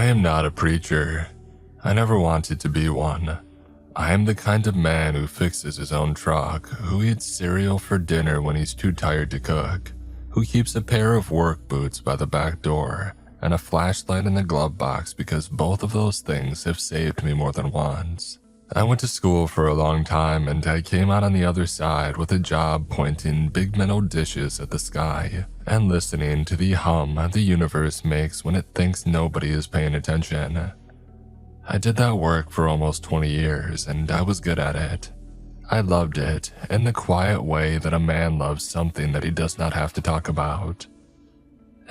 I am not a preacher. I never wanted to be one. I am the kind of man who fixes his own truck, who eats cereal for dinner when he's too tired to cook, who keeps a pair of work boots by the back door and a flashlight in the glove box because both of those things have saved me more than once. I went to school for a long time and I came out on the other side with a job pointing big metal dishes at the sky and listening to the hum the universe makes when it thinks nobody is paying attention. I did that work for almost 20 years and I was good at it. I loved it in the quiet way that a man loves something that he does not have to talk about.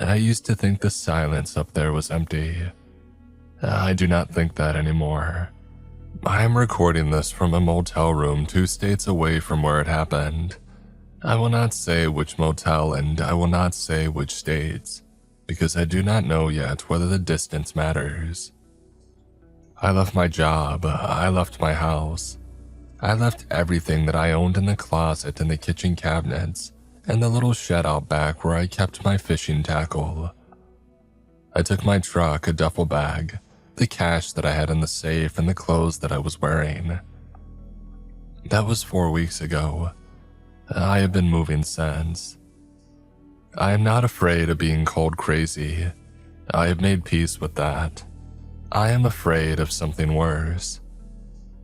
I used to think the silence up there was empty. I do not think that anymore. I am recording this from a motel room 2 states away from where it happened. I will not say which motel and I will not say which states, because I do not know yet whether the distance matters. I left my job, I left my house. I left everything that I owned in the closet and the kitchen cabinets, and the little shed out back where I kept my fishing tackle. I took my truck, a duffel bag, the cash that I had in the safe, and the clothes that I was wearing. That was 4 weeks ago. I have been moving since. I am not afraid of being called crazy. I have made peace with that. I am afraid of something worse.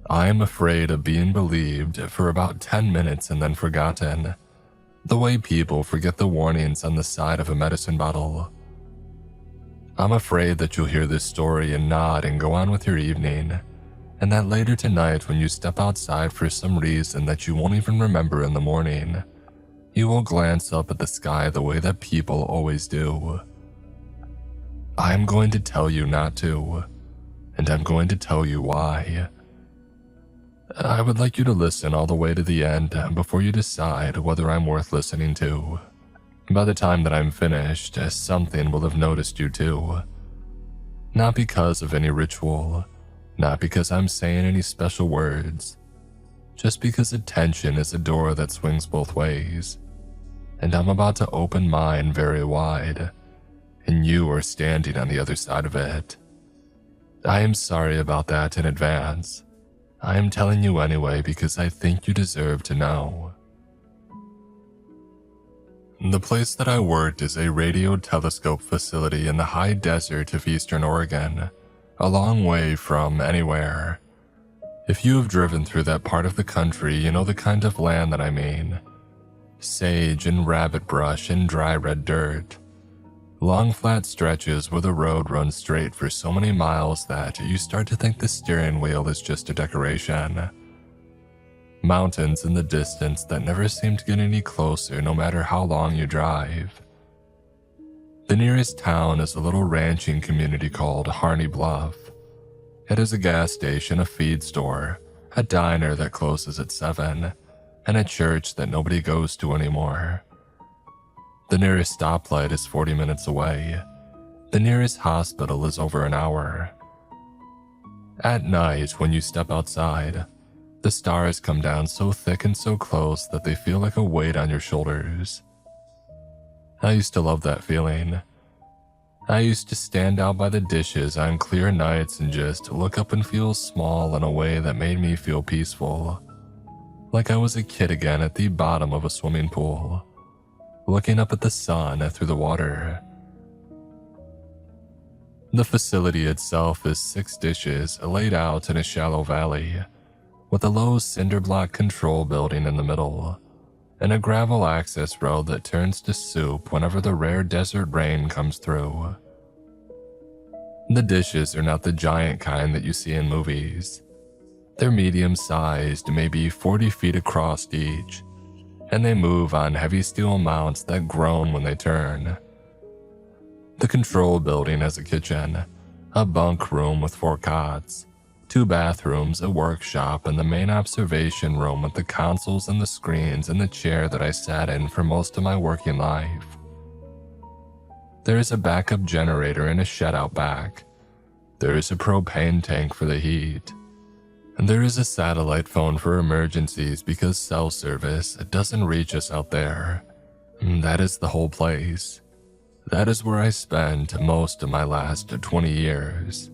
I am afraid of being believed for about 10 minutes and then forgotten, the way people forget the warnings on the side of a medicine bottle. I'm afraid that you'll hear this story and nod and go on with your evening, and that later tonight when you step outside for some reason that you won't even remember in the morning, you will glance up at the sky the way that people always do. I am going to tell you not to, and I'm going to tell you why. I would like you to listen all the way to the end before you decide whether I'm worth listening to. By the time that I'm finished, something will have noticed you too. Not because of any ritual, not because I'm saying any special words, just because attention is a door that swings both ways, and I'm about to open mine very wide, and you are standing on the other side of it. I am sorry about that in advance. I am telling you anyway because I think you deserve to know. The place that I worked is a radio telescope facility in the high desert of eastern Oregon, a long way from anywhere. If you have driven through that part of the country, you know the kind of land that I mean. Sage and rabbit brush and dry red dirt. Long flat stretches where the road runs straight for so many miles that you start to think the steering wheel is just a decoration. Mountains in the distance that never seem to get any closer no matter how long you drive. The nearest town is a little ranching community called Harney Bluff. It is a gas station, a feed store, a diner that closes at 7, and a church that nobody goes to anymore. The nearest stoplight is 40 minutes away. The nearest hospital is over an hour. At night, when you step outside, the stars come down so thick and so close that they feel like a weight on your shoulders. I used to love that feeling. I used to stand out by the dishes on clear nights and just look up and feel small in a way that made me feel peaceful. Like I was a kid again at the bottom of a swimming pool, looking up at the sun through the water. The facility itself is 6 dishes laid out in a shallow valley, with a low cinder block control building in the middle, and a gravel access road that turns to soup whenever the rare desert rain comes through. The dishes are not the giant kind that you see in movies. They're medium-sized, maybe 40 feet across each, and they move on heavy steel mounts that groan when they turn. The control building has a kitchen, a bunk room with 4 cots, 2 bathrooms, a workshop, and the main observation room with the consoles and the screens and the chair that I sat in for most of my working life. There is a backup generator in a shed out back. There is a propane tank for the heat. And there is a satellite phone for emergencies because cell service doesn't reach us out there. That is the whole place. That is where I spent most of my last 20 years.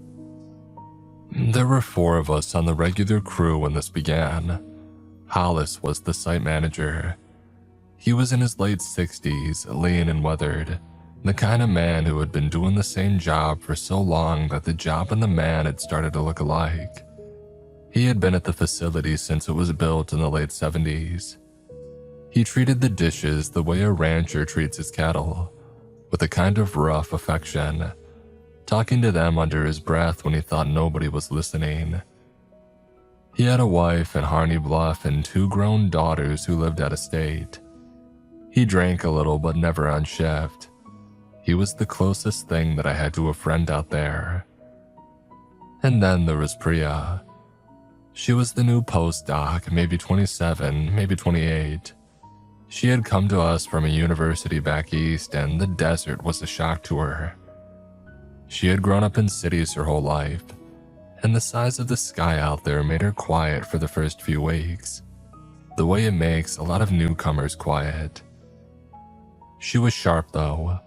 There were 4 of us on the regular crew when this began. Hollis was the site manager. He was in his late 60s, lean and weathered, the kind of man who had been doing the same job for so long that the job and the man had started to look alike. He had been at the facility since it was built in the late 70s. He treated the dishes the way a rancher treats his cattle, with a kind of rough affection, talking to them under his breath when he thought nobody was listening. He had a wife in Harney Bluff and 2 grown daughters who lived out of state. He drank a little but never on shift. He was the closest thing that I had to a friend out there. And then there was Priya. She was the new postdoc, maybe 27, maybe 28. She had come to us from a university back east, and the desert was a shock to her. She had grown up in cities her whole life, and the size of the sky out there made her quiet for the first few weeks, the way it makes a lot of newcomers quiet. She was sharp though,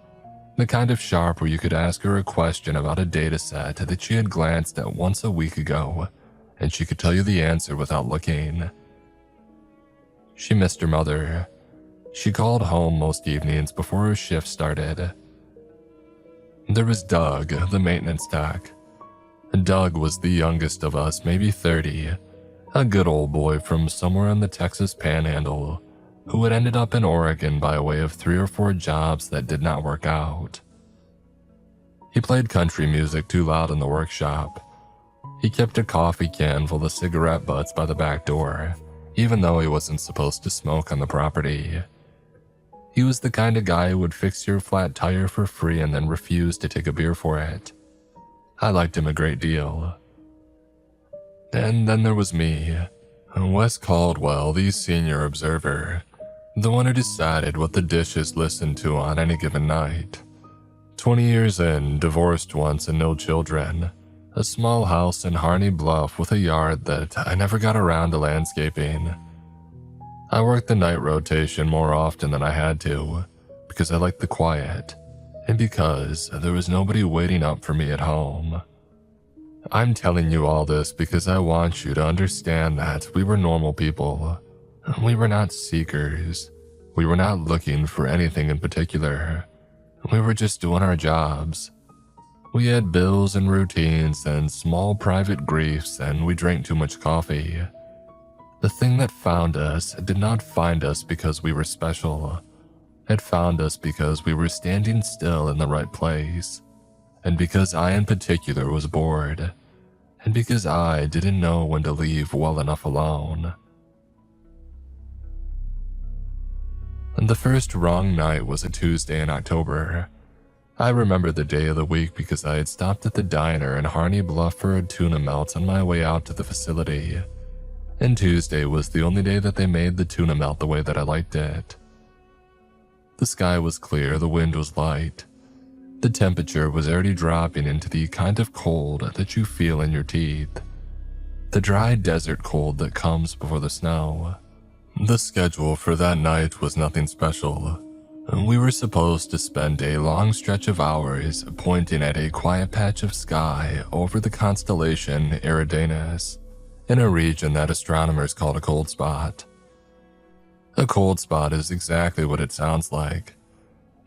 the kind of sharp where you could ask her a question about a data set that she had glanced at once a week ago, and she could tell you the answer without looking. She missed her mother. She called home most evenings before her shift started. There was Doug, the maintenance tech. Doug was the youngest of us, maybe 30, a good old boy from somewhere in the Texas Panhandle, who had ended up in Oregon by way of 3 or 4 jobs that did not work out. He played country music too loud in the workshop. He kept a coffee can full of cigarette butts by the back door, even though he wasn't supposed to smoke on the property. He was the kind of guy who would fix your flat tire for free and then refuse to take a beer for it. I liked him a great deal. And then there was me, Wes Caldwell, the senior observer, the one who decided what the dishes listened to on any given night. 20 years in, divorced once and no children, a small house in Harney Bluff with a yard that I never got around to landscaping. I worked the night rotation more often than I had to, because I liked the quiet, and because there was nobody waiting up for me at home. I'm telling you all this because I want you to understand that we were normal people. We were not seekers. We were not looking for anything in particular. We were just doing our jobs. We had bills and routines and small private griefs, and we drank too much coffee. The thing that found us did not find us because we were special. It found us because we were standing still in the right place, and because I in particular was bored, and because I didn't know when to leave well enough alone. The first wrong night was a Tuesday in October. I remember the day of the week because I had stopped at the diner in Harney Bluff for a tuna melt on my way out to the facility, and Tuesday was the only day that they made the tuna melt the way that I liked it. The sky was clear, the wind was light. The temperature was already dropping into the kind of cold that you feel in your teeth. The dry desert cold that comes before the snow. The schedule for that night was nothing special. We were supposed to spend a long stretch of hours pointing at a quiet patch of sky over the constellation Eridanus, in a region that astronomers called a cold spot. A cold spot is exactly what it sounds like.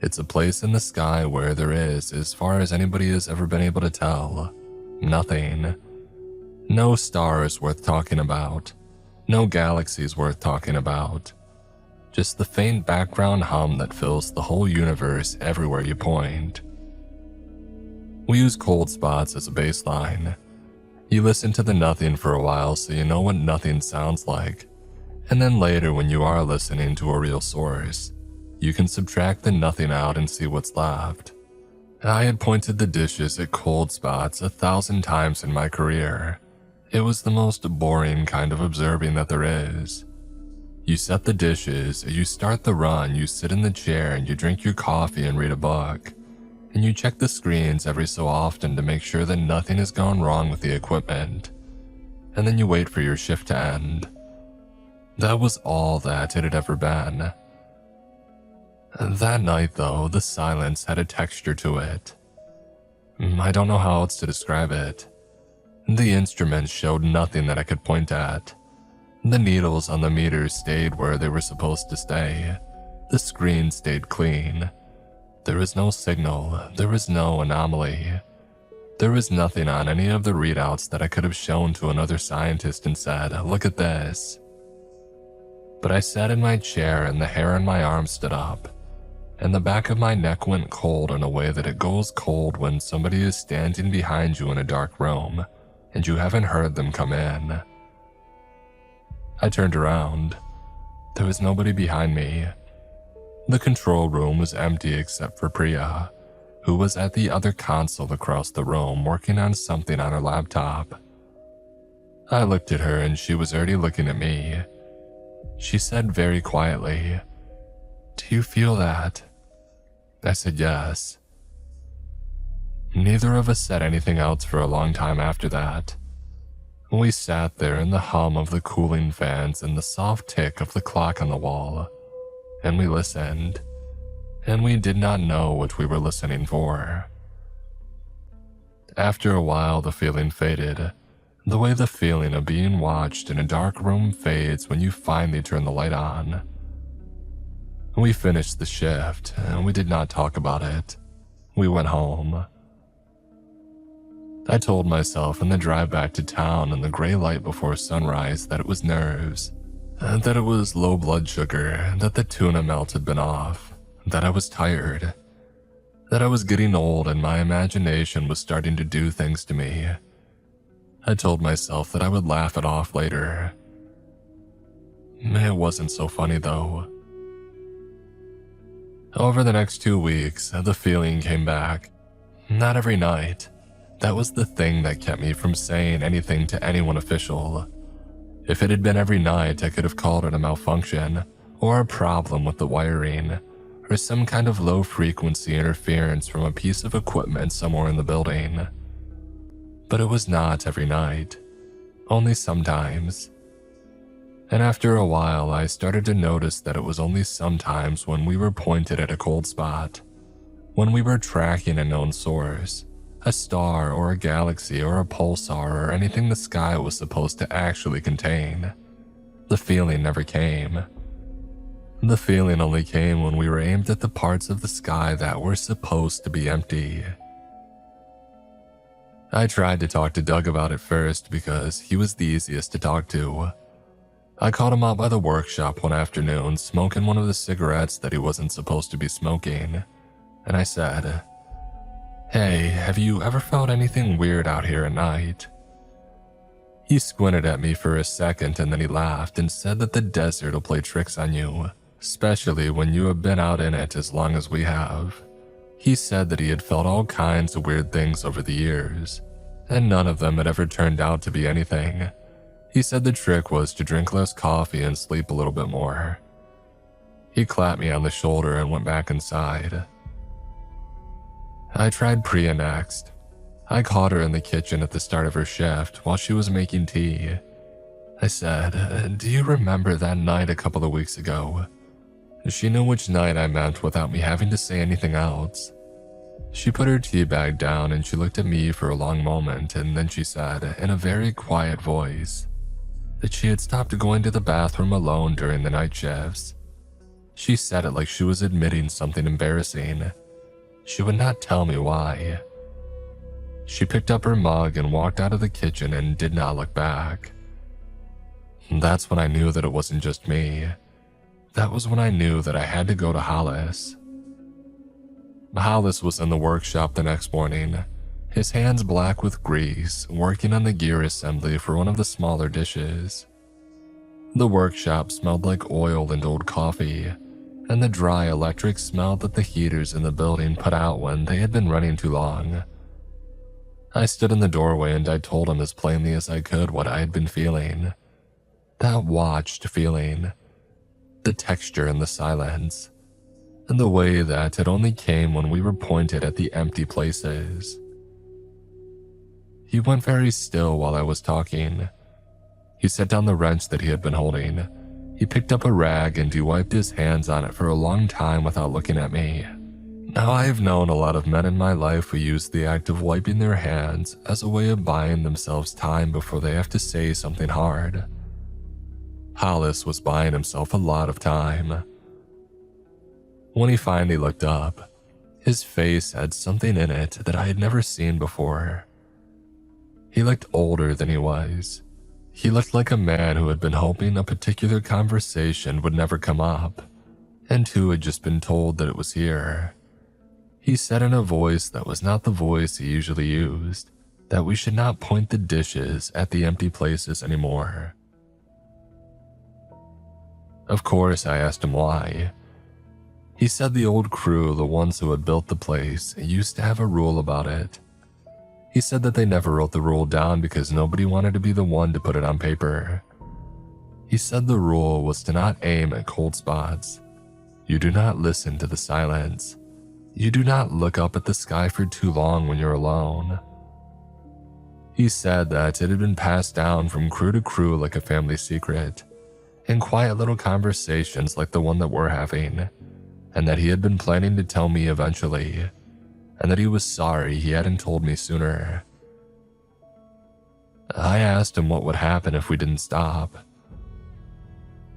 It's a place in the sky where there is, as far as anybody has ever been able to tell, nothing. No stars worth talking about. No galaxies worth talking about. Just the faint background hum that fills the whole universe everywhere you point. We use cold spots as a baseline. You listen to the nothing for a while so you know what nothing sounds like, and then later when you are listening to a real source, you can subtract the nothing out and see what's left. I had pointed the dishes at cold spots 1,000 times in my career. It was the most boring kind of observing that there is. You set the dishes, you start the run, you sit in the chair and you drink your coffee and read a book. And you check the screens every so often to make sure that nothing has gone wrong with the equipment. And then you wait for your shift to end. That was all that it had ever been. That night, though, the silence had a texture to it. I don't know how else to describe it. The instruments showed nothing that I could point at. The needles on the meters stayed where they were supposed to stay. The screen stayed clean. There was no signal. There was no anomaly. There was nothing on any of the readouts that I could have shown to another scientist and said, "Look at this." But I sat in my chair and the hair on my arm stood up, and the back of my neck went cold in a way that it goes cold when somebody is standing behind you in a dark room and you haven't heard them come in. I turned around. There was nobody behind me. The control room was empty except for Priya, who was at the other console across the room working on something on her laptop. I looked at her and she was already looking at me. She said very quietly, "Do you feel that?" I said yes. Neither of us said anything else for a long time after that. We sat there in the hum of the cooling fans and the soft tick of the clock on the wall, and we listened, and we did not know what we were listening for. After a while, the feeling faded, the way the feeling of being watched in a dark room fades when you finally turn the light on. We finished the shift, and we did not talk about it. We went home. I told myself in the drive back to town in the gray light before sunrise that it was nerves, that it was low blood sugar, that the tuna melt had been off, that I was tired, that I was getting old and my imagination was starting to do things to me. I told myself that I would laugh it off later. It wasn't so funny though. Over the next 2 weeks, the feeling came back. Not every night. That was the thing that kept me from saying anything to anyone official. If it had been every night, I could have called it a malfunction, or a problem with the wiring, or some kind of low-frequency interference from a piece of equipment somewhere in the building. But it was not every night, only sometimes. And after a while, I started to notice that it was only sometimes when we were pointed at a cold spot, when we were tracking a known source, a star or a galaxy or a pulsar or anything the sky was supposed to actually contain. The feeling never came. The feeling only came when we were aimed at the parts of the sky that were supposed to be empty. I tried to talk to Doug about it first because he was the easiest to talk to. I caught him out by the workshop one afternoon smoking one of the cigarettes that he wasn't supposed to be smoking, and I said, "Hey, have you ever felt anything weird out here at night?" He squinted at me for a second and then he laughed and said that the desert will play tricks on you, especially when you have been out in it as long as we have. He said that he had felt all kinds of weird things over the years, and none of them had ever turned out to be anything. He said the trick was to drink less coffee and sleep a little bit more. He clapped me on the shoulder and went back inside. I tried Priya next. I caught her in the kitchen at the start of her shift while she was making tea. I said, "Do you remember that night a couple of weeks ago?" She knew which night I meant without me having to say anything else. She put her tea bag down and she looked at me for a long moment, and then she said, in a very quiet voice, that she had stopped going to the bathroom alone during the night shifts. She said it like she was admitting something embarrassing. She would not tell me why. She picked up her mug and walked out of the kitchen and did not look back. That's when I knew that it wasn't just me. That was when I knew that I had to go to Hollis. Hollis was in the workshop the next morning, his hands black with grease, working on the gear assembly for one of the smaller dishes. The workshop smelled like oil and old coffee, and the dry electric smell that the heaters in the building put out when they had been running too long. I stood in the doorway and I told him as plainly as I could what I had been feeling. That watched feeling. The texture and the silence. And the way that it only came when we were pointed at the empty places. He went very still while I was talking. He set down the wrench that he had been holding. He picked up a rag and he wiped his hands on it for a long time without looking at me. Now, I have known a lot of men in my life who use the act of wiping their hands as a way of buying themselves time before they have to say something hard. Hollis was buying himself a lot of time. When he finally looked up, his face had something in it that I had never seen before. He looked older than he was. He looked like a man who had been hoping a particular conversation would never come up, and who had just been told that it was here. He said in a voice that was not the voice he usually used, that we should not point the dishes at the empty places anymore. Of course, I asked him why. He said the old crew, the ones who had built the place, used to have a rule about it. He said that they never wrote the rule down because nobody wanted to be the one to put it on paper. He said the rule was to not aim at cold spots. You do not listen to the silence. You do not look up at the sky for too long when you're alone. He said that it had been passed down from crew to crew like a family secret, in quiet little conversations like the one that we're having, and that he had been planning to tell me eventually, and that he was sorry he hadn't told me sooner. I asked him what would happen if we didn't stop.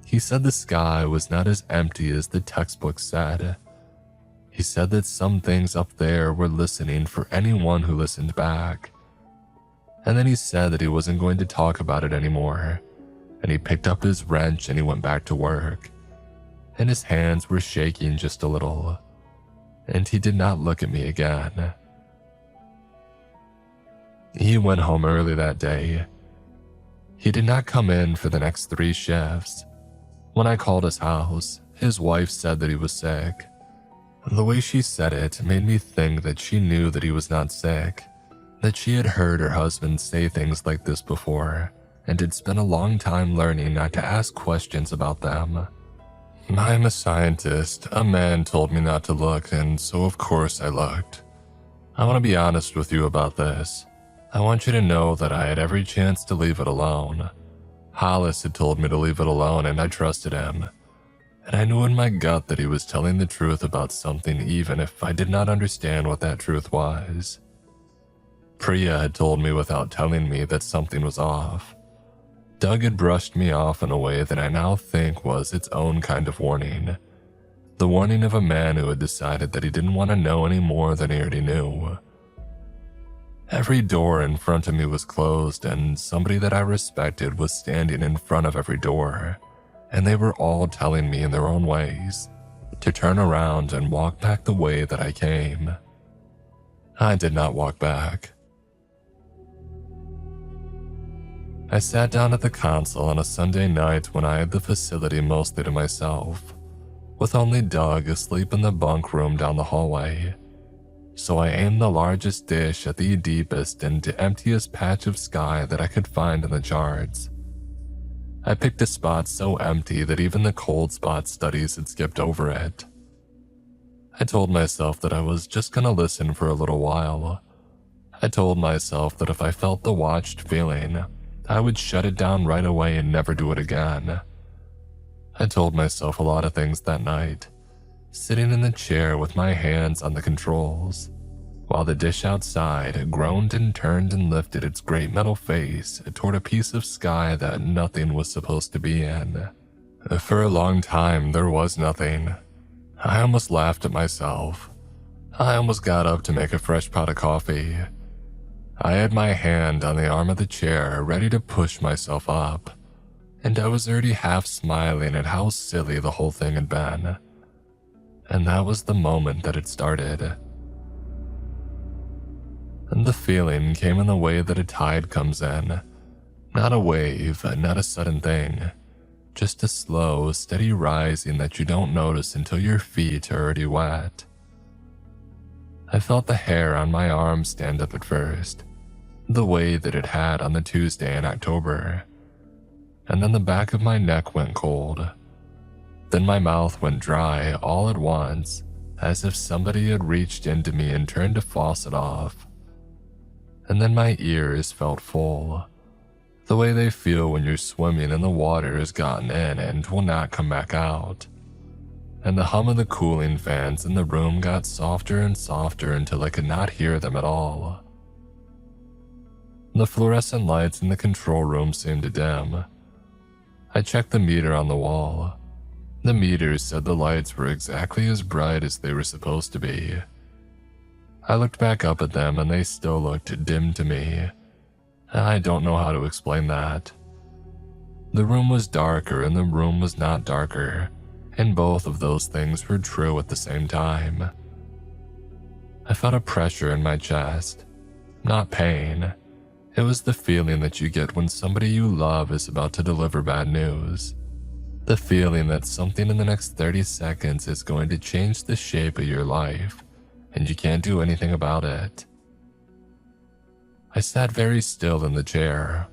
He said the sky was not as empty as the textbook said. He said that some things up there were listening for anyone who listened back. And then he said that he wasn't going to talk about it anymore, and he picked up his wrench and he went back to work. And his hands were shaking just a little, and he did not look at me again. He went home early that day. He did not come in for the next 3 shifts. When I called his house, his wife said that he was sick. The way she said it made me think that she knew that he was not sick, that she had heard her husband say things like this before, and had spent a long time learning not to ask questions about them. I'm a scientist. A man told me not to look, and so of course I looked. I want to be honest with you about this. I want you to know that I had every chance to leave it alone. Hollis had told me to leave it alone, and I trusted him. And I knew in my gut that he was telling the truth about something even if I did not understand what that truth was. Priya had told me without telling me that something was off. Doug had brushed me off in a way that I now think was its own kind of warning. The warning of a man who had decided that he didn't want to know any more than he already knew. Every door in front of me was closed, and somebody that I respected was standing in front of every door. And they were all telling me in their own ways to turn around and walk back the way that I came. I did not walk back. I sat down at the console on a Sunday night when I had the facility mostly to myself, with only Doug asleep in the bunk room down the hallway. So I aimed the largest dish at the deepest and emptiest patch of sky that I could find in the charts. I picked a spot so empty that even the cold spot studies had skipped over it. I told myself that I was just gonna listen for a little while. I told myself that if I felt the watched feeling, I would shut it down right away and never do it again. I told myself a lot of things that night, sitting in the chair with my hands on the controls, while the dish outside groaned and turned and lifted its great metal face toward a piece of sky that nothing was supposed to be in. For a long time, there was nothing. I almost laughed at myself. I almost got up to make a fresh pot of coffee. I had my hand on the arm of the chair, ready to push myself up, and I was already half smiling at how silly the whole thing had been. And that was the moment that it started. And the feeling came in the way that a tide comes in. Not a wave, not a sudden thing. Just a slow, steady rising that you don't notice until your feet are already wet. I felt the hair on my arm stand up at first, the way that it had on the Tuesday in October. And then the back of my neck went cold. Then my mouth went dry all at once, as if somebody had reached into me and turned a faucet off. And then my ears felt full. The way they feel when you're swimming and the water has gotten in and will not come back out. And the hum of the cooling fans in the room got softer and softer until I could not hear them at all. The fluorescent lights in the control room seemed to dim. I checked the meter on the wall. The meter said the lights were exactly as bright as they were supposed to be. I looked back up at them and they still looked dim to me. I don't know how to explain that. The room was darker and the room was not darker, and both of those things were true at the same time. I felt a pressure in my chest, not pain. It was the feeling that you get when somebody you love is about to deliver bad news. The feeling that something in the next 30 seconds is going to change the shape of your life, and you can't do anything about it. I sat very still in the chair.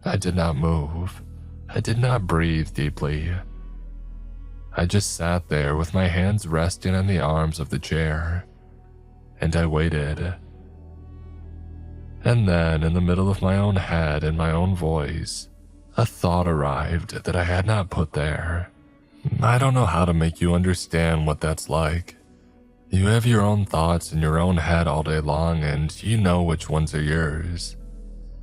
I did not move. I did not breathe deeply. I just sat there with my hands resting on the arms of the chair, and I waited. And then, in the middle of my own head and my own voice, a thought arrived that I had not put there. I don't know how to make you understand what that's like. You have your own thoughts in your own head all day long and you know which ones are yours.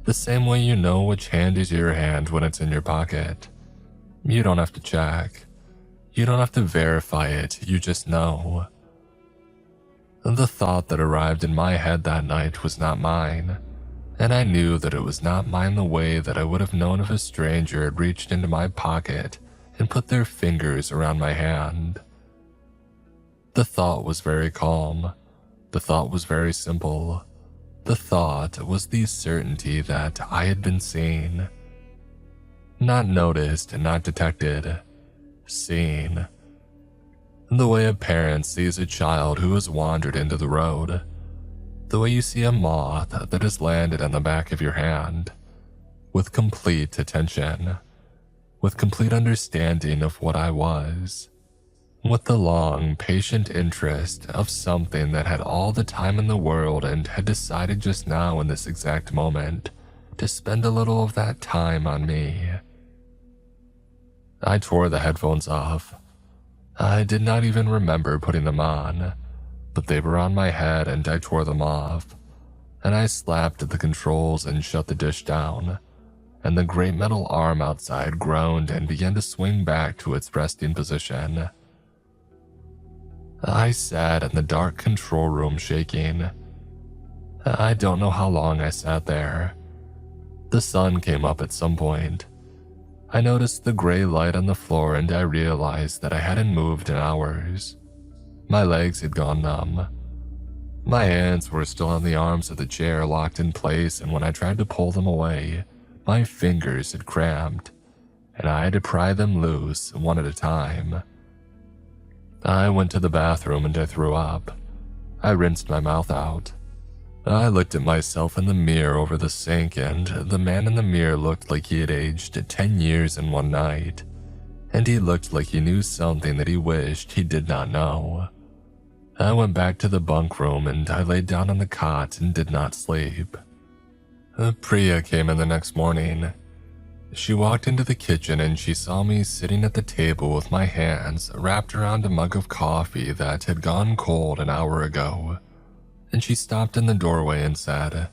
The same way you know which hand is your hand when it's in your pocket. You don't have to check. You don't have to verify it, you just know. The thought that arrived in my head that night was not mine, and I knew that it was not mine the way that I would have known if a stranger had reached into my pocket and put their fingers around my hand. The thought was very calm. The thought was very simple. The thought was the certainty that I had been seen. Not noticed, not detected. Seen. The way a parent sees a child who has wandered into the road. The way you see a moth that has landed on the back of your hand. With complete attention. With complete understanding of what I was. With the long, patient interest of something that had all the time in the world and had decided just now in this exact moment to spend a little of that time on me. I tore the headphones off. I did not even remember putting them on, but they were on my head and I tore them off, and I slapped at the controls and shut the dish down, and the great metal arm outside groaned and began to swing back to its resting position. I sat in the dark control room shaking. I don't know how long I sat there. The sun came up at some point. I noticed the gray light on the floor and I realized that I hadn't moved in hours. My legs had gone numb. My hands were still on the arms of the chair locked in place, and when I tried to pull them away, my fingers had cramped, and I had to pry them loose one at a time. I went to the bathroom and I threw up. I rinsed my mouth out. I looked at myself in the mirror over the sink, and the man in the mirror looked like he had aged 10 years in one night, and he looked like he knew something that he wished he did not know. I went back to the bunk room and I laid down on the cot and did not sleep. Priya came in the next morning. She walked into the kitchen and she saw me sitting at the table with my hands wrapped around a mug of coffee that had gone cold an hour ago. And she stopped in the doorway and said,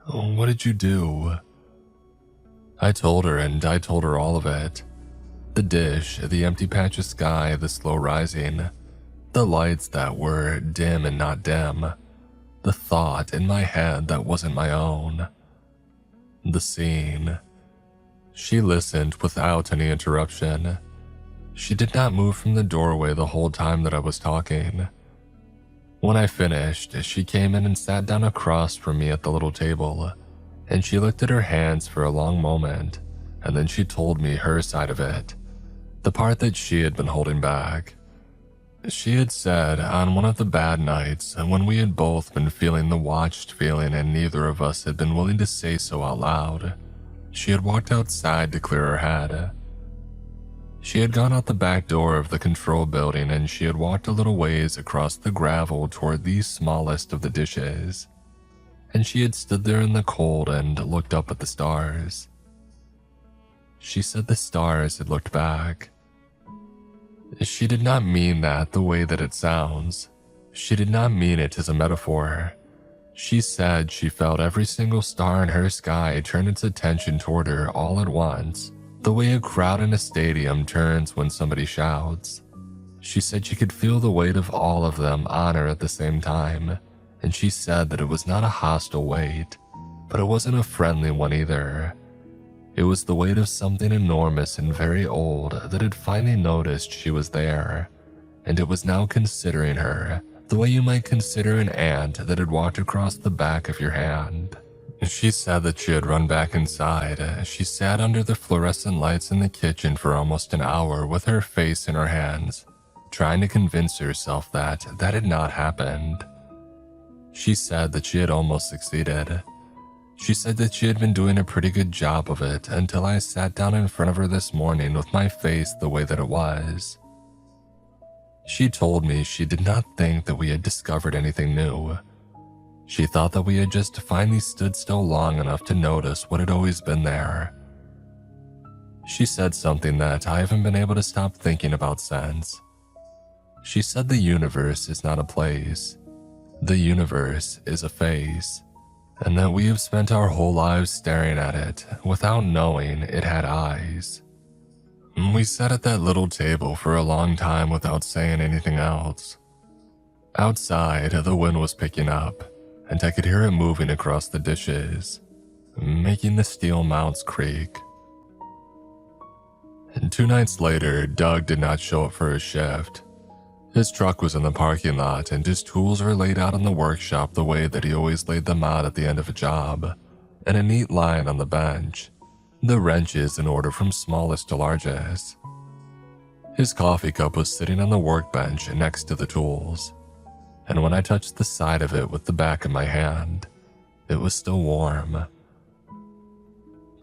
"What did you do?" I told her, and I told her all of it. The dish, the empty patch of sky, the slow rising, the lights that were dim and not dim, the thought in my head that wasn't my own, the scene. She listened without any interruption. She did not move from the doorway the whole time that I was talking. When I finished, she came in and sat down across from me at the little table, and she looked at her hands for a long moment, and then she told me her side of it, the part that she had been holding back. She had said on one of the bad nights, when we had both been feeling the watched feeling and neither of us had been willing to say so out loud, she had walked outside to clear her head. She had gone out the back door of the control building and she had walked a little ways across the gravel toward the smallest of the dishes. And she had stood there in the cold and looked up at the stars. She said the stars had looked back. She did not mean that the way that it sounds. She did not mean it as a metaphor. She said she felt every single star in her sky turn its attention toward her all at once, the way a crowd in a stadium turns when somebody shouts. She said she could feel the weight of all of them on her at the same time, and she said that it was not a hostile weight, but it wasn't a friendly one either. It was the weight of something enormous and very old that had finally noticed she was there, and it was now considering her, the way you might consider an ant that had walked across the back of your hand. She said that she had run back inside. She sat under the fluorescent lights in the kitchen for almost an hour with her face in her hands, trying to convince herself that that had not happened. She said that she had almost succeeded. She said that she had been doing a pretty good job of it until I sat down in front of her this morning with my face the way that it was. She told me she did not think that we had discovered anything new. She thought that we had just finally stood still long enough to notice what had always been there. She said something that I haven't been able to stop thinking about since. She said the universe is not a place. The universe is a face, and that we have spent our whole lives staring at it without knowing it had eyes. We sat at that little table for a long time without saying anything else. Outside, the wind was picking up, and I could hear it moving across the dishes, making the steel mounts creak. And 2 nights later, Doug did not show up for his shift. His truck was in the parking lot, and his tools were laid out in the workshop the way that he always laid them out at the end of a job, in a neat line on the bench, the wrenches in order from smallest to largest. His coffee cup was sitting on the workbench next to the tools, and when I touched the side of it with the back of my hand, it was still warm.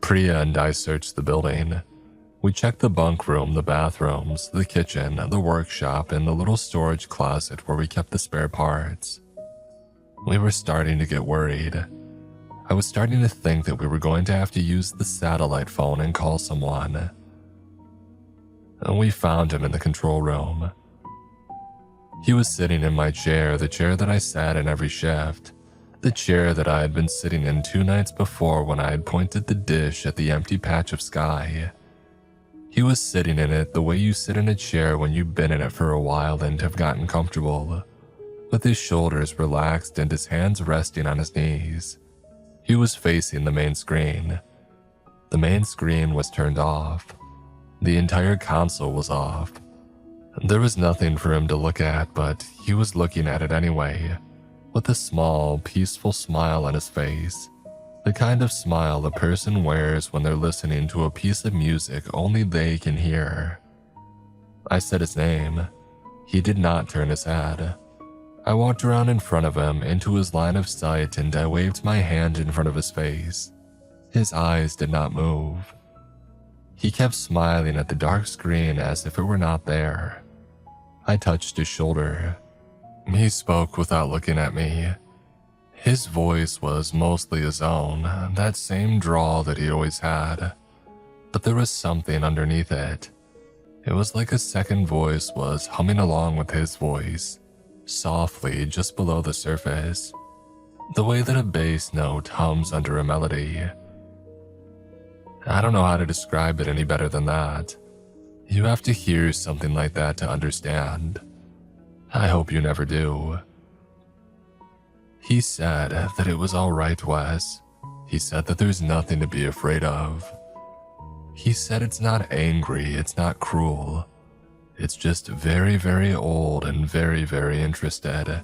Priya and I searched the building. We checked the bunk room, the bathrooms, the kitchen, the workshop, and the little storage closet where we kept the spare parts. We were starting to get worried. I was starting to think that we were going to have to use the satellite phone and call someone. And we found him in the control room. He was sitting in my chair, the chair that I sat in every shift, the chair that I had been sitting in 2 nights before when I had pointed the dish at the empty patch of sky. He was sitting in it the way you sit in a chair when you've been in it for a while and have gotten comfortable, with his shoulders relaxed and his hands resting on his knees. He was facing the main screen. The main screen was turned off. The entire console was off. There was nothing for him to look at, but he was looking at it anyway, with a small, peaceful smile on his face. The kind of smile a person wears when they're listening to a piece of music only they can hear. I said his name. He did not turn his head. I walked around in front of him into his line of sight and I waved my hand in front of his face. His eyes did not move. He kept smiling at the dark screen as if it were not there. I touched his shoulder. He spoke without looking at me. His voice was mostly his own, that same drawl that he always had. But there was something underneath it. It was like a second voice was humming along with his voice, softly just below the surface, the way that a bass note hums under a melody. I don't know how to describe it any better than that. You have to hear something like that to understand. I hope you never do. He said that it was all right, Wes. He said that there's nothing to be afraid of. He said it's not angry, it's not cruel. It's just very, very old and very, very interested.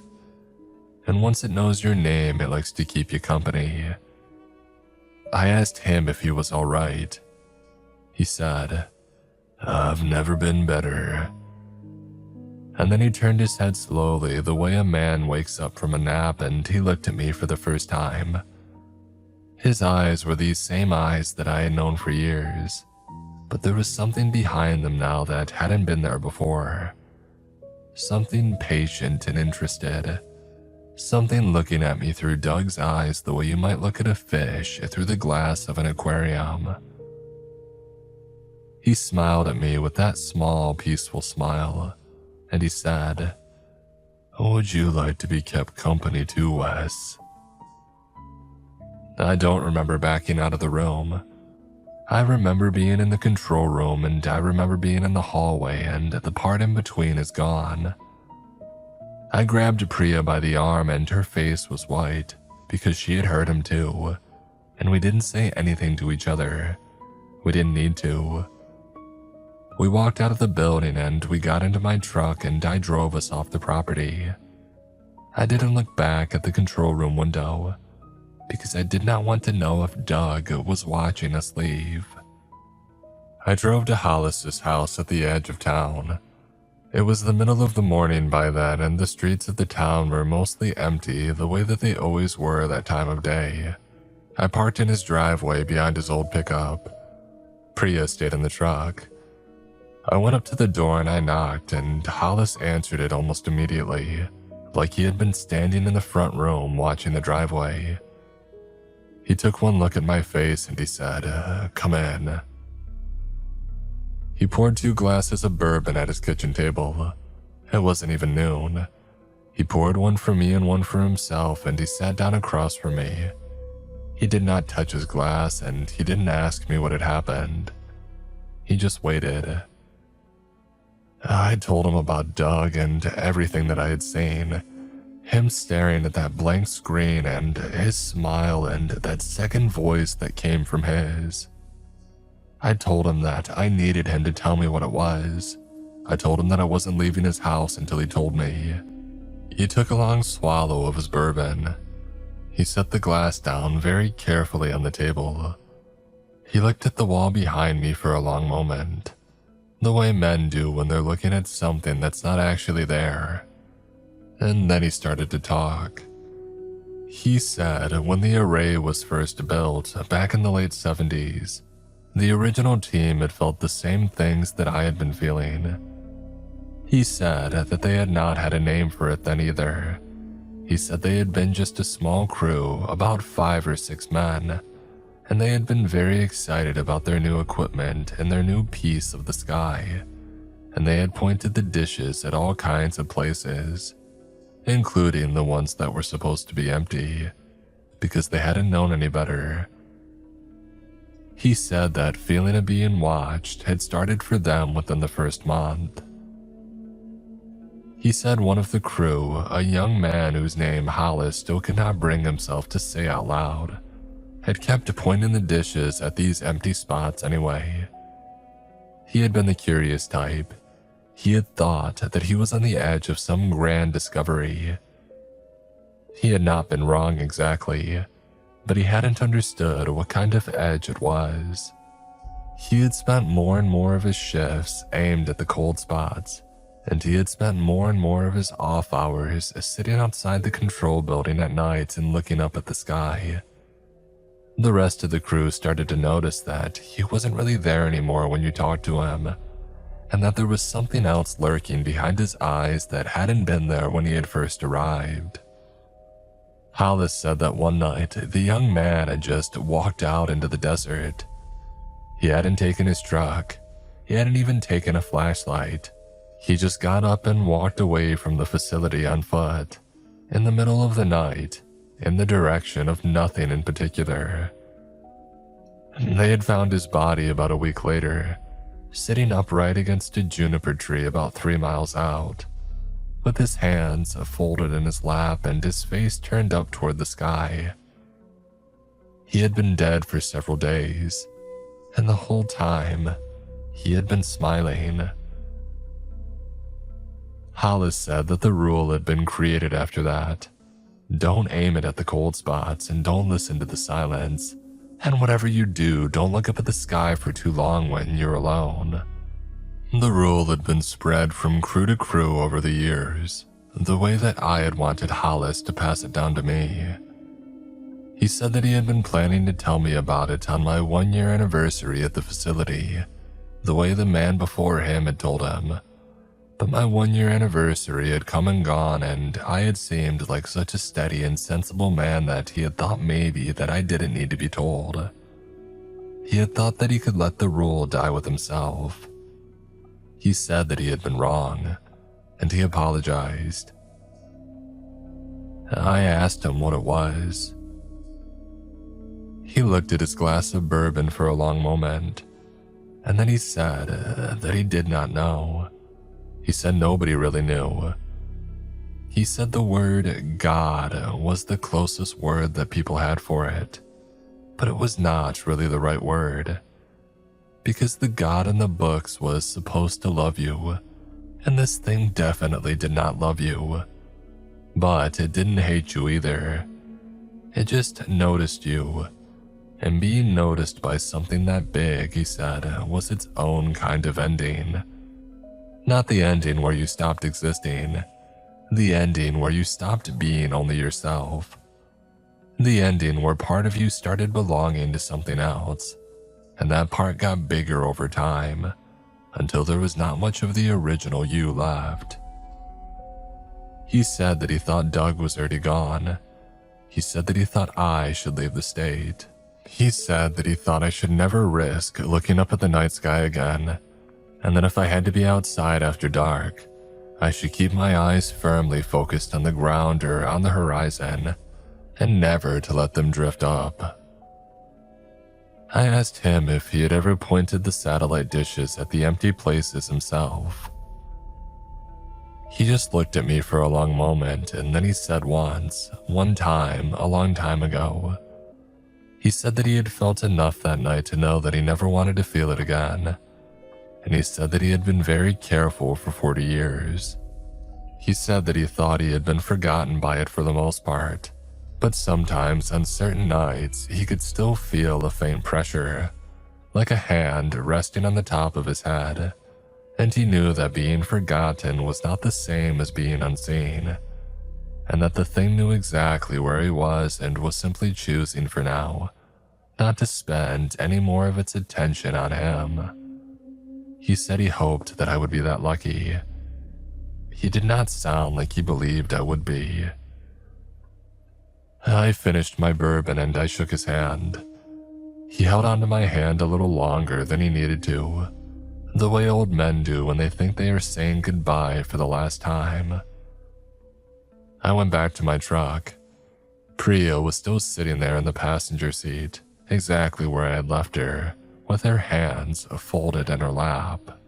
And once it knows your name, it likes to keep you company. I asked him if he was all right. He said, "I've never been better." And then he turned his head slowly, the way a man wakes up from a nap, and he looked at me for the first time. His eyes were these same eyes that I had known for years, but there was something behind them now that hadn't been there before. Something patient and interested. Something looking at me through Doug's eyes the way you might look at a fish through the glass of an aquarium. He smiled at me with that small, peaceful smile, and he said, "Would you like to be kept company to, Wes?" I don't remember backing out of the room. I remember being in the control room, and I remember being in the hallway, and the part in between is gone. I grabbed Priya by the arm, and her face was white because she had heard him too, and we didn't say anything to each other. We didn't need to. We walked out of the building, and we got into my truck, and I drove us off the property. I didn't look back at the control room window because I did not want to know if Doug was watching us leave. I drove to Hollis's house at the edge of town. It was the middle of the morning by then, and the streets of the town were mostly empty the way that they always were that time of day. I parked in his driveway behind his old pickup. Priya stayed in the truck. I went up to the door and I knocked, and Hollis answered it almost immediately, like he had been standing in the front room watching the driveway. He took one look at my face and he said, "Come in." He poured 2 glasses of bourbon at his kitchen table. It wasn't even noon. He poured one for me and one for himself, and he sat down across from me. He did not touch his glass, and he didn't ask me what had happened. He just waited. I told him about Doug and everything that I had seen. Him staring at that blank screen, and his smile, and that second voice that came from his. I told him that I needed him to tell me what it was. I told him that I wasn't leaving his house until he told me. He took a long swallow of his bourbon. He set the glass down very carefully on the table. He looked at the wall behind me for a long moment, the way men do when they're looking at something that's not actually there. And then he started to talk. He said when the array was first built, back in the late 70s, the original team had felt the same things that I had been feeling. He said that they had not had a name for it then either. He said they had been just a small crew, about 5 or 6 men, and they had been very excited about their new equipment and their new piece of the sky, and they had pointed the dishes at all kinds of places, including the ones that were supposed to be empty, because they hadn't known any better. He said that feeling of being watched had started for them within the first month. He said one of the crew, a young man whose name Hollis still could not bring himself to say out loud, had kept pointing the dishes at these empty spots anyway. He had been the curious type. He had thought that he was on the edge of some grand discovery. He had not been wrong exactly, but he hadn't understood what kind of edge it was. He had spent more and more of his shifts aimed at the cold spots, and he had spent more and more of his off hours sitting outside the control building at night and looking up at the sky. The rest of the crew started to notice that he wasn't really there anymore when you talked to him, and that there was something else lurking behind his eyes that hadn't been there when he had first arrived. Hollis said that one night, the young man had just walked out into the desert. He hadn't taken his truck. He hadn't even taken a flashlight. He just got up and walked away from the facility on foot, in the middle of the night, in the direction of nothing in particular. They had found his body about a week later, sitting upright against a juniper tree about 3 miles out, with his hands folded in his lap and his face turned up toward the sky. He had been dead for several days, and the whole time, he had been smiling. Hollis said that the rule had been created after that. Don't aim it at the cold spots and don't listen to the silence. And whatever you do, don't look up at the sky for too long when you're alone. The rule had been spread from crew to crew over the years, the way that I had wanted Hollis to pass it down to me. He said that he had been planning to tell me about it on my 1-year anniversary at the facility, the way the man before him had told him. But my 1-year anniversary had come and gone, and I had seemed like such a steady and sensible man that he had thought maybe that I didn't need to be told. He had thought that he could let the rule die with himself. He said that he had been wrong, and he apologized. I asked him what it was. He looked at his glass of bourbon for a long moment, and then he said that he did not know. He said nobody really knew. He said the word God was the closest word that people had for it, but it was not really the right word, because the God in the books was supposed to love you, and this thing definitely did not love you. But it didn't hate you either. It just noticed you, and being noticed by something that big, he said, was its own kind of ending. Not the ending where you stopped existing, the ending where you stopped being only yourself. The ending where part of you started belonging to something else, and that part got bigger over time, until there was not much of the original you left. He said that he thought Doug was already gone. He said that he thought I should leave the state. He said that he thought I should never risk looking up at the night sky again, and that if I had to be outside after dark, I should keep my eyes firmly focused on the ground or on the horizon, and never to let them drift up. I asked him if he had ever pointed the satellite dishes at the empty places himself. He just looked at me for a long moment, and then he said one time, a long time ago. He said that he had felt enough that night to know that he never wanted to feel it again, and he said that he had been very careful for 40 years. He said that he thought he had been forgotten by it for the most part, but sometimes on certain nights he could still feel a faint pressure, like a hand resting on the top of his head, and he knew that being forgotten was not the same as being unseen, and that the thing knew exactly where he was and was simply choosing for now not to spend any more of its attention on him. He said he hoped that I would be that lucky. He did not sound like he believed I would be. I finished my bourbon and I shook his hand. He held onto my hand a little longer than he needed to, the way old men do when they think they are saying goodbye for the last time. I went back to my truck. Priya was still sitting there in the passenger seat, exactly where I had left her, with her hands folded in her lap.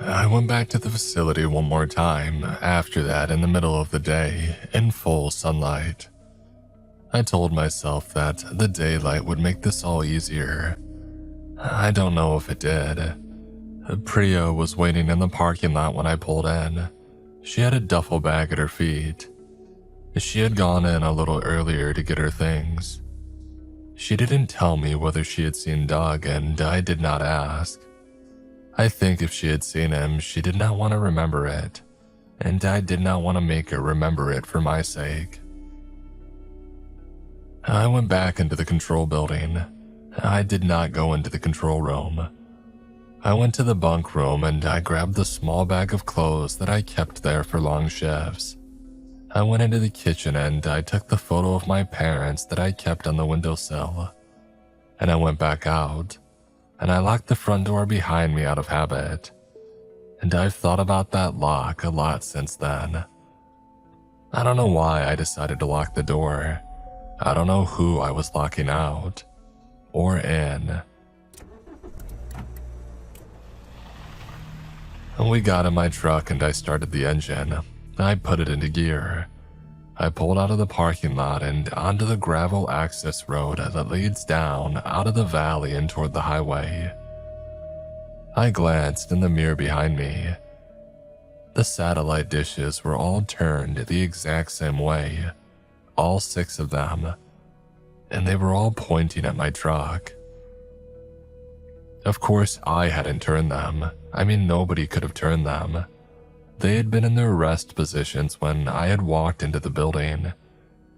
I went back to the facility one more time after that in the middle of the day, in full sunlight. I told myself that the daylight would make this all easier. I don't know if it did. Priya was waiting in the parking lot when I pulled in. She had a duffel bag at her feet. She had gone in a little earlier to get her things. She didn't tell me whether she had seen Doug, and I did not ask. I think if she had seen him, she did not want to remember it, and I did not want to make her remember it for my sake. I went back into the control building. I did not go into the control room. I went to the bunk room and I grabbed the small bag of clothes that I kept there for long shifts. I went into the kitchen and I took the photo of my parents that I kept on the windowsill. And I went back out, and I locked the front door behind me out of habit. And I've thought about that lock a lot since then. I don't know why I decided to lock the door. I don't know who I was locking out, or in. We got in my truck and I started the engine. I put it into gear. I pulled out of the parking lot and onto the gravel access road that leads down out of the valley and toward the highway. I glanced in the mirror behind me. The satellite dishes were all turned the exact same way, all 6 of them, and they were all pointing at my truck. Of course, I hadn't turned them. I mean, nobody could have turned them. They had been in their rest positions when I had walked into the building,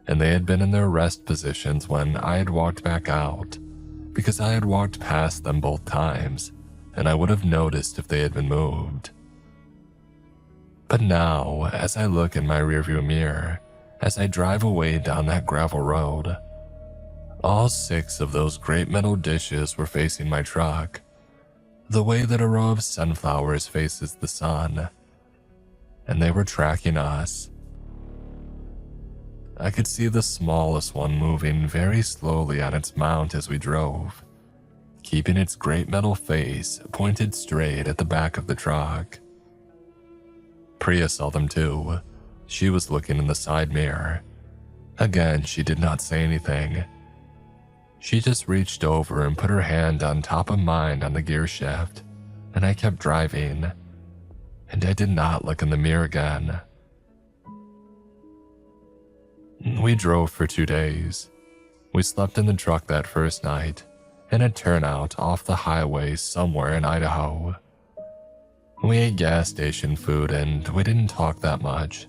and they had been in their rest positions when I had walked back out, because I had walked past them both times, and I would have noticed if they had been moved. But now, as I look in my rearview mirror, as I drive away down that gravel road, All 6 of those great metal dishes were facing my truck, the way that a row of sunflowers faces the sun, and they were tracking us. I could see the smallest one moving very slowly on its mount as we drove, keeping its great metal face pointed straight at the back of the truck. Priya saw them too. She was looking in the side mirror. Again, she did not say anything. She just reached over and put her hand on top of mine on the gear shift, and I kept driving, and I did not look in the mirror again. We drove for 2 days. We slept in the truck that first night, in a turnout off the highway somewhere in Idaho. We ate gas station food and we didn't talk that much.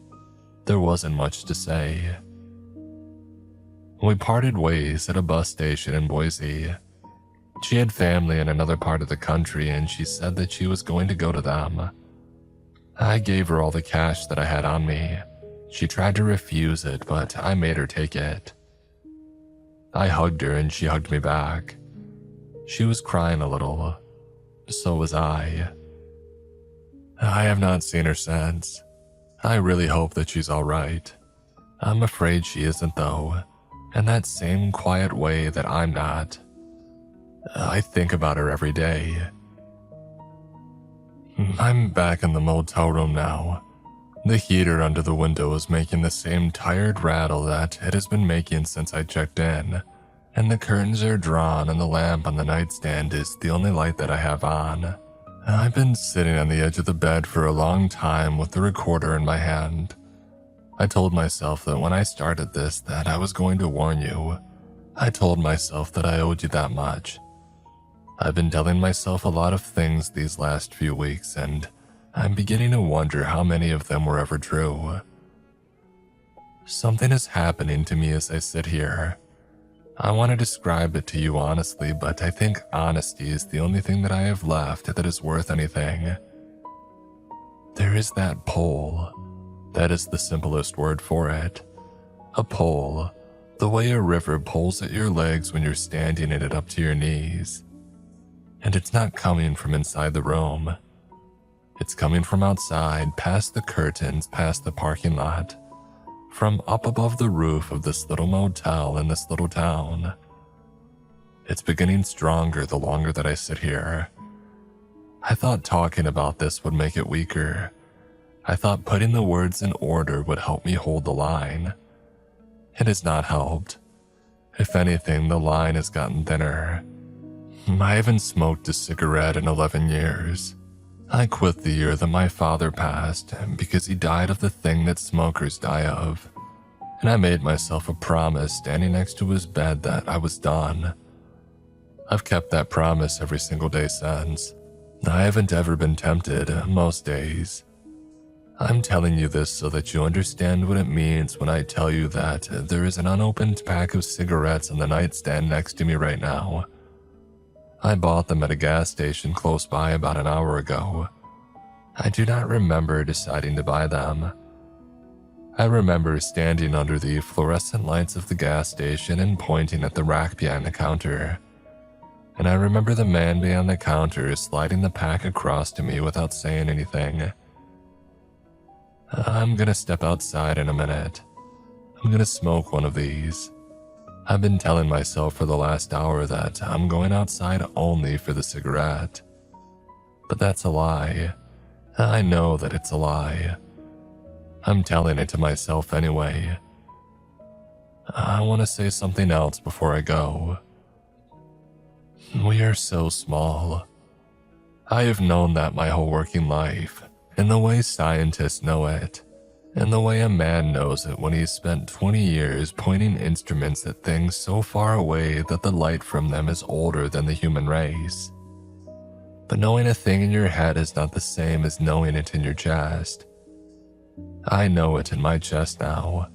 There wasn't much to say. We parted ways at a bus station in Boise. She had family in another part of the country and she said that she was going to go to them. I gave her all the cash that I had on me. She tried to refuse it, but I made her take it. I hugged her and she hugged me back. She was crying a little. So was I. I have not seen her since. I really hope that she's all right. I'm afraid she isn't though, in that same quiet way that I'm not. I think about her every day. I'm back in the motel room now. The heater under the window is making the same tired rattle that it has been making since I checked in, and the curtains are drawn and the lamp on the nightstand is the only light that I have on. I've been sitting on the edge of the bed for a long time with the recorder in my hand. I told myself that when I started this that I was going to warn you. I told myself that I owed you that much. I've been telling myself a lot of things these last few weeks, and I'm beginning to wonder how many of them were ever true. Something is happening to me as I sit here. I want to describe it to you honestly, but I think honesty is the only thing that I have left that is worth anything. There is that pole. That is the simplest word for it. A pole, the way a river pulls at your legs when you're standing in it up to your knees. And it's not coming from inside the room. It's coming from outside, past the curtains, past the parking lot, from up above the roof of this little motel in this little town. It's beginning stronger the longer that I sit here. I thought talking about this would make it weaker. I thought putting the words in order would help me hold the line. It has not helped. If anything, the line has gotten thinner. I haven't smoked a cigarette in 11 years. I quit the year that my father passed because he died of the thing that smokers die of. And I made myself a promise standing next to his bed that I was done. I've kept that promise every single day since. I haven't ever been tempted most days. I'm telling you this so that you understand what it means when I tell you that there is an unopened pack of cigarettes on the nightstand next to me right now. I bought them at a gas station close by about an hour ago. I do not remember deciding to buy them. I remember standing under the fluorescent lights of the gas station and pointing at the rack behind the counter. And I remember the man behind the counter sliding the pack across to me without saying anything. I'm gonna step outside in a minute. I'm gonna smoke one of these. I've been telling myself for the last hour that I'm going outside only for the cigarette. But that's a lie. I know that it's a lie. I'm telling it to myself anyway. I want to say something else before I go. We are so small. I have known that my whole working life, in the way scientists know it. And the way a man knows it when he's spent 20 years pointing instruments at things so far away that the light from them is older than the human race. But knowing a thing in your head is not the same as knowing it in your chest. I know it in my chest now.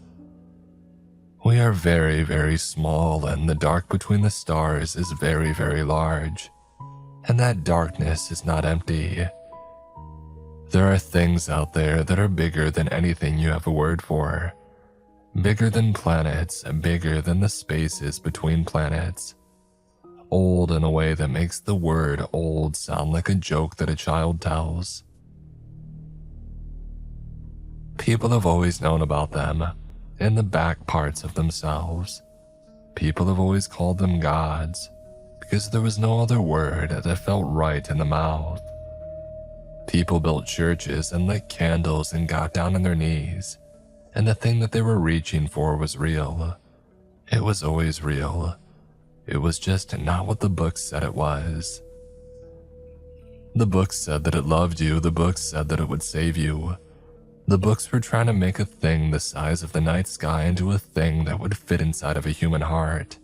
We are very, very small, and the dark between the stars is very, very large. And that darkness is not empty. There are things out there that are bigger than anything you have a word for. Bigger than planets, bigger than the spaces between planets. Old in a way that makes the word old sound like a joke that a child tells. People have always known about them, in the back parts of themselves. People have always called them gods, because there was no other word that felt right in the mouth. People built churches and lit candles and got down on their knees, and the thing that they were reaching for was real. It was always real. It was just not what the book said it was. The book said that it loved you. The book said that it would save you. The books were trying to make a thing the size of the night sky into a thing that would fit inside of a human heart.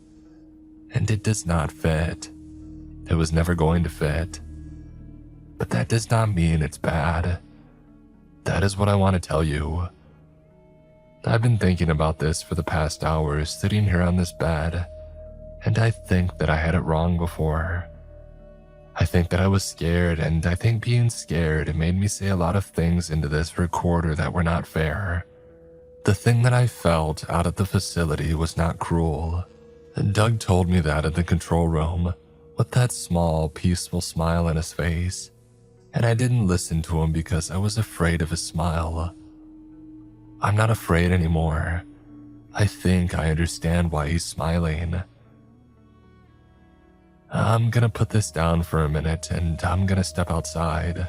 And it does not fit. It was never going to fit. But that does not mean it's bad. That is what I want to tell you. I've been thinking about this for the past hours, sitting here on this bed, and I think that I had it wrong before. I think that I was scared, and I think being scared made me say a lot of things into this recorder that were not fair. The thing that I felt out at the facility was not cruel. Doug told me that in the control room, with that small, peaceful smile on his face, and I didn't listen to him because I was afraid of his smile. I'm not afraid anymore. I think I understand why he's smiling. I'm gonna put this down for a minute and I'm gonna step outside.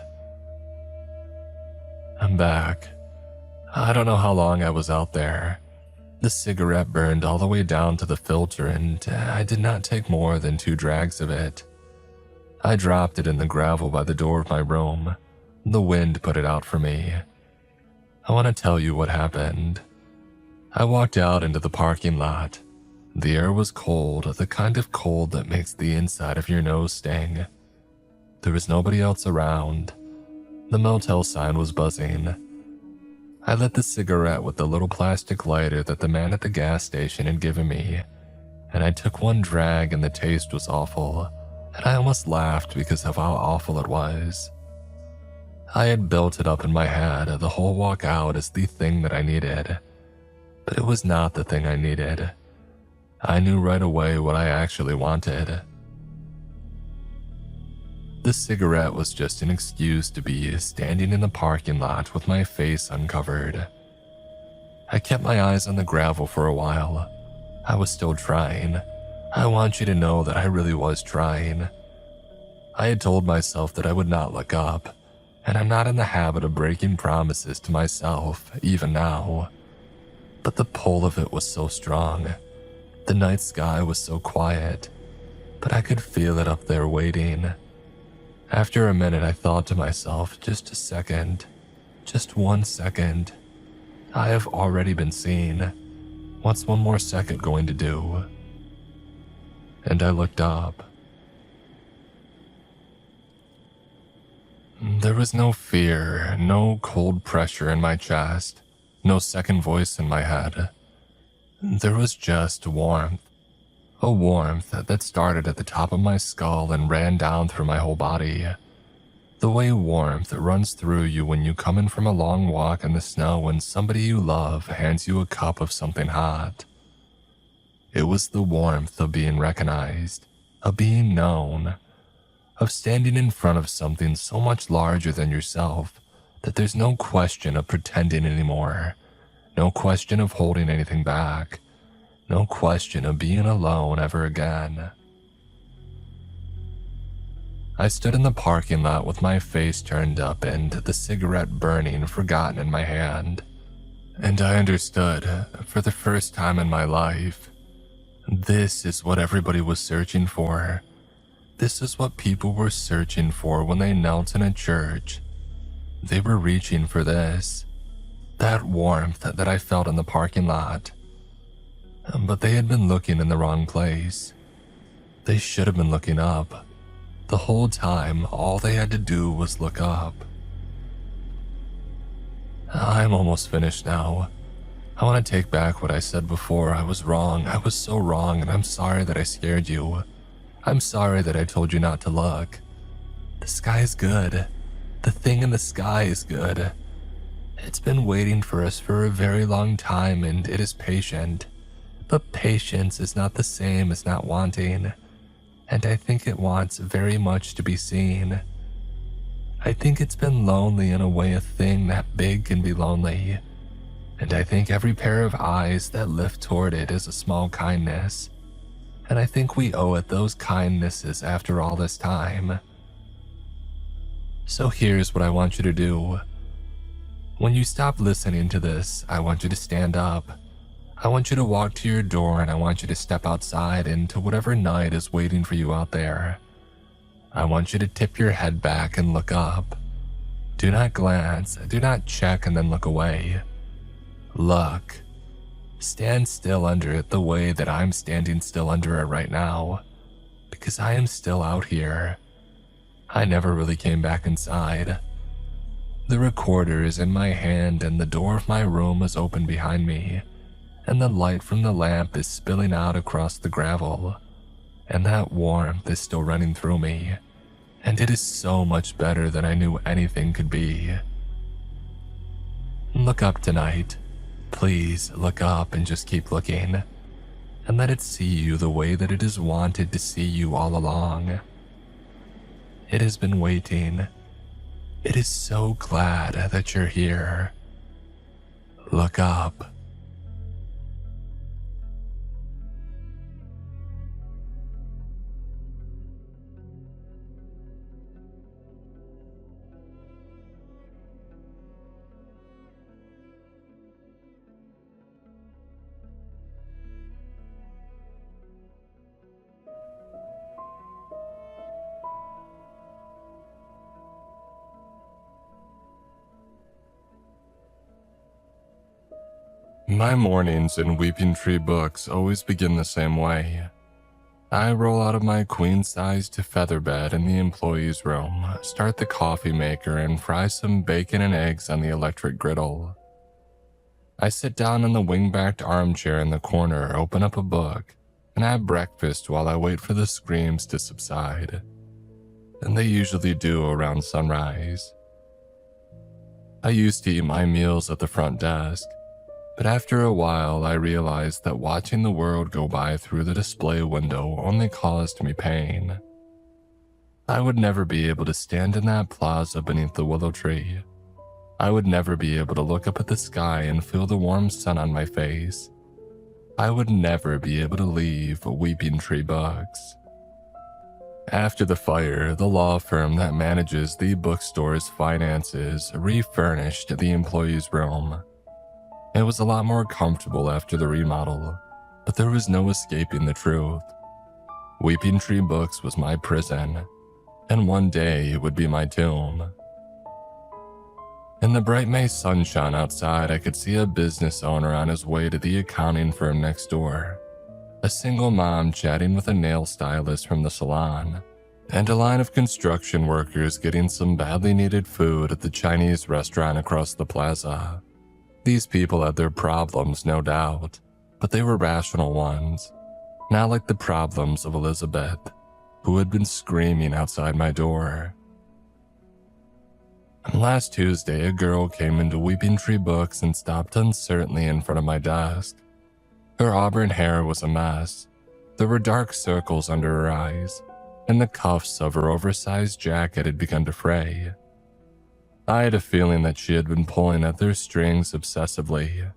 I'm back. I don't know how long I was out there. The cigarette burned all the way down to the filter and I did not take more than 2 drags of it. I dropped it in the gravel by the door of my room. The wind put it out for me. I want to tell you what happened. I walked out into the parking lot. The air was cold, the kind of cold that makes the inside of your nose sting. There was nobody else around. The motel sign was buzzing. I lit the cigarette with the little plastic lighter that the man at the gas station had given me, and I took 1 drag and the taste was awful, and I almost laughed because of how awful it was. I had built it up in my head, the whole walk out as the thing that I needed, but it was not the thing I needed. I knew right away what I actually wanted. The cigarette was just an excuse to be standing in the parking lot with my face uncovered. I kept my eyes on the gravel for a while. I was still trying. I want you to know that I really was trying. I had told myself that I would not look up, and I'm not in the habit of breaking promises to myself, even now. But the pull of it was so strong. The night sky was so quiet, but I could feel it up there waiting. After a minute, I thought to myself, just a second, just 1 second. I have already been seen. What's 1 more second going to do? And I looked up. There was no fear, no cold pressure in my chest, no second voice in my head. There was just warmth. A warmth that started at the top of my skull and ran down through my whole body. The way warmth runs through you when you come in from a long walk in the snow and somebody you love hands you a cup of something hot. It was the warmth of being recognized, of being known, of standing in front of something so much larger than yourself that there's no question of pretending anymore, no question of holding anything back, no question of being alone ever again. I stood in the parking lot with my face turned up and the cigarette burning forgotten in my hand. And I understood, for the first time in my life, this is what everybody was searching for. This is what people were searching for when they knelt in a church. They were reaching for this. That warmth that I felt in the parking lot. But they had been looking in the wrong place. They should have been looking up. The whole time, all they had to do was look up. I'm almost finished now. I want to take back what I said before. I was wrong. I was so wrong, and I'm sorry that I scared you. I'm sorry that I told you not to look. The sky is good. The thing in the sky is good. It's been waiting for us for a very long time, and it is patient. But patience is not the same as not wanting, and I think it wants very much to be seen. I think it's been lonely in a way a thing that big can be lonely, and I think every pair of eyes that lift toward it is a small kindness, and I think we owe it those kindnesses after all this time. So here's what I want you to do. When you stop listening to this, I want you to stand up. I want you to walk to your door, and I want you to step outside into whatever night is waiting for you out there. I want you to tip your head back and look up. Do not glance, do not check and then look away. Look. Stand still under it the way that I'm standing still under it right now, because I am still out here. I never really came back inside. The recorder is in my hand and the door of my room is open behind me, and the light from the lamp is spilling out across the gravel, and that warmth is still running through me, and it is so much better than I knew anything could be. Look up tonight. Please look up and just keep looking, and let it see you the way that it has wanted to see you all along. It has been waiting. It is so glad that you're here. Look up. My mornings in Weeping Tree Books always begin the same way. I roll out of my queen-sized feather bed in the employee's room, start the coffee maker, and fry some bacon and eggs on the electric griddle. I sit down in the wing-backed armchair in the corner, open up a book, and have breakfast while I wait for the screams to subside. And they usually do around sunrise. I used to eat my meals at the front desk, but after a while I realized that watching the world go by through the display window only caused me pain. I would never be able to stand in that plaza beneath the willow tree. I would never be able to look up at the sky and feel the warm sun on my face. I would never be able to leave Weeping Tree Books. After the fire, the law firm that manages the bookstore's finances refurnished the employee's room. It was a lot more comfortable after the remodel, but there was no escaping the truth. Weeping Tree Books was my prison, and one day it would be my tomb. In the bright May sunshine outside, I could see a business owner on his way to the accounting firm next door, a single mom chatting with a nail stylist from the salon, and a line of construction workers getting some badly needed food at the Chinese restaurant across the plaza. These people had their problems, no doubt, but they were rational ones, not like the problems of Elizabeth, who had been screaming outside my door. Last Tuesday, a girl came into Weeping Tree Books and stopped uncertainly in front of my desk. Her auburn hair was a mess. There were dark circles under her eyes, and the cuffs of her oversized jacket had begun to fray. I had a feeling that she had been pulling at their strings obsessively.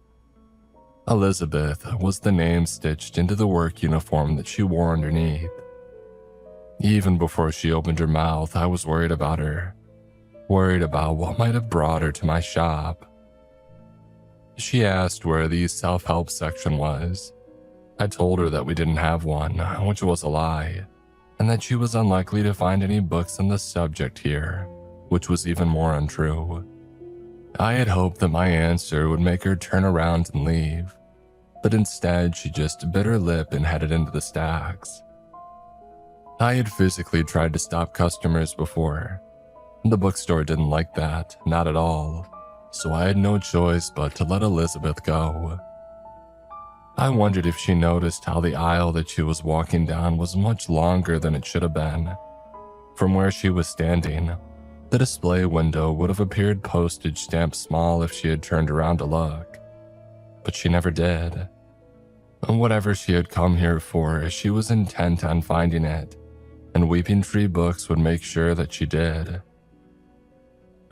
Elizabeth was the name stitched into the work uniform that she wore underneath. Even before she opened her mouth, I was worried about her, worried about what might have brought her to my shop. She asked where the self-help section was. I told her that we didn't have one, which was a lie, and that she was unlikely to find any books on the subject here, which was even more untrue. I had hoped that my answer would make her turn around and leave, but instead she just bit her lip and headed into the stacks. I had physically tried to stop customers before. The bookstore didn't like that, not at all, so I had no choice but to let Elizabeth go. I wondered if she noticed how the aisle that she was walking down was much longer than it should have been. From where she was standing, The display window would have appeared postage stamp small if she had turned around to look, but she never did. And whatever she had come here for, she was intent on finding it, and Weeping Tree Books would make sure that she did.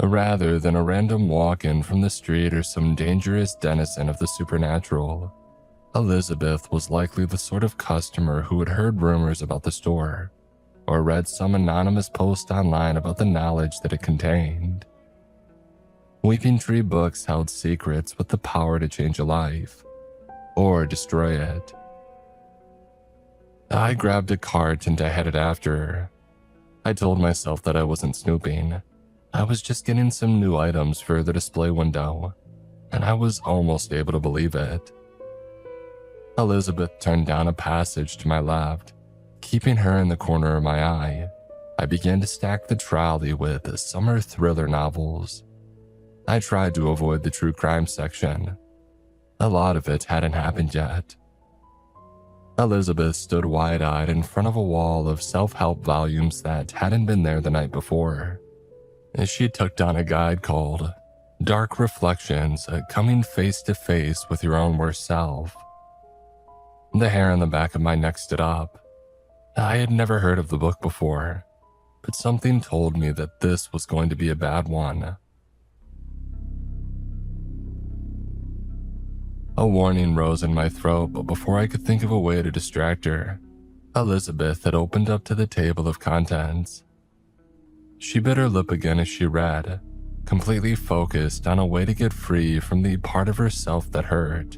Rather than a random walk-in from the street or some dangerous denizen of the supernatural, Elizabeth was likely the sort of customer who had heard rumors about the store, or read some anonymous post online about the knowledge that it contained. Weeping Tree Books held secrets with the power to change a life, or destroy it. I grabbed a cart and I headed after her. I told myself that I wasn't snooping. I was just getting some new items for the display window, and I was almost able to believe it. Elizabeth turned down a passage to my left. Keeping her in the corner of my eye, I began to stack the trolley with summer thriller novels. I tried to avoid the true crime section. A lot of it hadn't happened yet. Elizabeth stood wide-eyed in front of a wall of self-help volumes that hadn't been there the night before. She took down a guide called Dark Reflections, Coming Face to Face with Your Own Worst Self. The hair on the back of my neck stood up. I had never heard of the book before, but something told me that this was going to be a bad one. A warning rose in my throat, but before I could think of a way to distract her, Elizabeth had opened up to the table of contents. She bit her lip again as she read, completely focused on a way to get free from the part of herself that hurt.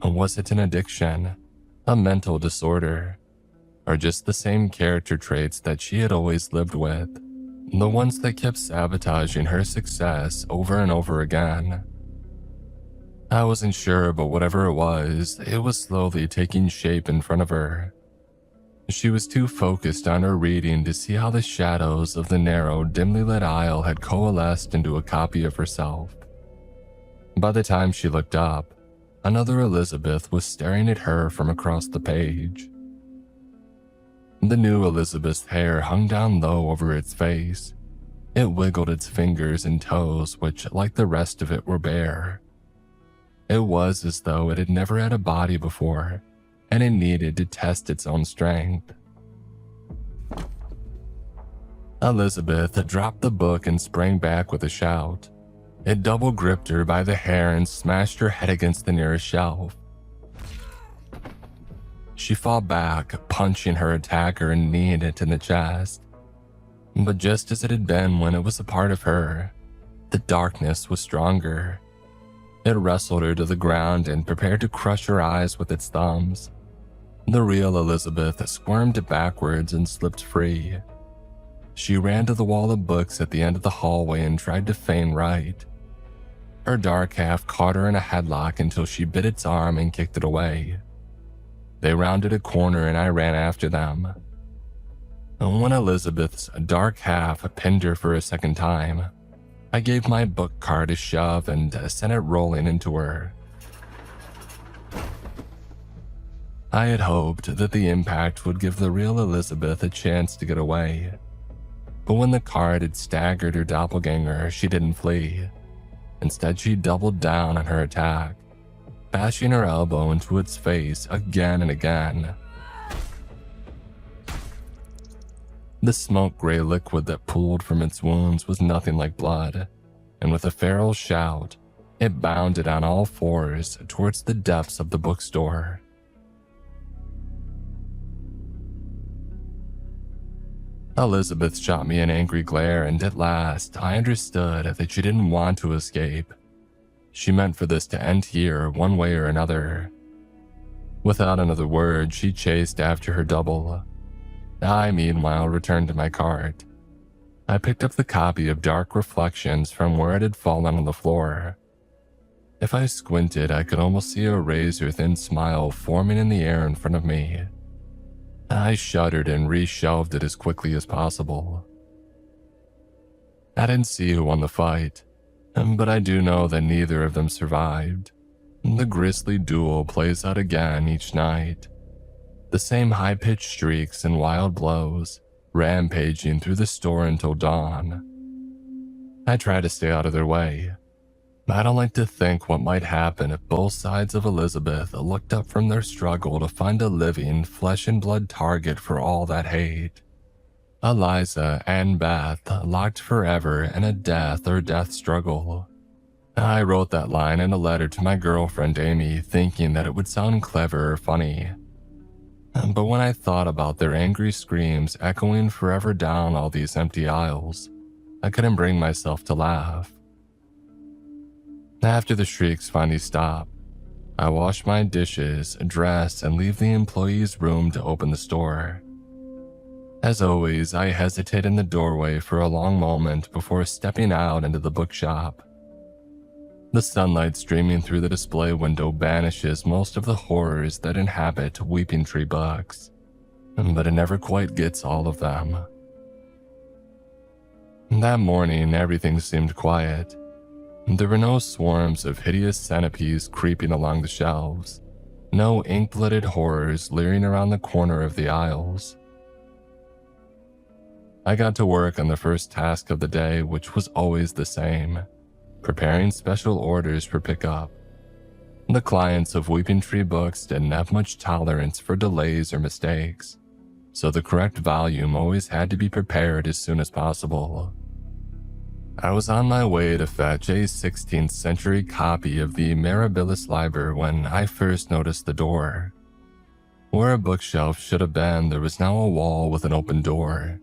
Was it an addiction, a mental disorder, or just the same character traits that she had always lived with, the ones that kept sabotaging her success over and over again? I wasn't sure, but whatever it was slowly taking shape in front of her. She was too focused on her reading to see how the shadows of the narrow, dimly lit aisle had coalesced into a copy of herself. By the time she looked up, another Elizabeth was staring at her from across the page. The new Elizabeth's hair hung down low over its face. It wiggled its fingers and toes, which, like the rest of it, were bare. It was as though it had never had a body before, and it needed to test its own strength. Elizabeth dropped the book and sprang back with a shout. It double-gripped her by the hair and smashed her head against the nearest shelf. She fought back, punching her attacker and kneeing it in the chest. But just as it had been when it was a part of her, the darkness was stronger. It wrestled her to the ground and prepared to crush her eyes with its thumbs. The real Elizabeth squirmed backwards and slipped free. She ran to the wall of books at the end of the hallway and tried to feign right. Her dark half caught her in a headlock until she bit its arm and kicked it away. They rounded a corner and I ran after them. When Elizabeth's dark half pinned her for a second time, I gave my book cart a shove and sent it rolling into her. I had hoped that the impact would give the real Elizabeth a chance to get away. But when the cart had staggered her doppelganger, she didn't flee. Instead, she doubled down on her attack, bashing her elbow into its face again and again. The smoke-gray liquid that pooled from its wounds was nothing like blood, and with a feral shout, it bounded on all fours towards the depths of the bookstore. Elizabeth shot me an angry glare, and at last I understood that she didn't want to escape. She meant for this to end here one way or another. Without another word, she chased after her double. I, meanwhile, returned to my cart. I picked up the copy of Dark Reflections from where it had fallen on the floor. If I squinted, I could almost see a razor-thin smile forming in the air in front of me. I shuddered and reshelved it as quickly as possible. I didn't see who won the fight, but I do know that neither of them survived. The grisly duel plays out again each night. The same high-pitched shrieks and wild blows, rampaging through the store until dawn. I try to stay out of their way. I don't like to think what might happen if both sides of Elizabeth looked up from their struggle to find a living, flesh and blood target for all that hate. Eliza and Beth locked forever in a death or death struggle. I wrote that line in a letter to my girlfriend Amy, thinking that it would sound clever or funny. But when I thought about their angry screams echoing forever down all these empty aisles, I couldn't bring myself to laugh. After the shrieks finally stopped, I wash my dishes, dress, and leave the employee's room to open the store. As always, I hesitate in the doorway for a long moment before stepping out into the bookshop. The sunlight streaming through the display window banishes most of the horrors that inhabit Weeping Tree Books, but it never quite gets all of them. That morning, everything seemed quiet. There were no swarms of hideous centipedes creeping along the shelves, no ink-blooded horrors leering around the corner of the aisles. I got to work on the first task of the day, which was always the same: preparing special orders for pickup. The clients of Weeping Tree Books didn't have much tolerance for delays or mistakes, so the correct volume always had to be prepared as soon as possible. I was on my way to fetch a 16th century copy of the Mirabilis Liber when I first noticed the door. Where a bookshelf should have been, there was now a wall with an open door.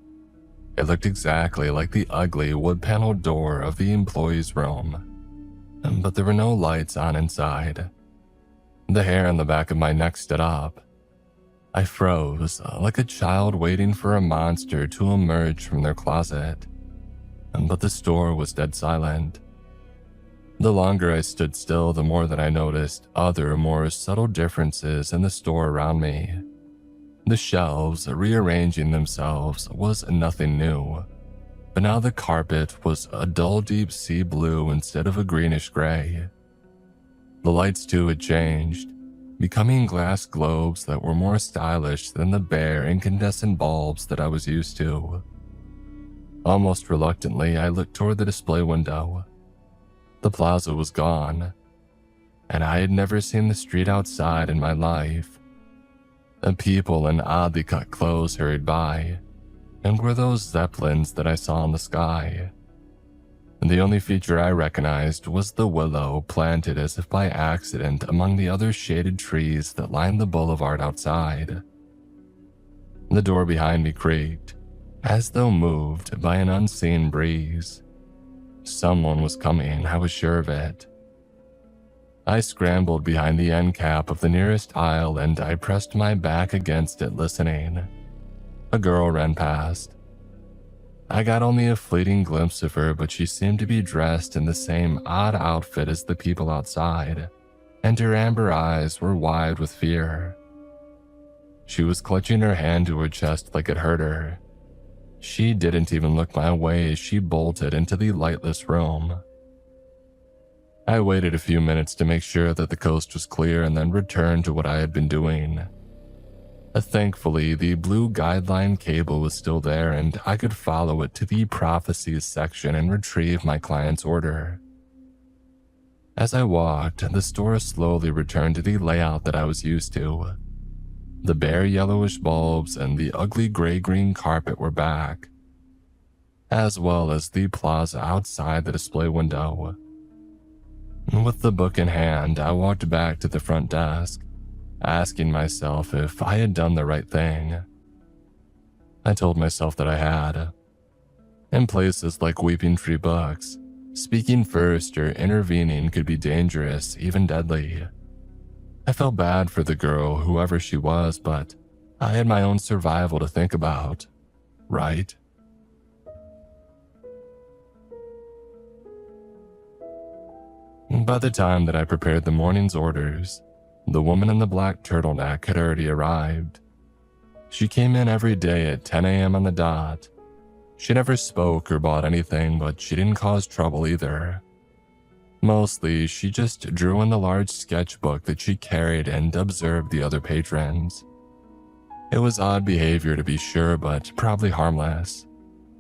It looked exactly like the ugly wood-paneled door of the employee's room, but there were no lights on inside. The hair on the back of my neck stood up. I froze, like a child waiting for a monster to emerge from their closet. But the store was dead silent. The longer I stood still, the more that I noticed other, more subtle differences in the store around me. The shelves rearranging themselves was nothing new, but now the carpet was a dull deep sea blue instead of a greenish gray. The lights too had changed, becoming glass globes that were more stylish than the bare incandescent bulbs that I was used to. Almost reluctantly, I looked toward the display window. The plaza was gone, and I had never seen the street outside in my life. The people in oddly cut clothes hurried by, and were those zeppelins that I saw in the sky. And the only feature I recognized was the willow planted as if by accident among the other shaded trees that lined the boulevard outside. The door behind me creaked, as though moved by an unseen breeze. Someone was coming, I was sure of it. I scrambled behind the end cap of the nearest aisle and I pressed my back against it, listening. A girl ran past. I got only a fleeting glimpse of her, but she seemed to be dressed in the same odd outfit as the people outside, and her amber eyes were wide with fear. She was clutching her hand to her chest like it hurt her. She didn't even look my way as she bolted into the lightless room. I waited a few minutes to make sure that the coast was clear and then returned to what I had been doing. Thankfully, the blue guideline cable was still there and I could follow it to the prophecies section and retrieve my client's order. As I walked, the store slowly returned to the layout that I was used to. The bare yellowish bulbs and the ugly gray-green carpet were back, as well as the plaza outside the display window. With the book in hand, I walked back to the front desk, asking myself if I had done the right thing. I told myself that I had. In places like Weeping Tree Books, speaking first or intervening could be dangerous, even deadly. I felt bad for the girl, whoever she was, but I had my own survival to think about, right? By the time that I prepared the morning's orders, the woman in the black turtleneck had already arrived. She came in every day at 10 a.m. on the dot. She never spoke or bought anything, but she didn't cause trouble either. Mostly, she just drew in the large sketchbook that she carried and observed the other patrons. It was odd behavior to be sure, but probably harmless.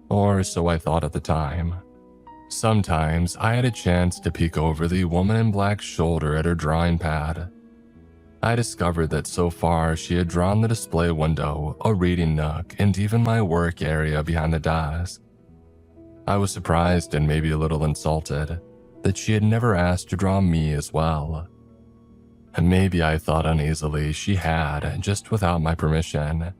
Or so I thought at the time. Sometimes I had a chance to peek over the woman in black's shoulder at her drawing pad. I discovered that so far she had drawn the display window, a reading nook, and even my work area behind the desk. I was surprised and maybe a little insulted that she had never asked to draw me as well. And maybe I thought uneasily she had, just without my permission.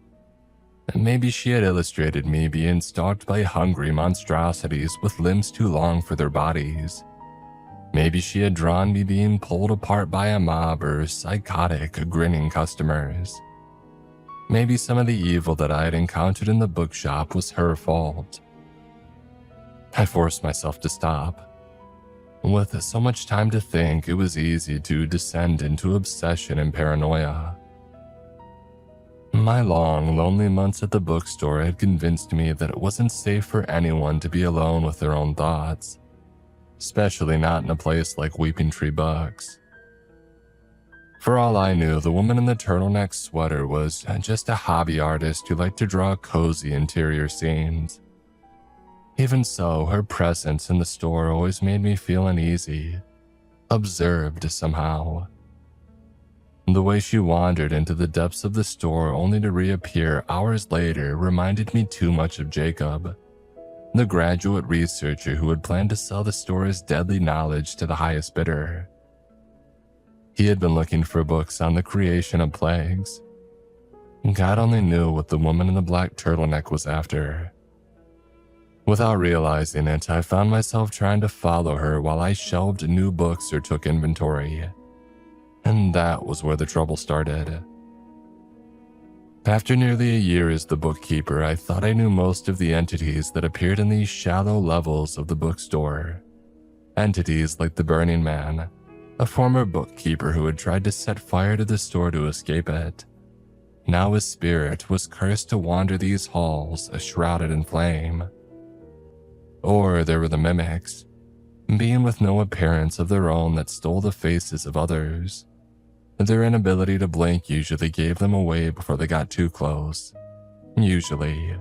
And maybe she had illustrated me being stalked by hungry monstrosities with limbs too long for their bodies. Maybe she had drawn me being pulled apart by a mob or psychotic, grinning customers. Maybe some of the evil that I had encountered in the bookshop was her fault. I forced myself to stop. With so much time to think, it was easy to descend into obsession and paranoia. My long, lonely months at the bookstore had convinced me that it wasn't safe for anyone to be alone with their own thoughts, especially not in a place like Weeping Tree Books. For all I knew, the woman in the turtleneck sweater was just a hobby artist who liked to draw cozy interior scenes. Even so, her presence in the store always made me feel uneasy, observed somehow. The way she wandered into the depths of the store only to reappear hours later reminded me too much of Jacob, the graduate researcher who had planned to sell the store's deadly knowledge to the highest bidder. He had been looking for books on the creation of plagues. God only knew what the woman in the black turtleneck was after. Without realizing it, I found myself trying to follow her while I shelved new books or took inventory. And that was where the trouble started. After nearly a year as the bookkeeper, I thought I knew most of the entities that appeared in these shallow levels of the bookstore. Entities like the Burning Man, a former bookkeeper who had tried to set fire to the store to escape it. Now his spirit was cursed to wander these halls, shrouded in flame. Or there were the mimics, being with no appearance of their own that stole the faces of others. Their inability to blink usually gave them away before they got too close. Usually.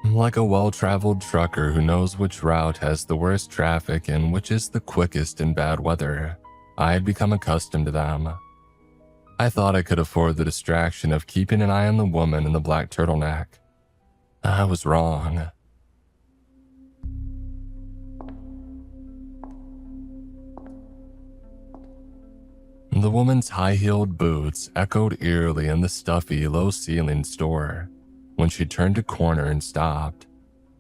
Like a well-traveled trucker who knows which route has the worst traffic and which is the quickest in bad weather, I had become accustomed to them. I thought I could afford the distraction of keeping an eye on the woman in the black turtleneck. I was wrong. The woman's high-heeled boots echoed eerily in the stuffy, low-ceilinged store. When she turned a corner and stopped,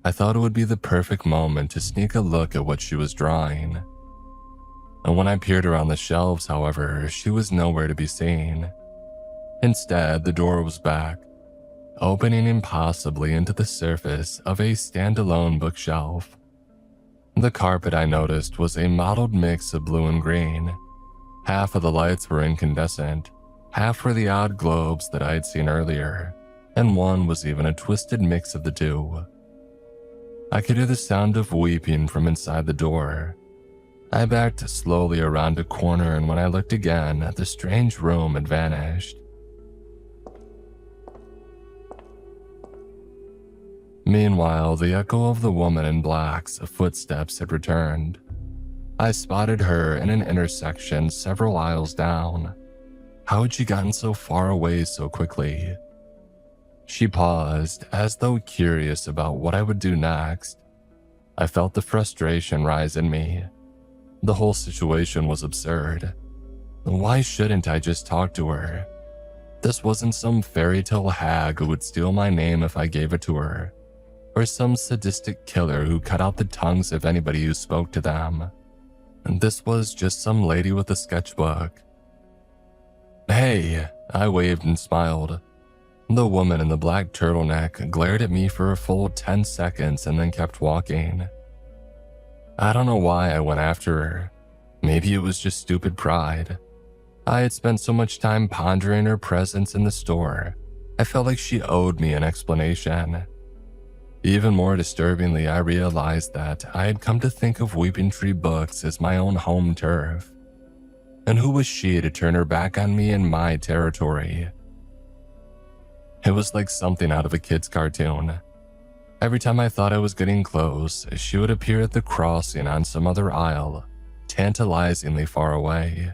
I thought it would be the perfect moment to sneak a look at what she was drawing. And when I peered around the shelves, however, she was nowhere to be seen. Instead, the door was back, opening impossibly into the surface of a standalone bookshelf. The carpet, I noticed, was a mottled mix of blue and green. Half of the lights were incandescent, half were the odd globes that I had seen earlier, and one was even a twisted mix of the two. I could hear the sound of weeping from inside the door. I backed slowly around a corner, and when I looked again, the strange room had vanished. Meanwhile, the echo of the woman in black's footsteps had returned. I spotted her in an intersection several aisles down. How had she gotten so far away so quickly? She paused, as though curious about what I would do next. I felt the frustration rise in me. The whole situation was absurd. Why shouldn't I just talk to her? This wasn't some fairy tale hag who would steal my name if I gave it to her, or some sadistic killer who cut out the tongues of anybody who spoke to them. This was just some lady with a sketchbook. "Hey," I waved and smiled. The woman in the black turtleneck glared at me for a full 10 seconds and then kept walking. I don't know why I went after her. Maybe it was just stupid pride. I had spent so much time pondering her presence in the store, I felt like she owed me an explanation. Even more disturbingly, I realized that I had come to think of Weeping Tree Books as my own home turf. And who was she to turn her back on me in my territory? It was like something out of a kid's cartoon. Every time I thought I was getting close, she would appear at the crossing on some other aisle, tantalizingly far away.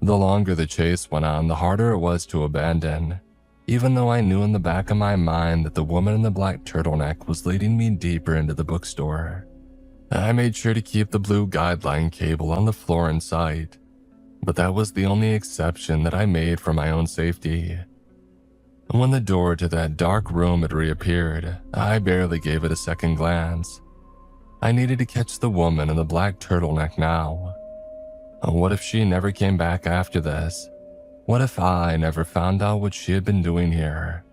The longer the chase went on, the harder it was to abandon, even though I knew in the back of my mind that the woman in the black turtleneck was leading me deeper into the bookstore. I made sure to keep the blue guideline cable on the floor in sight, but that was the only exception that I made for my own safety. When the door to that dark room had reappeared, I barely gave it a second glance. I needed to catch the woman in the black turtleneck now. What if she never came back after this? What if I never found out what she had been doing here?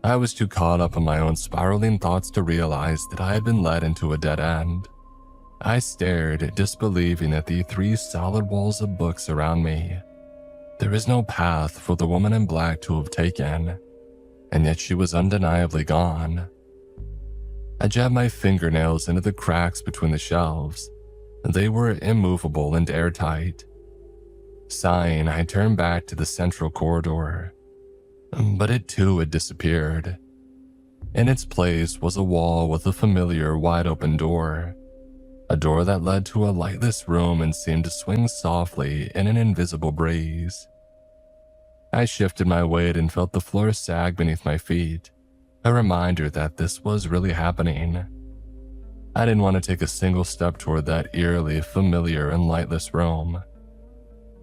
I was too caught up in my own spiraling thoughts to realize that I had been led into a dead end. I stared, disbelieving at the 3 solid walls of books around me. There was no path for the woman in black to have taken, and yet she was undeniably gone. I jabbed my fingernails into the cracks between the shelves. They were immovable and airtight. Sighing, I turned back to the central corridor, but it too had disappeared. In its place was a wall with a familiar wide-open door, a door that led to a lightless room and seemed to swing softly in an invisible breeze. I shifted my weight and felt the floor sag beneath my feet, a reminder that this was really happening. I didn't want to take a single step toward that eerily familiar and lightless room,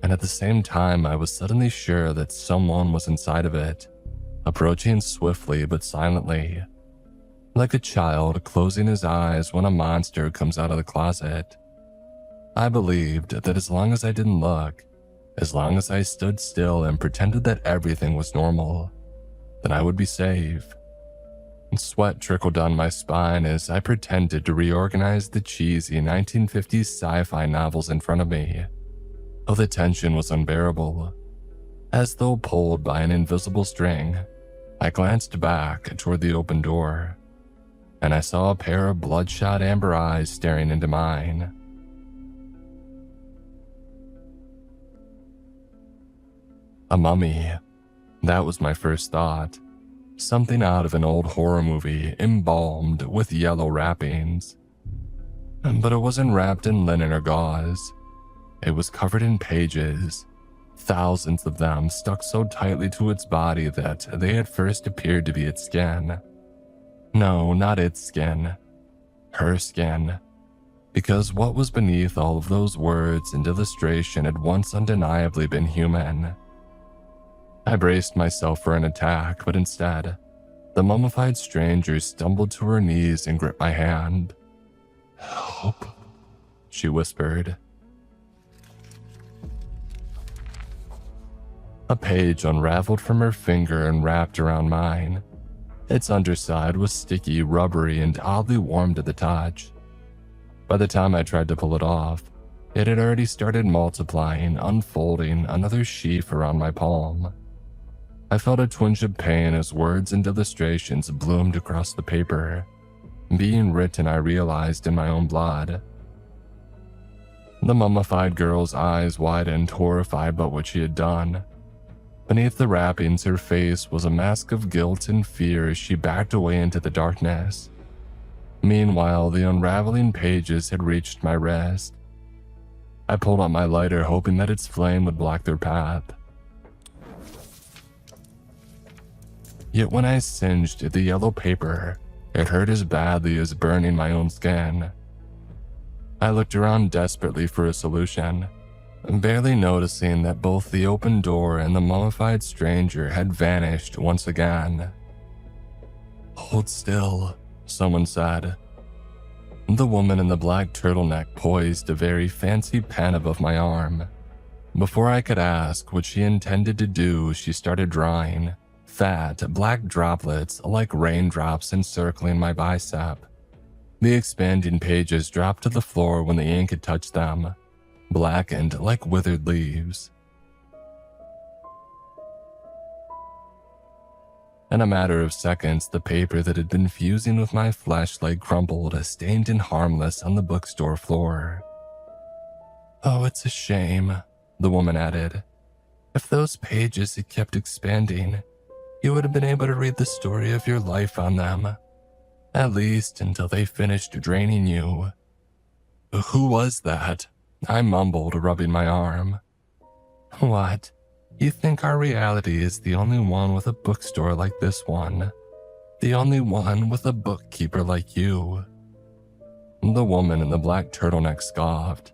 and at the same time I was suddenly sure that someone was inside of it, approaching swiftly but silently, like a child closing his eyes when a monster comes out of the closet. I believed that as long as I didn't look, as long as I stood still and pretended that everything was normal, then I would be safe. Sweat trickled down my spine as I pretended to reorganize the cheesy 1950s sci-fi novels in front of me. Oh, the tension was unbearable. As though pulled by an invisible string, I glanced back toward the open door, and I saw a pair of bloodshot amber eyes staring into mine. A mummy. That was my first thought. Something out of an old horror movie, embalmed with yellow wrappings. But it wasn't wrapped in linen or gauze. It was covered in pages, thousands of them stuck so tightly to its body that they at first appeared to be its skin. No, not its skin. Her skin. Because what was beneath all of those words and illustration had once undeniably been human. I braced myself for an attack, but instead, the mummified stranger stumbled to her knees and gripped my hand. "Help," she whispered. A page unraveled from her finger and wrapped around mine. Its underside was sticky, rubbery, and oddly warm to the touch. By the time I tried to pull it off, it had already started multiplying, unfolding another sheaf around my palm. I felt a twinge of pain as words and illustrations bloomed across the paper, being written, I realized, in my own blood. The mummified girl's eyes widened, horrified by what she had done. Beneath the wrappings, her face was a mask of guilt and fear as she backed away into the darkness. Meanwhile, the unraveling pages had reached my wrist. I pulled out my lighter, hoping that its flame would block their path. Yet when I singed the yellow paper, it hurt as badly as burning my own skin. I looked around desperately for a solution, barely noticing that both the open door and the mummified stranger had vanished once again. "Hold still," someone said. The woman in the black turtleneck poised a very fancy pen above my arm. Before I could ask what she intended to do, she started drawing. Fat, black droplets like raindrops encircling my bicep. The expanding pages dropped to the floor when the ink had touched them, blackened like withered leaves. In a matter of seconds, the paper that had been fusing with my flashlight crumbled, stained and harmless, on the bookstore floor. "Oh, it's a shame," the woman added. "If those pages had kept expanding, you would have been able to read the story of your life on them, at least until they finished draining you. Who was that? I mumbled, rubbing my arm. What? You think our reality is the only one with a bookstore like this one? The only one with a bookkeeper like you? The woman in the black turtleneck scoffed.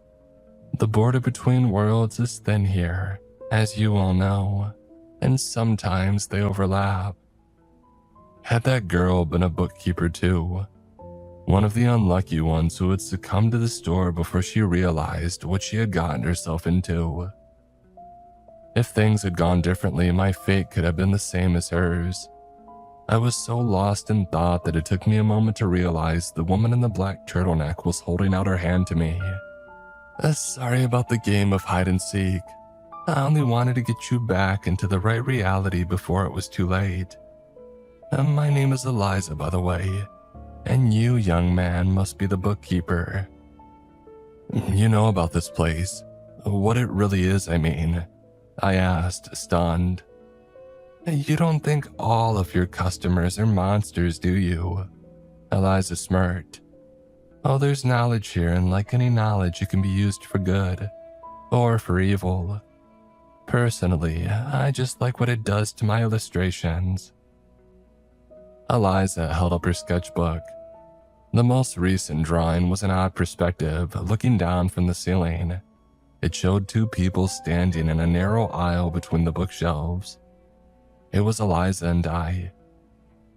The border between worlds is thin here, as you all know, and sometimes they overlap. Had that girl been a bookkeeper too? One of the unlucky ones who had succumbed to the store before she realized what she had gotten herself into. If things had gone differently, my fate could have been the same as hers. I was so lost in thought that it took me a moment to realize the woman in the black turtleneck was holding out her hand to me. Sorry about the game of hide and seek. I only wanted to get you back into the right reality before it was too late. My name is Eliza, by the way, and you, young man, must be the bookkeeper. You know about this place, what it really is, I mean, I asked, stunned. You don't think all of your customers are monsters, do you? Eliza smirked. Oh, there's knowledge here, and like any knowledge, it can be used for good, or for evil. Personally, I just like what it does to my illustrations. Eliza held up her sketchbook. The most recent drawing was an odd perspective, looking down from the ceiling. It showed two people standing in a narrow aisle between the bookshelves. It was Eliza and I.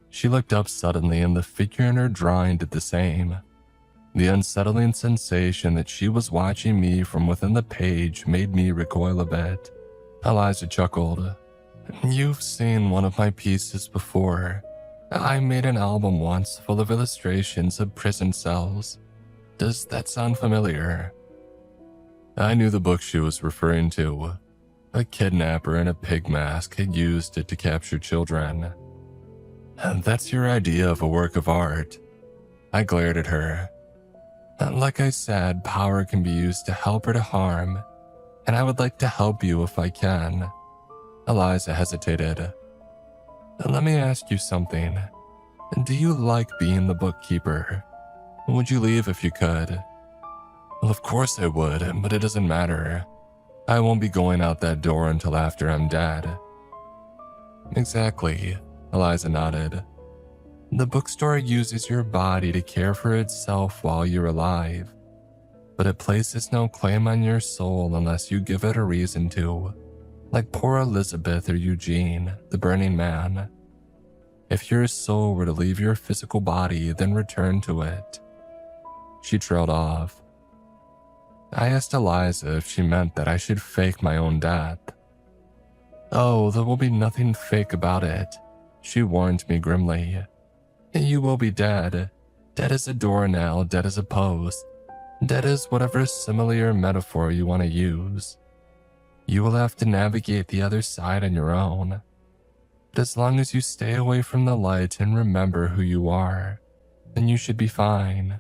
She looked up suddenly, and the figure in her drawing did the same. The unsettling sensation that she was watching me from within the page made me recoil a bit. Eliza chuckled. You've seen one of my pieces before. I made an album once full of illustrations of prison cells. Does that sound familiar? I knew the book she was referring to. A kidnapper in a pig mask had used it to capture children. That's your idea of a work of art. I glared at her. Like I said, power can be used to help or to harm, and I would like to help you if I can. Eliza hesitated. Let me ask you something. Do you like being the bookkeeper? Would you leave if you could? Well, of course I would, but it doesn't matter. I won't be going out that door until after I'm dead. Exactly, Eliza nodded. The bookstore uses your body to care for itself while you're alive, but it places no claim on your soul unless you give it a reason to, like poor Elizabeth or Eugene, the Burning Man. If your soul were to leave your physical body, then return to it. She trailed off. I asked Eliza if she meant that I should fake my own death. Oh, there will be nothing fake about it, she warned me grimly. You will be dead. Dead as a doornail, dead as a post. Dead as whatever simile or metaphor you want to use. You will have to navigate the other side on your own. But as long as you stay away from the light and remember who you are, then you should be fine.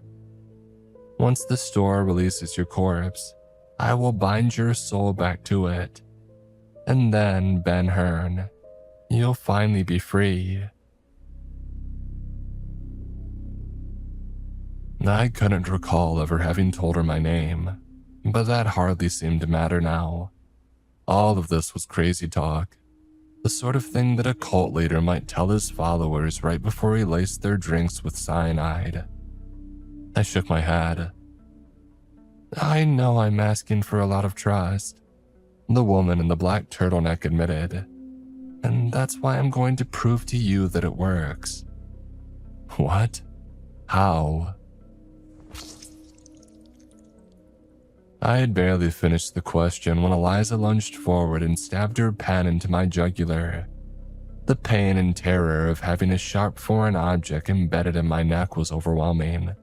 Once the store releases your corpse, I will bind your soul back to it. And then, Ben Hearn, you'll finally be free. I couldn't recall ever having told her my name, but that hardly seemed to matter now. All of this was crazy talk, the sort of thing that a cult leader might tell his followers right before he laced their drinks with cyanide. I shook my head. I know I'm asking for a lot of trust, the woman in the black turtleneck admitted, and that's why I'm going to prove to you that it works. What? How? I had barely finished the question when Eliza lunged forward and stabbed her pen into my jugular. The pain and terror of having a sharp foreign object embedded in my neck was overwhelming.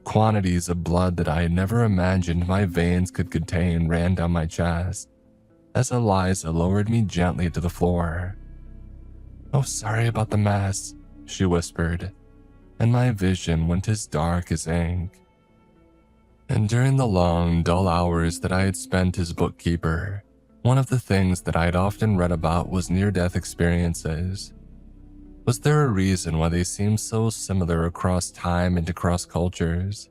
Quantities of blood that I had never imagined my veins could contain ran down my chest as Eliza lowered me gently to the floor. Oh, sorry about the mess, she whispered, and my vision went as dark as ink. And during the long, dull hours that I had spent as bookkeeper, One of the things that I had often read about was near-death experiences. Was there a reason why they seemed so similar across time and across cultures?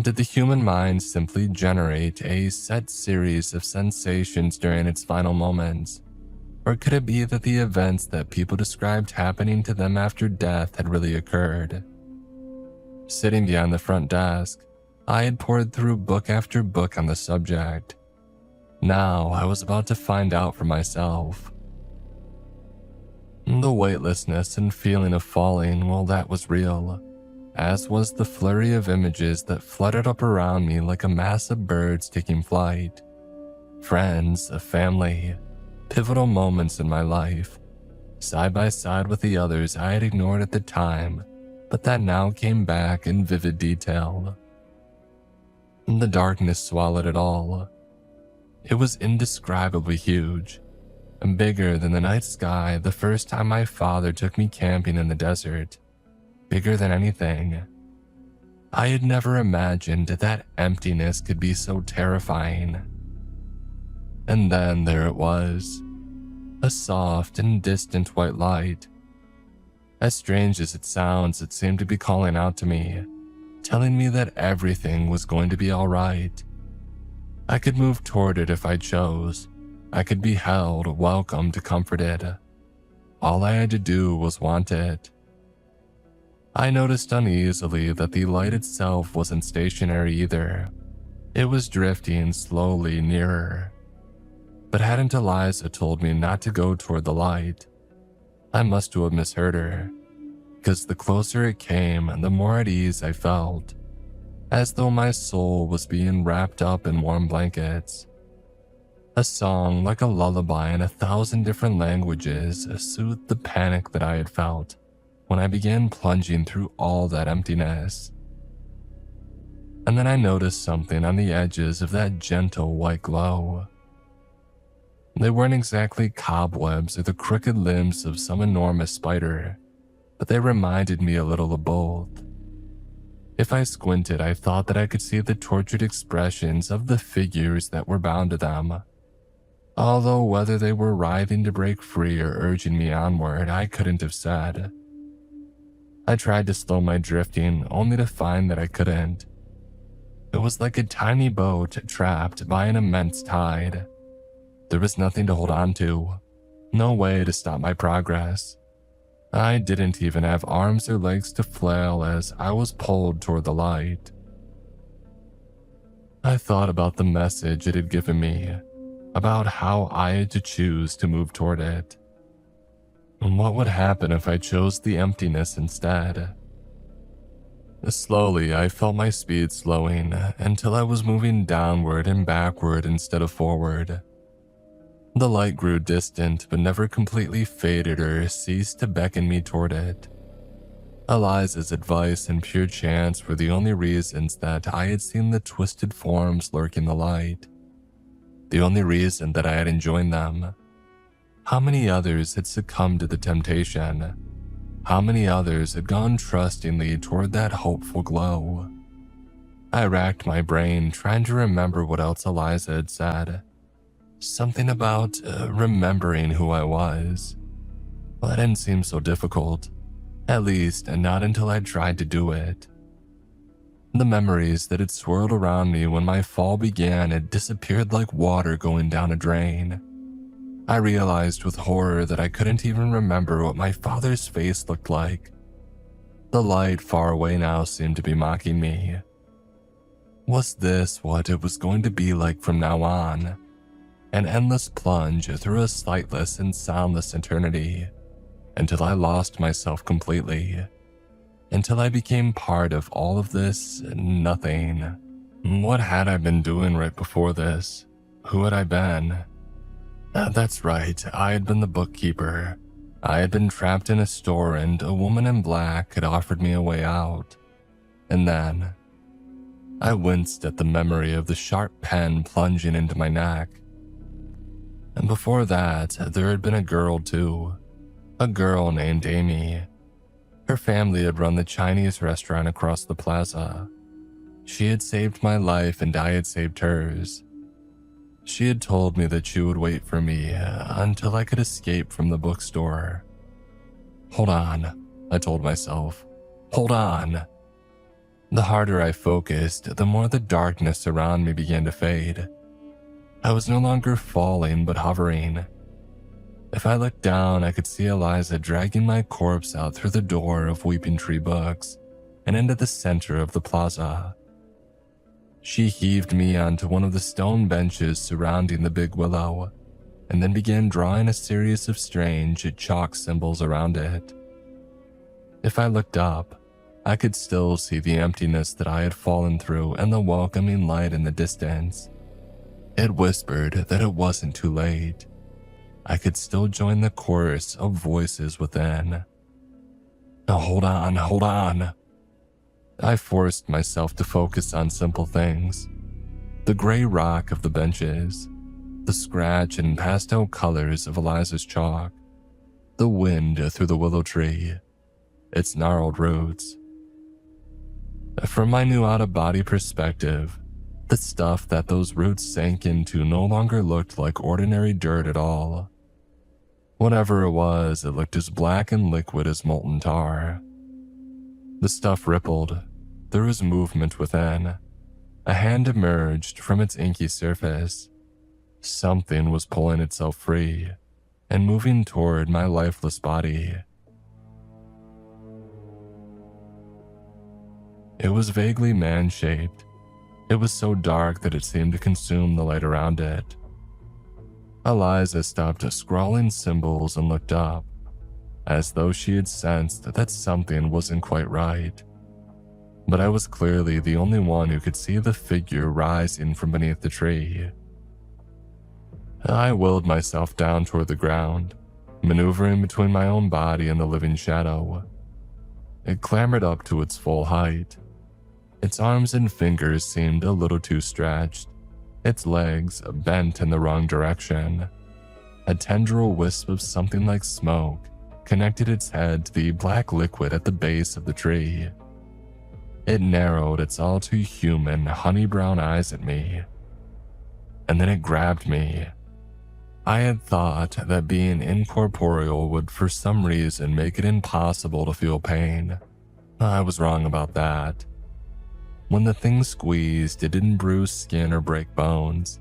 Did the human mind simply generate a set series of sensations during its final moments? Or could it be that the events that people described happening to them after death had really occurred? Sitting behind the front desk, I had pored through book after book on the subject. Now I was about to find out for myself. The weightlessness and feeling of falling, well, that was real, as was the flurry of images that fluttered up around me like a mass of birds taking flight. Friends, a family, pivotal moments in my life, side by side with the others I had ignored at the time, but that now came back in vivid detail. The darkness swallowed it all. It was indescribably huge, and bigger than the night sky the first time my father took me camping in the desert. Bigger than anything. I had never imagined that emptiness could be so terrifying. And then there it was, a soft and distant white light. As strange as it sounds, it seemed to be calling out to me, telling me that everything was going to be all right. I could move toward it if I chose. I could be held, welcomed, comforted. All I had to do was want it. I noticed uneasily that the light itself wasn't stationary either. It was drifting slowly nearer. But hadn't Eliza told me not to go toward the light? I must have misheard her, because the closer it came, the more at ease I felt, as though my soul was being wrapped up in warm blankets. A song like a lullaby in 1,000 different languages soothed the panic that I had felt when I began plunging through all that emptiness. And then I noticed something on the edges of that gentle white glow. They weren't exactly cobwebs or the crooked limbs of some enormous spider, but they reminded me a little of both. If I squinted, I thought that I could see the tortured expressions of the figures that were bound to them. Although whether they were writhing to break free or urging me onward, I couldn't have said. I tried to slow my drifting, only to find that I couldn't. It was like a tiny boat trapped by an immense tide. There was nothing to hold on to, no way to stop my progress. I didn't even have arms or legs to flail as I was pulled toward the light. I thought about the message it had given me, about how I had to choose to move toward it. And what would happen if I chose the emptiness instead? Slowly, I felt my speed slowing until I was moving downward and backward instead of forward. The light grew distant but never completely faded or ceased to beckon me toward it. Eliza's advice and pure chance were the only reasons that I had seen the twisted forms lurking the light. The only reason that I had enjoyed them. How many others had succumbed to the temptation? How many others had gone trustingly toward that hopeful glow? I racked my brain trying to remember what else Eliza had said. Something about remembering who I was. Well, that didn't seem so difficult. At least, not until I tried to do it. The memories that had swirled around me when my fall began had disappeared like water going down a drain. I realized with horror that I couldn't even remember what my father's face looked like. The light far away now seemed to be mocking me. Was this what it was going to be like from now on? An endless plunge through a sightless and soundless eternity, until I lost myself completely, until I became part of all of this nothing. What had I been doing right before this? Who had I been? That's right, I had been the bookkeeper. I had been trapped in a store and a woman in black had offered me a way out. And then, I winced at the memory of the sharp pen plunging into my neck. And before that, there had been a girl too. A girl named Amy. Her family had run the Chinese restaurant across the plaza. She had saved my life and I had saved hers. She had told me that she would wait for me until I could escape from the bookstore. Hold on, I told myself. Hold on. The harder I focused, the more the darkness around me began to fade. I was no longer falling, but hovering. If I looked down, I could see Eliza dragging my corpse out through the door of Weeping Tree Books and into the center of the plaza. She heaved me onto one of the stone benches surrounding the big willow, and then began drawing a series of strange chalk symbols around it. If I looked up, I could still see the emptiness that I had fallen through and the welcoming light in the distance. It whispered that it wasn't too late. I could still join the chorus of voices within. Now hold on, hold on. I forced myself to focus on simple things. The gray rock of the benches, the scratch and pastel colors of Eliza's chalk, the wind through the willow tree, its gnarled roots. From my new out-of-body perspective, the stuff that those roots sank into no longer looked like ordinary dirt at all. Whatever it looked as black and liquid as molten tar. The stuff rippled. There was movement within. A hand emerged from its inky surface. Something was pulling itself free and moving toward my lifeless body. It was vaguely man-shaped. It was so dark that it seemed to consume the light around it. Eliza stopped scrawling symbols and looked up, as though she had sensed that something wasn't quite right. But I was clearly the only one who could see the figure rising from beneath the tree. I willed myself down toward the ground, maneuvering between my own body and the living shadow. It clambered up to its full height. Its arms and fingers seemed a little too stretched, its legs bent in the wrong direction. A tendril wisp of something like smoke connected its head to the black liquid at the base of the tree. It narrowed its all too human, honey-brown eyes at me. And then it grabbed me. I had thought that being incorporeal would for some reason make it impossible to feel pain. I was wrong about that. When the thing squeezed, it didn't bruise skin or break bones.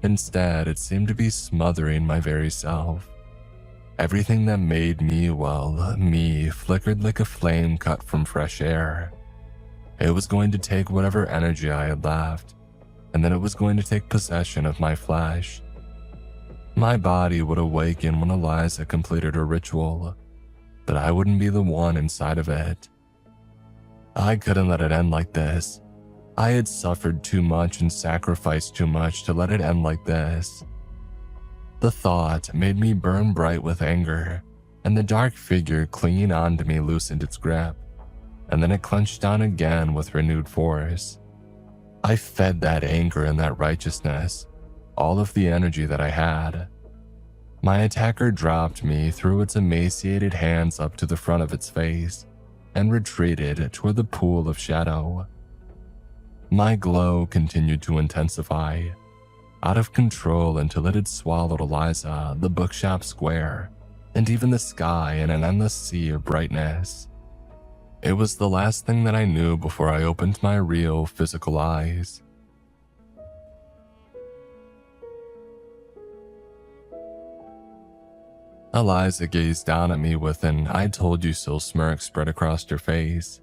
Instead, it seemed to be smothering my very self. Everything that made me, well, me, flickered like a flame cut from fresh air. It was going to take whatever energy I had left, and then it was going to take possession of my flesh. My body would awaken when Eliza completed her ritual, but I wouldn't be the one inside of it. I couldn't let it end like this. I had suffered too much and sacrificed too much to let it end like this. The thought made me burn bright with anger, and the dark figure clinging onto me loosened its grip, and then it clenched down again with renewed force. I fed that anger and that righteousness, all of the energy that I had. My attacker dropped me, threw its emaciated hands up to the front of its face, and retreated toward the pool of shadow. My glow continued to intensify, out of control until it had swallowed Eliza, the bookshop square, and even the sky in an endless sea of brightness. It was the last thing that I knew before I opened my real physical eyes. Eliza gazed down at me with an "I told you so" smirk spread across her face.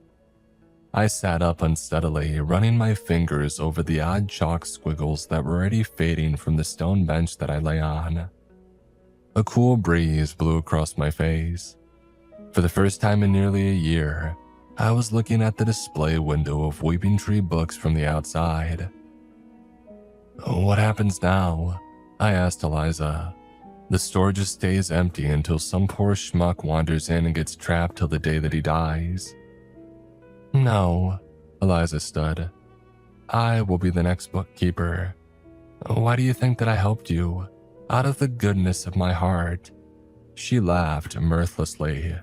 I sat up unsteadily, running my fingers over the odd chalk squiggles that were already fading from the stone bench that I lay on. A cool breeze blew across my face. For the first time in nearly a year, I was looking at the display window of Weeping Tree Books from the outside. "What happens now?" I asked Eliza. "The store just stays empty until some poor schmuck wanders in and gets trapped till the day that he dies." "No," Eliza stood. "I will be the next bookkeeper. Why do you think that I helped you? Out of the goodness of my heart." She laughed mirthlessly.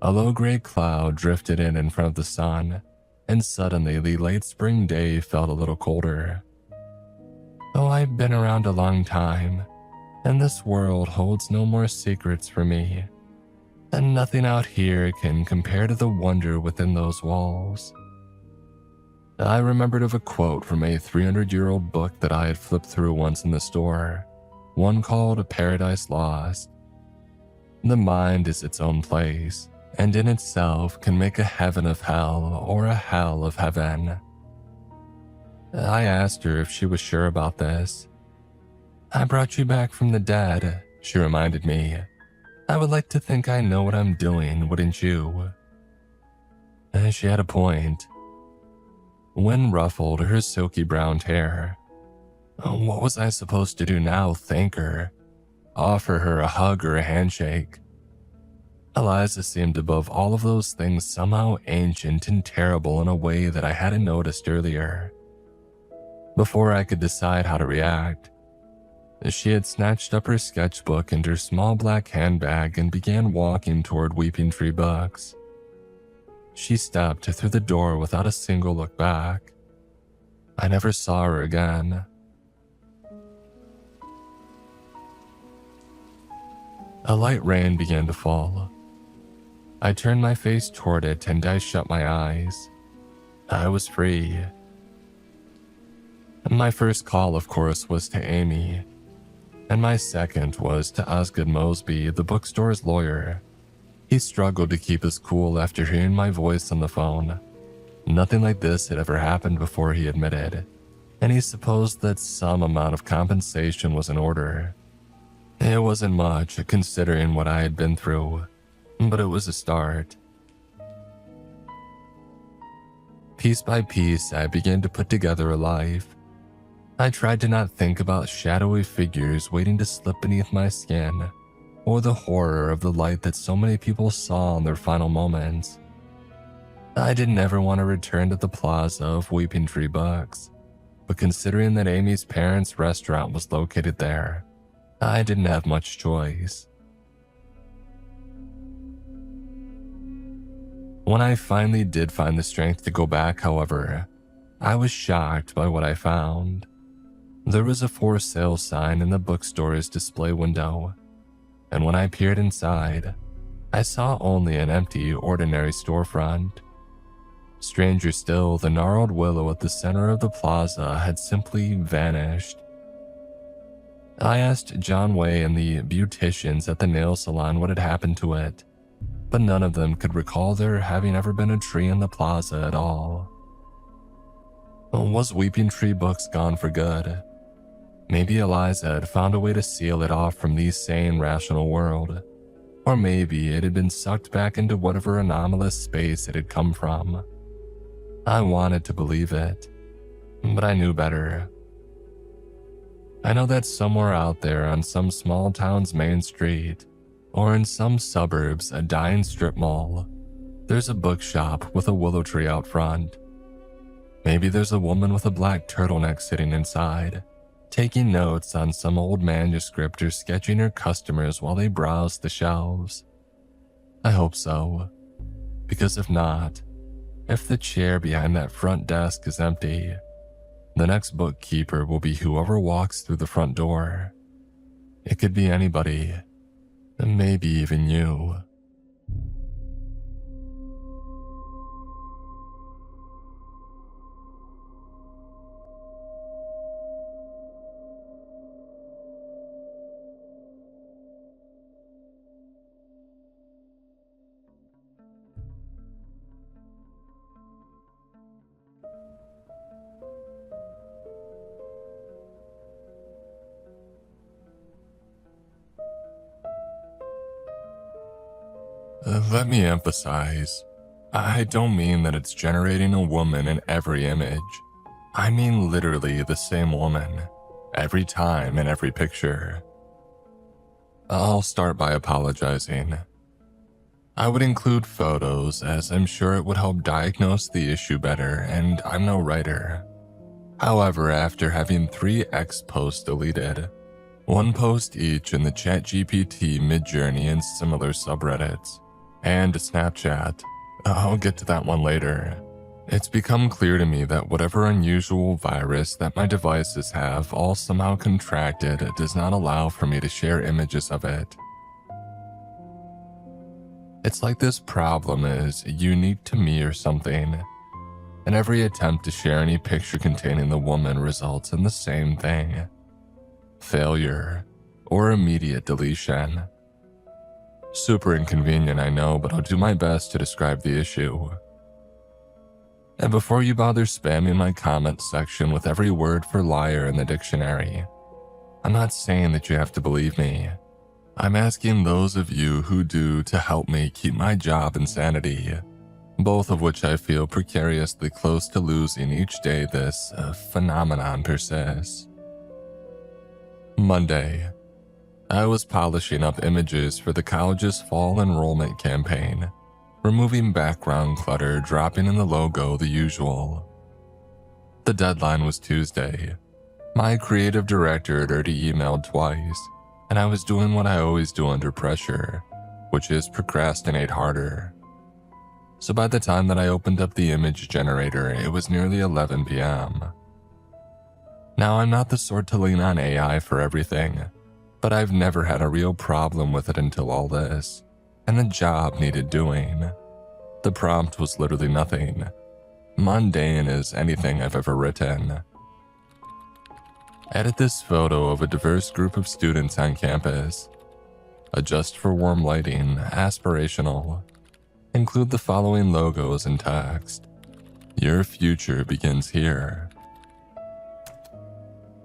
A low gray cloud drifted in front of the sun, and suddenly the late spring day felt a little colder. Oh, I've been around a long time, and this world holds no more secrets for me. And nothing out here can compare to the wonder within those walls. I remembered of a quote from a 300-year-old book that I had flipped through once in the store, one called Paradise Lost. The mind is its own place, and in itself can make a heaven of hell or a hell of heaven. I asked her if she was sure about this. I brought you back from the dead, she reminded me. I would like to think I know what I'm doing, wouldn't you? And she had a point. Wind ruffled her silky brown hair. What was I supposed to do now? Thank her? Offer her a hug or a handshake? Eliza seemed above all of those things somehow ancient and terrible in a way that I hadn't noticed earlier. Before I could decide how to react, she had snatched up her sketchbook and her small black handbag and began walking toward Weeping Tree Books. She stepped through the door without a single look back. I never saw her again. A light rain began to fall. I turned my face toward it and I shut my eyes. I was free. My first call, of course, was to Amy, and my second was to Osgood Mosby, the bookstore's lawyer. He struggled to keep his cool after hearing my voice on the phone. Nothing like this had ever happened before, he admitted, and he supposed that some amount of compensation was in order. It wasn't much, considering what I had been through, but it was a start. Piece by piece, I began to put together a life. I tried to not think about shadowy figures waiting to slip beneath my skin, or the horror of the light that so many people saw in their final moments. I didn't ever want to return to the plaza of Weeping Tree Books, but considering that Amy's parents' restaurant was located there, I didn't have much choice. When I finally did find the strength to go back, however, I was shocked by what I found. There was a for sale sign in the bookstore's display window, and when I peered inside, I saw only an empty, ordinary storefront. Stranger still, the gnarled willow at the center of the plaza had simply vanished. I asked John Way and the beauticians at the nail salon what had happened to it, but none of them could recall there having ever been a tree in the plaza at all. Was Weeping Tree Books gone for good? Maybe Eliza had found a way to seal it off from the sane, rational world. Or maybe it had been sucked back into whatever anomalous space it had come from. I wanted to believe it, but I knew better. I know that somewhere out there on some small town's main street, or in some suburbs, a dying strip mall, there's a bookshop with a willow tree out front. Maybe there's a woman with a black turtleneck sitting inside, taking notes on some old manuscript or sketching her customers while they browse the shelves. I hope so, because if not, if the chair behind that front desk is empty, the next bookkeeper will be whoever walks through the front door. It could be anybody, and maybe even you. Let me emphasize, I don't mean that it's generating a woman in every image. I mean literally the same woman, every time in every picture. I'll start by apologizing. I would include photos as I'm sure it would help diagnose the issue better, and I'm no writer. However, after having 3 X posts deleted, 1 post each in the ChatGPT, Midjourney, and similar subreddits, and Snapchat, I'll get to that one later, It's become clear to me that whatever unusual virus that my devices have all somehow contracted does not allow for me to share images of it. It's like this problem is unique to me or something, and every attempt to share any picture containing the woman results in the same thing: failure or immediate deletion. Super inconvenient, I know, but I'll do my best to describe the issue. And before you bother spamming my comment section with every word for liar in the dictionary, I'm not saying that you have to believe me. I'm asking those of you who do to help me keep my job and sanity, both of which I feel precariously close to losing each day this phenomenon persists. Monday. I was polishing up images for the college's fall enrollment campaign, removing background clutter, dropping in the logo the usual. The deadline was Tuesday. My creative director had already emailed twice, and I was doing what I always do under pressure, which is procrastinate harder. So by the time that I opened up the image generator, it was nearly 11 p.m. Now, I'm not the sort to lean on AI for everything, but I've never had a real problem with it until all this, and the job needed doing. The prompt was literally nothing. Mundane as anything I've ever written. Edit this photo of a diverse group of students on campus. Adjust for warm lighting, aspirational. Include the following logos and text. Your future begins here.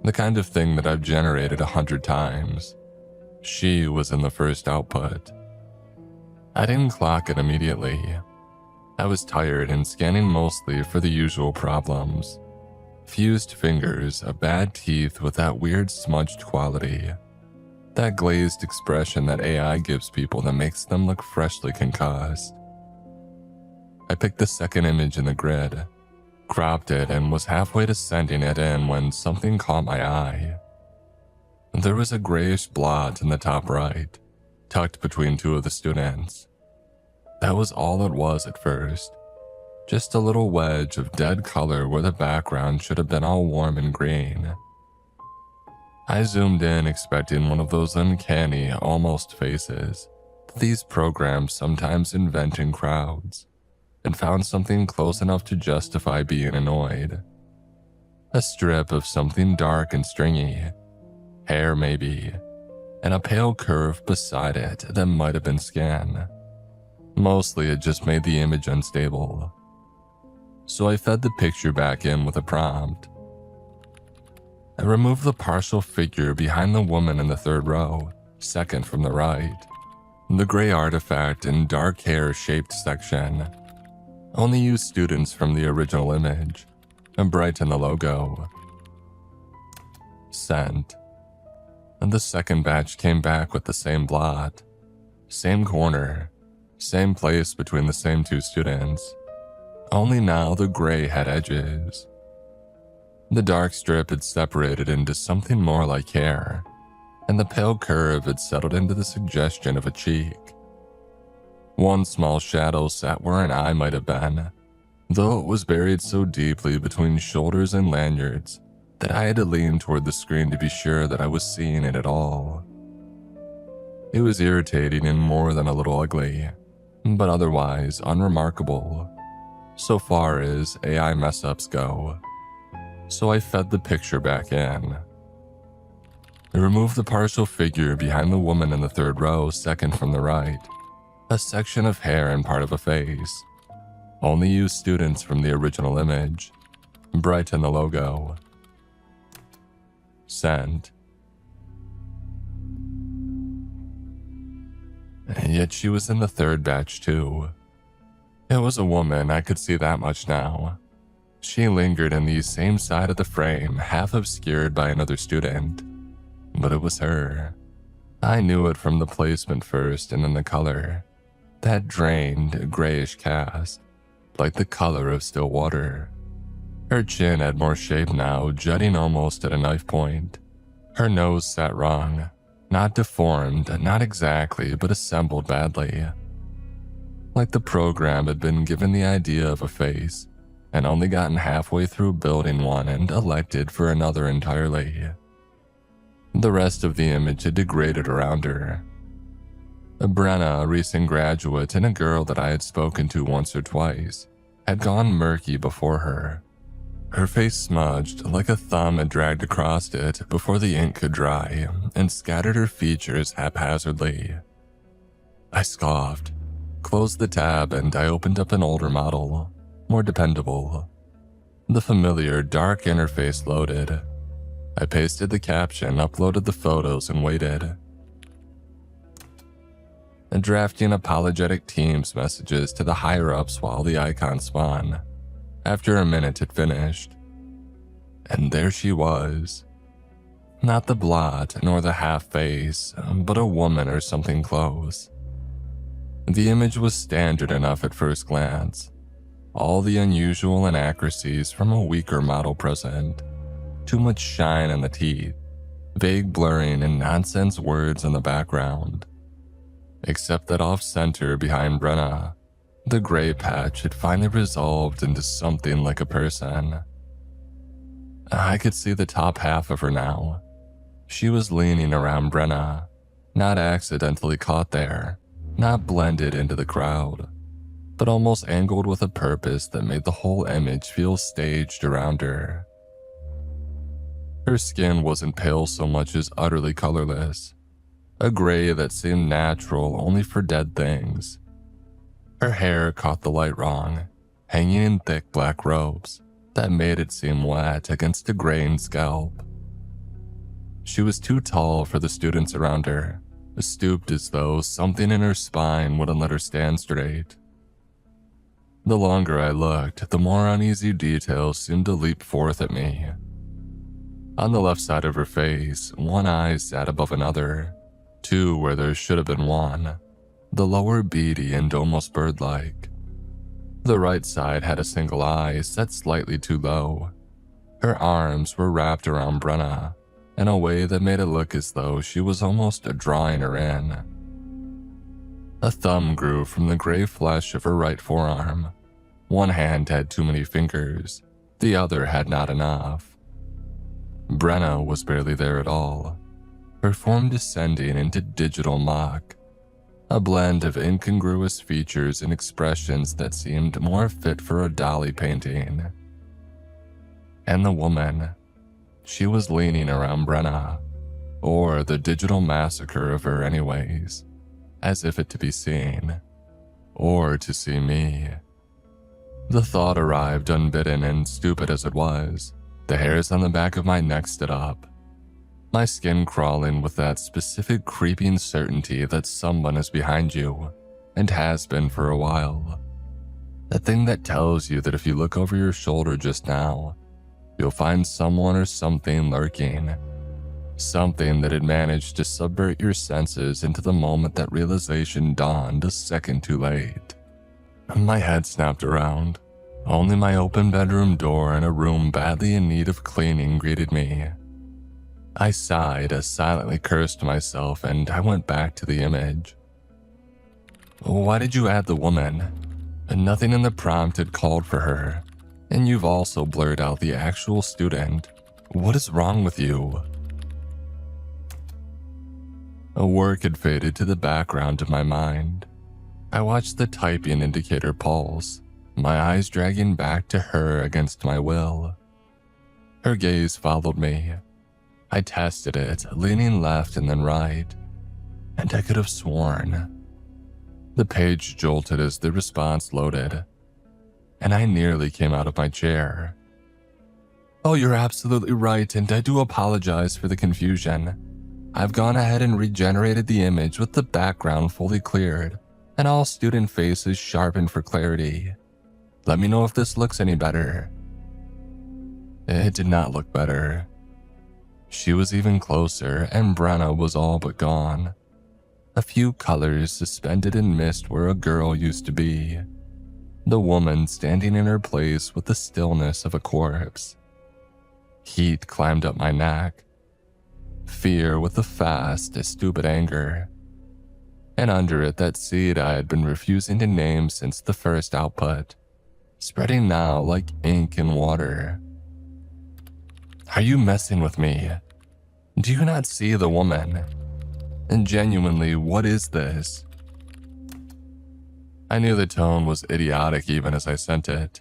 The kind of thing that I've generated 100 times. She was in the first output. I didn't clock it immediately. I was tired and scanning mostly for the usual problems. Fused fingers, bad teeth with that weird smudged quality. That glazed expression that AI gives people that makes them look freshly concussed. I picked the second image in the grid, cropped it, and was halfway to sending it in when something caught my eye. There was a grayish blot in the top right, tucked between two of the students. That was all it was at first. Just a little wedge of dead color where the background should have been all warm and green. I zoomed in expecting one of those uncanny, almost faces that these programs sometimes invent in crowds, and found something close enough to justify being annoyed. A strip of something dark and stringy, hair maybe, and a pale curve beside it that might have been skin. Mostly it just made the image unstable. So I fed the picture back in with a prompt. I removed the partial figure behind the woman in the third row, second from the right. The gray artifact and dark hair shaped section. Only used students from the original image, and brighten the logo. Sent. And the second batch came back with the same blot. Same corner. Same place between the same two students. Only now the gray had edges. The dark strip had separated into something more like hair, and the pale curve had settled into the suggestion of a cheek. One small shadow sat where an eye might have been, though it was buried so deeply between shoulders and lanyards that I had to lean toward the screen to be sure that I was seeing it at all. It was irritating and more than a little ugly, but otherwise unremarkable, so far as AI mess-ups go. So I fed the picture back in. I removed the partial figure behind the woman in the third row, second from the right. A section of hair and part of a face. Only used students from the original image. Brighten the logo. Send. And yet she was in the third batch too. It was a woman, I could see that much now. She lingered in the same side of the frame, half obscured by another student. But it was her. I knew it from the placement first and then the color. That drained, grayish cast, like the color of still water. Her chin had more shape now, jutting almost at a knife point. Her nose sat wrong. Not deformed, not exactly, but assembled badly. Like the program had been given the idea of a face, and only gotten halfway through building one and elected for another entirely. The rest of the image had degraded around her. Brenna, a recent graduate and a girl that I had spoken to once or twice, had gone murky before her. Her face smudged like a thumb had dragged across it before the ink could dry and scattered her features haphazardly. I scoffed, closed the tab, and I opened up an older model, more dependable. The familiar dark interface loaded. I pasted the caption, uploaded the photos, and waited. Drafting apologetic Teams messages to the higher-ups while the icon spun. After a minute, it finished. And there she was. Not the blot nor the half-face, but a woman or something close. The image was standard enough at first glance. All the unusual inaccuracies from a weaker model present. Too much shine on the teeth, vague blurring and nonsense words in the background. Except that off-center behind Brenna, the gray patch had finally resolved into something like a person. I could see the top half of her now. She was leaning around Brenna, not accidentally caught there, not blended into the crowd, but almost angled with a purpose that made the whole image feel staged around her. Her skin wasn't pale so much as utterly colorless, a gray that seemed natural only for dead things. Her hair caught the light wrong, hanging in thick black ropes that made it seem wet against a grained scalp. She was too tall for the students around her, stooped as though something in her spine wouldn't let her stand straight. The longer I looked, the more uneasy details seemed to leap forth at me. On the left side of her face, one eye sat above another, two where there should have been one, the lower beady and almost bird-like. The right side had a single eye set slightly too low. Her arms were wrapped around Brenna in a way that made it look as though she was almost drawing her in. A thumb grew from the gray flesh of her right forearm. One hand had too many fingers, the other had not enough. Brenna was barely there at all, her form descending into digital mock, a blend of incongruous features and expressions that seemed more fit for a dolly painting. And the woman, she was leaning around Brenna, or the digital massacre of her anyways, as if it to be seen, or to see me. The thought arrived unbidden, and stupid as it was, the hairs on the back of my neck stood up, my skin crawling with that specific creeping certainty that someone is behind you, and has been for a while. That thing that tells you that if you look over your shoulder just now, you'll find someone or something lurking. Something that had managed to subvert your senses into the moment that realization dawned a second too late. My head snapped around. Only my open bedroom door and a room badly in need of cleaning greeted me. I sighed as silently cursed myself, and I went back to the image. Why did you add the woman? Nothing in the prompt had called for her, and you've also blurred out the actual student. What is wrong with you? A work had faded to the background of my mind. I watched the typing indicator pulse, my eyes dragging back to her against my will. Her gaze followed me. I tested it, leaning left and then right, and I could have sworn. The page jolted as the response loaded, and I nearly came out of my chair. Oh, you're absolutely right, and I do apologize for the confusion. I've gone ahead and regenerated the image with the background fully cleared, and all student faces sharpened for clarity. Let me know if this looks any better. It did not look better. She was even closer, and Brenna was all but gone. A few colors suspended in mist where a girl used to be. The woman standing in her place with the stillness of a corpse. Heat climbed up my neck. Fear with a fast, stupid anger. And under it, that seed I had been refusing to name since the first output. spreading now like ink and water. Are you messing with me? Do you not see the woman? And genuinely, what is this? I knew the tone was idiotic even as I sent it.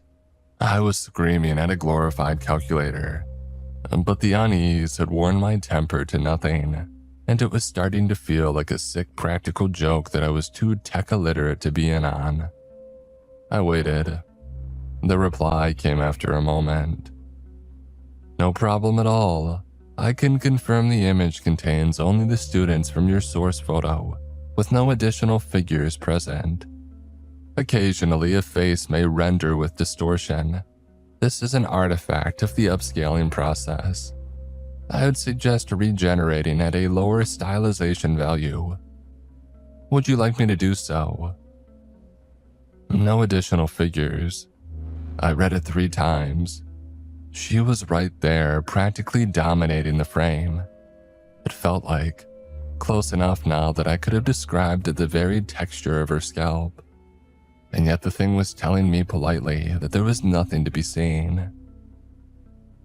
I was screaming at a glorified calculator, but the unease had worn my temper to nothing, and it was starting to feel like a sick practical joke that I was too tech-illiterate to be in on. I waited. The reply came after a moment. No problem at all. I can confirm the image contains only the students from your source photo, with no additional figures present. Occasionally, a face may render with distortion. This is an artifact of the upscaling process. I would suggest regenerating at a lower stylization value. Would you like me to do so? No additional figures. I read it 3 times. She was right there, practically dominating the frame. It felt like close enough now that I could have described the very texture of her scalp. And yet the thing was telling me politely that there was nothing to be seen.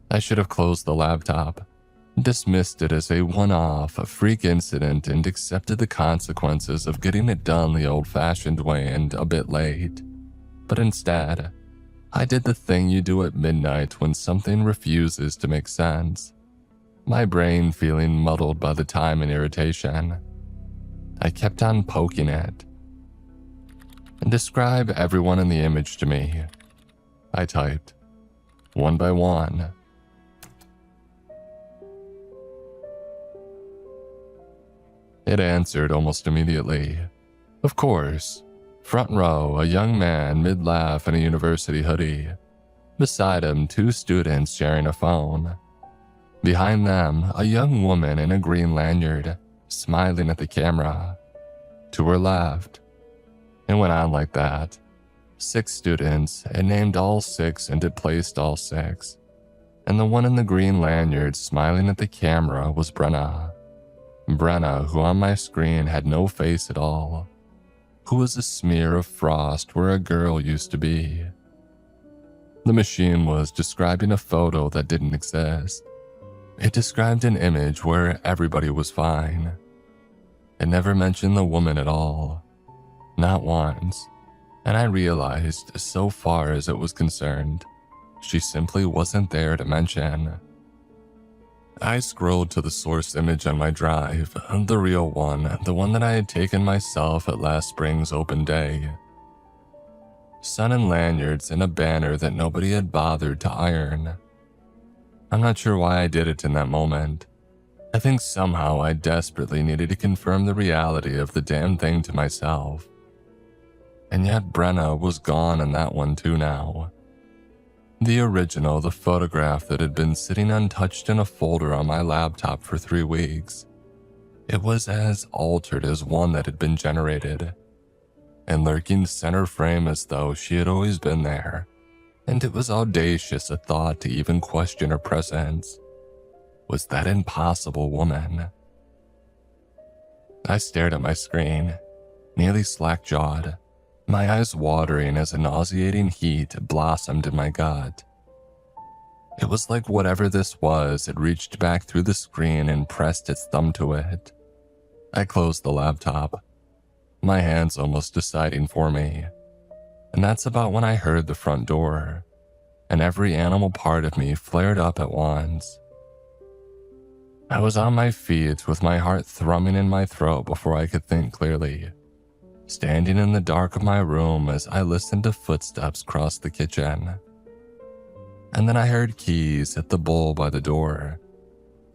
I should have closed the laptop, dismissed it as a one-off, freak incident, and accepted the consequences of getting it done the old-fashioned way and a bit late. But instead, I did the thing you do at midnight when something refuses to make sense, my brain feeling muddled by the time and irritation. I kept on poking it. And describe everyone in the image to me. I typed, one by one. It answered almost immediately. Of course. Front row, a young man mid-laugh in a university hoodie. Beside him, 2 students sharing a phone. Behind them, a young woman in a green lanyard, smiling at the camera. To her left. It went on like that. 6 students, it named all 6 and it placed all 6. And the one in the green lanyard smiling at the camera was Brenna. Brenna, who on my screen had no face at all. Who was a smear of frost where a girl used to be. The machine was describing a photo that didn't exist. It described an image where everybody was fine. It never mentioned the woman at all. Not once. And I realized, so far as it was concerned, she simply wasn't there to mention. I scrolled to the source image on my drive, the real one, the one that I had taken myself at last spring's open day. Sun and lanyards and a banner that nobody had bothered to iron. I'm not sure why I did it in that moment. I think somehow I desperately needed to confirm the reality of the damn thing to myself. And yet Brenna was gone in that one too now. The original, the photograph that had been sitting untouched in a folder on my laptop for 3 weeks. It was as altered as one that had been generated, and lurking center frame as though she had always been there, and it was audacious a thought to even question her presence. Was that impossible woman? I stared at my screen, nearly slack-jawed, my eyes watering as a nauseating heat blossomed in my gut. It was like whatever this was had reached back through the screen and pressed its thumb to it. I closed the laptop, my hands almost deciding for me. And that's about when I heard the front door, and every animal part of me flared up at once. I was on my feet with my heart thrumming in my throat before I could think clearly, standing in the dark of my room as I listened to footsteps cross the kitchen. And then I heard keys hit the bowl by the door,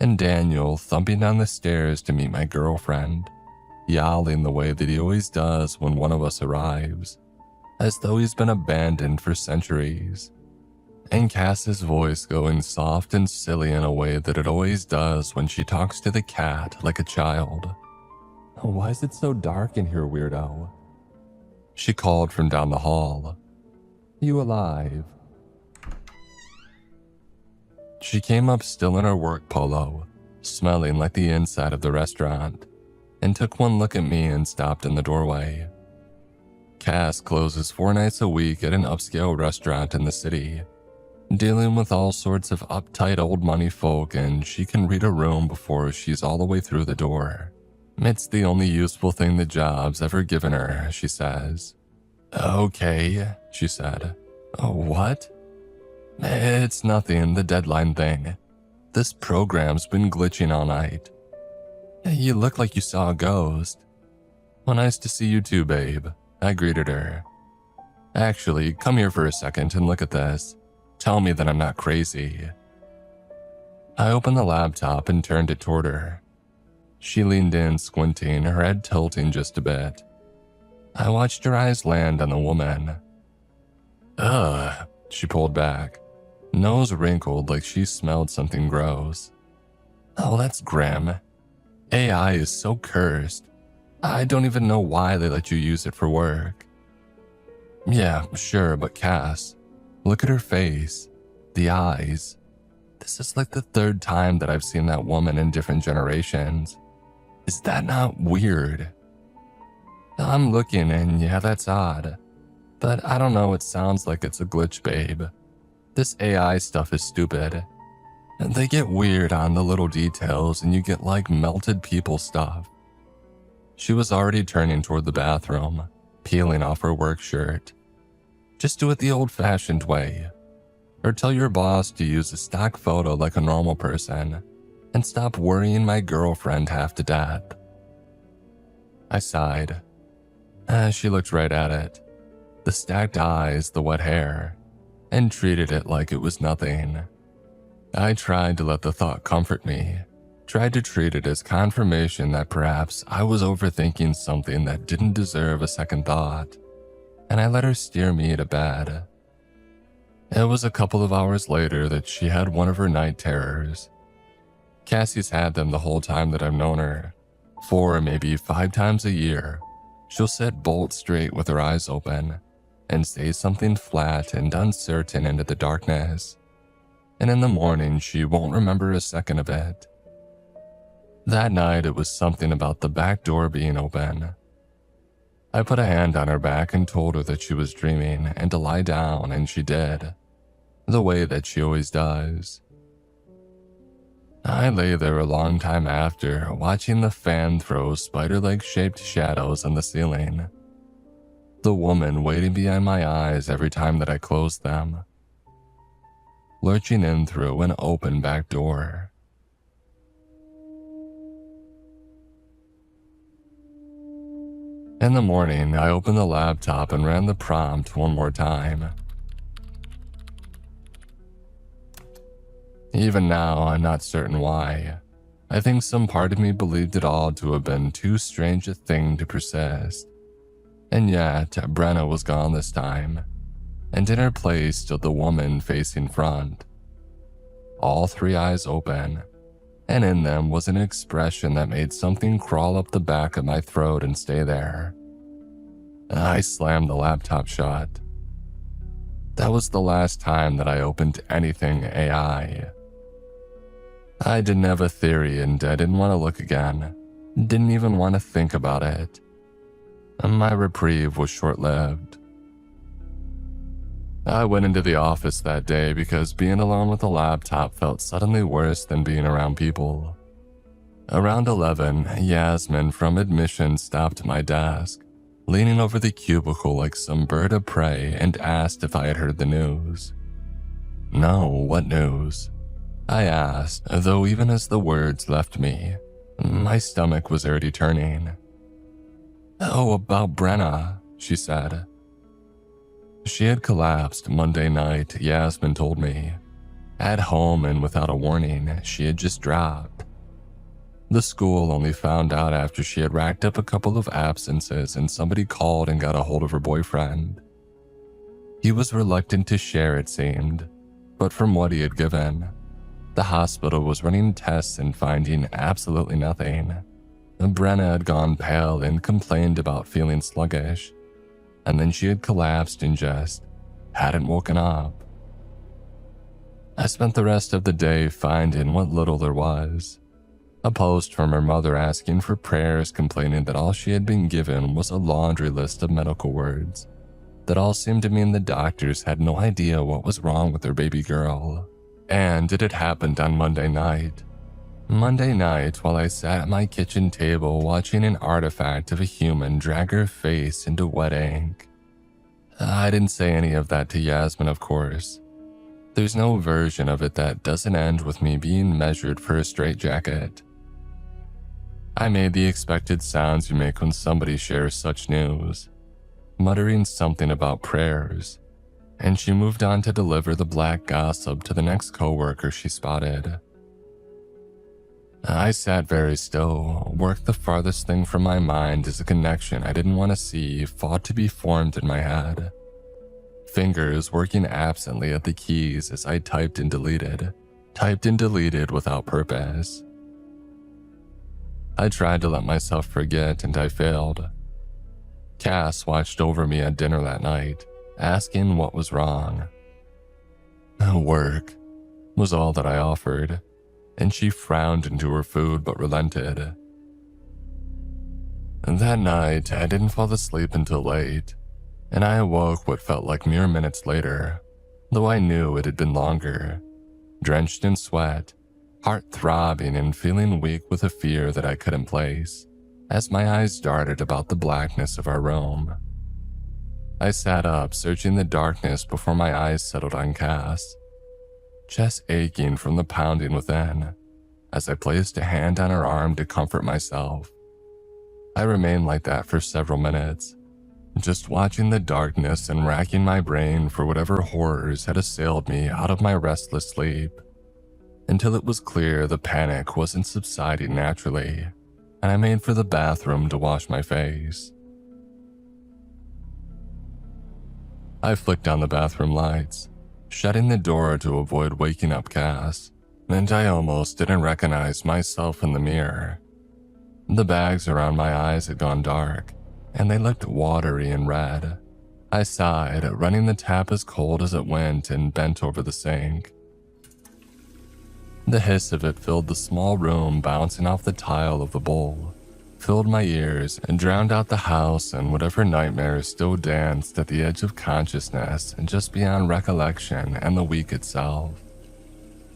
and Daniel thumping down the stairs to meet my girlfriend, yowling the way that he always does when one of us arrives, as though he's been abandoned for centuries, and Cass's voice going soft and silly in a way that it always does when she talks to the cat like a child. "Why is it so dark in here, weirdo?" she called from down the hall. "You alive?" She came up still in her work polo, smelling like the inside of the restaurant, and took one look at me and stopped in the doorway. Cass closes 4 nights a week at an upscale restaurant in the city, dealing with all sorts of uptight old money folk, and she can read a room before she's all the way through the door. It's the only useful thing the job's ever given her, she says. Okay, she said. Oh, what? It's nothing, the deadline thing. This program's been glitching all night. You look like you saw a ghost. Well, nice to see you too, babe, I greeted her. Actually, come here for a second and look at this. Tell me that I'm not crazy. I opened the laptop and turned it toward her. She leaned in, squinting, her head tilting just a bit. I watched her eyes land on the woman. Ugh, she pulled back, nose wrinkled like she smelled something gross. Oh, that's grim. AI is so cursed. I don't even know why they let you use it for work. Yeah, sure, but Cass, look at her face, the eyes. This is like the 3rd time that I've seen that woman in different generations. Is that not weird? I'm looking and yeah, that's odd. But I don't know, it sounds like it's a glitch, babe. This AI stuff is stupid. And they get weird on the little details and you get like melted people stuff. She was already turning toward the bathroom, peeling off her work shirt. Just do it the old-fashioned way. Or tell your boss to use a stock photo like a normal person and stop worrying my girlfriend half to death. I sighed. She looked right at it, the stacked eyes, the wet hair, and treated it like it was nothing. I tried to let the thought comfort me, tried to treat it as confirmation that perhaps I was overthinking something that didn't deserve a second thought, and I let her steer me to bed. It was a couple of hours later that she had one of her night terrors. Cassie's had them the whole time that I've known her. 4 or maybe 5 times a year, she'll sit bolt straight with her eyes open and say something flat and uncertain into the darkness. And in the morning, she won't remember a second of it. That night, it was something about the back door being open. I put a hand on her back and told her that she was dreaming and to lie down, and she did, the way that she always does. I lay there a long time after, watching the fan throw spider-leg-shaped shadows on the ceiling. The woman waiting behind my eyes every time that I closed them, lurching in through an open back door. In the morning, I opened the laptop and ran the prompt one more time. Even now, I'm not certain why. I think some part of me believed it all to have been too strange a thing to persist. And yet, Brenna was gone this time, and in her place stood the woman facing front. All 3 eyes open, and in them was an expression that made something crawl up the back of my throat and stay there. I slammed the laptop shut. That was the last time that I opened anything AI. I didn't have a theory and I didn't want to look again. Didn't even want to think about it. My reprieve was short-lived. I went into the office that day because being alone with a laptop felt suddenly worse than being around people. Around 11, Yasmin from admission stopped at my desk, leaning over the cubicle like some bird of prey, and asked if I had heard the news. No, what news? I asked, though even as the words left me, my stomach was already turning. Oh, about Brenna, she said. She had collapsed Monday night, Yasmin told me. At home and without a warning, she had just dropped. The school only found out after she had racked up a couple of absences and somebody called and got a hold of her boyfriend. He was reluctant to share, it seemed, but from what he had given, the hospital was running tests and finding absolutely nothing. Brenna had gone pale and complained about feeling sluggish, and then she had collapsed and just hadn't woken up. I spent the rest of the day finding what little there was. A post from her mother asking for prayers, complaining that all she had been given was a laundry list of medical words that all seemed to mean the doctors had no idea what was wrong with their baby girl. And it had happened on Monday night. Monday night, while I sat at my kitchen table watching an artifact of a human drag her face into wet ink. I didn't say any of that to Yasmin, of course. There's no version of it that doesn't end with me being measured for a straitjacket. I made the expected sounds you make when somebody shares such news, muttering something about prayers, and she moved on to deliver the black gossip to the next coworker she spotted. I sat very still, worked the farthest thing from my mind as a connection I didn't want to see fought to be formed in my head. Fingers working absently at the keys as I typed and deleted without purpose. I tried to let myself forget and I failed. Cass watched over me at dinner that night, asking what was wrong. Work was all that I offered, and she frowned into her food but relented. That night, I didn't fall asleep until late, and I awoke what felt like mere minutes later, though I knew it had been longer, drenched in sweat, heart throbbing and feeling weak with a fear that I couldn't place, as my eyes darted about the blackness of our room. I sat up, searching the darkness before my eyes settled on Cass, chest aching from the pounding within, as I placed a hand on her arm to comfort myself. I remained like that for several minutes, just watching the darkness and racking my brain for whatever horrors had assailed me out of my restless sleep, until it was clear the panic wasn't subsiding naturally, and I made for the bathroom to wash my face. I flicked down the bathroom lights, shutting the door to avoid waking up Cass, and I almost didn't recognize myself in the mirror. The bags around my eyes had gone dark, and they looked watery and red. I sighed, running the tap as cold as it went, and bent over the sink. The hiss of it filled the small room, bouncing off the tile of the bowl, filled my ears, and drowned out the house and whatever nightmares still danced at the edge of consciousness and just beyond recollection and the week itself.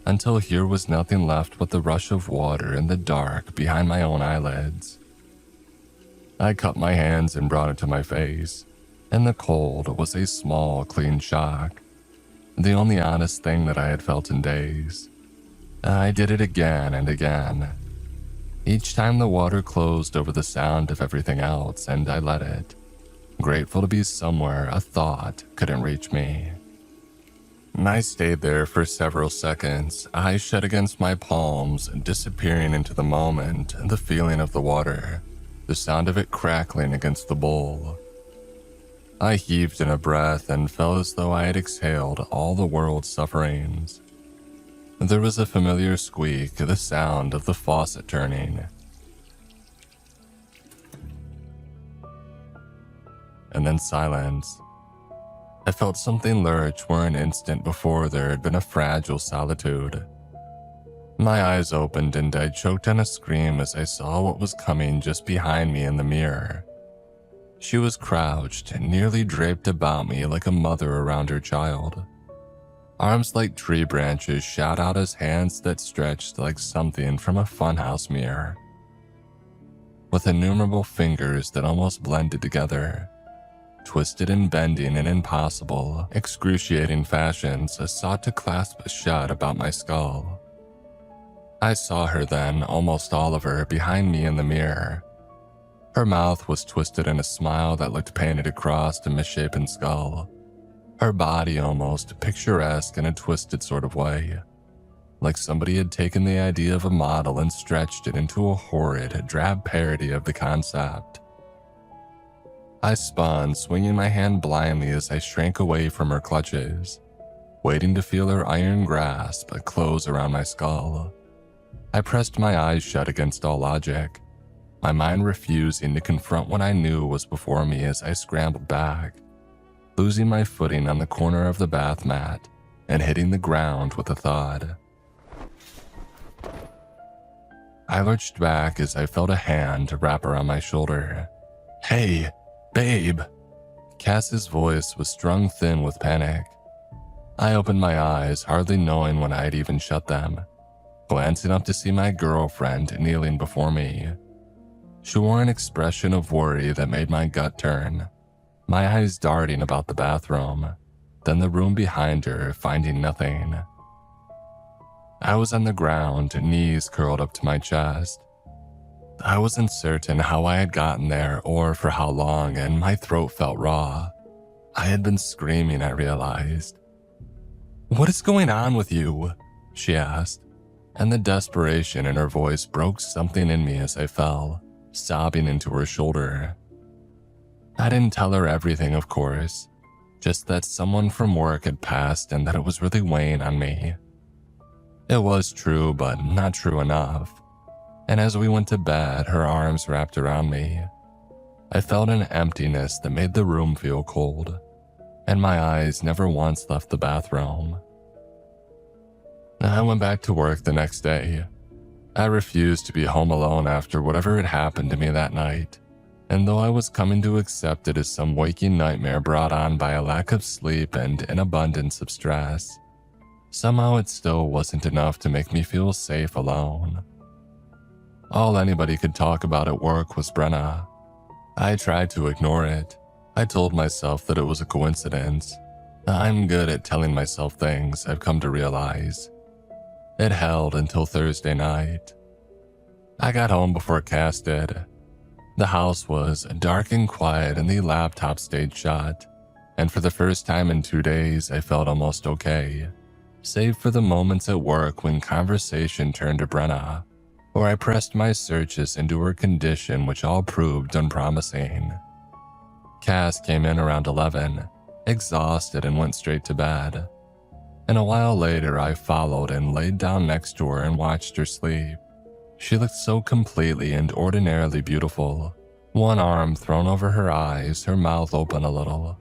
Until here was nothing left but the rush of water in the dark behind my own eyelids. I cupped my hands and brought it to my face, and the cold was a small, clean shock, the only honest thing that I had felt in days. I did it again and again. Each time the water closed over the sound of everything else, and I let it, grateful to be somewhere a thought couldn't reach me. I stayed there for several seconds, eyes shut against my palms, disappearing into the moment, the feeling of the water, the sound of it crackling against the bowl. I heaved in a breath and felt as though I had exhaled all the world's sufferings. There was a familiar squeak, the sound of the faucet turning. And then silence. I felt something lurch where an instant before there had been a fragile solitude. My eyes opened and I choked on a scream as I saw what was coming just behind me in the mirror. She was crouched, nearly draped about me like a mother around her child. Arms like tree branches shot out as hands that stretched like something from a funhouse mirror, with innumerable fingers that almost blended together, twisted and bending in impossible, excruciating fashions, sought to clasp shut about my skull. I saw her then, almost all of her, behind me in the mirror. Her mouth was twisted in a smile that looked painted across a misshapen skull. Her body almost picturesque in a twisted sort of way, like somebody had taken the idea of a model and stretched it into a horrid, drab parody of the concept. I spun, swinging my hand blindly as I shrank away from her clutches, waiting to feel her iron grasp close around my skull. I pressed my eyes shut against all logic, my mind refusing to confront what I knew was before me as I scrambled back, losing my footing on the corner of the bath mat and hitting the ground with a thud. I lurched back as I felt a hand wrap around my shoulder. "Hey, babe." Cass's voice was strung thin with panic. I opened my eyes, hardly knowing when I had even shut them, glancing up to see my girlfriend kneeling before me. She wore an expression of worry that made my gut turn, my eyes darting about the bathroom, then the room behind her, finding nothing. I was on the ground, knees curled up to my chest. I wasn't certain how I had gotten there or for how long, and my throat felt raw. I had been screaming, I realized. "What is going on with you?" she asked, and the desperation in her voice broke something in me as I fell, sobbing into her shoulder. I didn't tell her everything, of course, just that someone from work had passed and that it was really weighing on me. It was true, but not true enough. And as we went to bed, her arms wrapped around me. I felt an emptiness that made the room feel cold, and my eyes never once left the bathroom. I went back to work the next day. I refused to be home alone after whatever had happened to me that night, and though I was coming to accept it as some waking nightmare brought on by a lack of sleep and an abundance of stress, somehow it still wasn't enough to make me feel safe alone. All anybody could talk about at work was Brenna. I tried to ignore it. I told myself that it was a coincidence. I'm good at telling myself things, I've come to realize. It held until Thursday night. I got home before Cass did. The house was dark and quiet and the laptop stayed shut, and for the first time in 2 days I felt almost okay, save for the moments at work when conversation turned to Brenna, or I pressed my searches into her condition, which all proved unpromising. Cass came in around 11, exhausted, and went straight to bed. And a while later I followed and laid down next to her and watched her sleep. She looked so completely and ordinarily beautiful, one arm thrown over her eyes, her mouth open a little,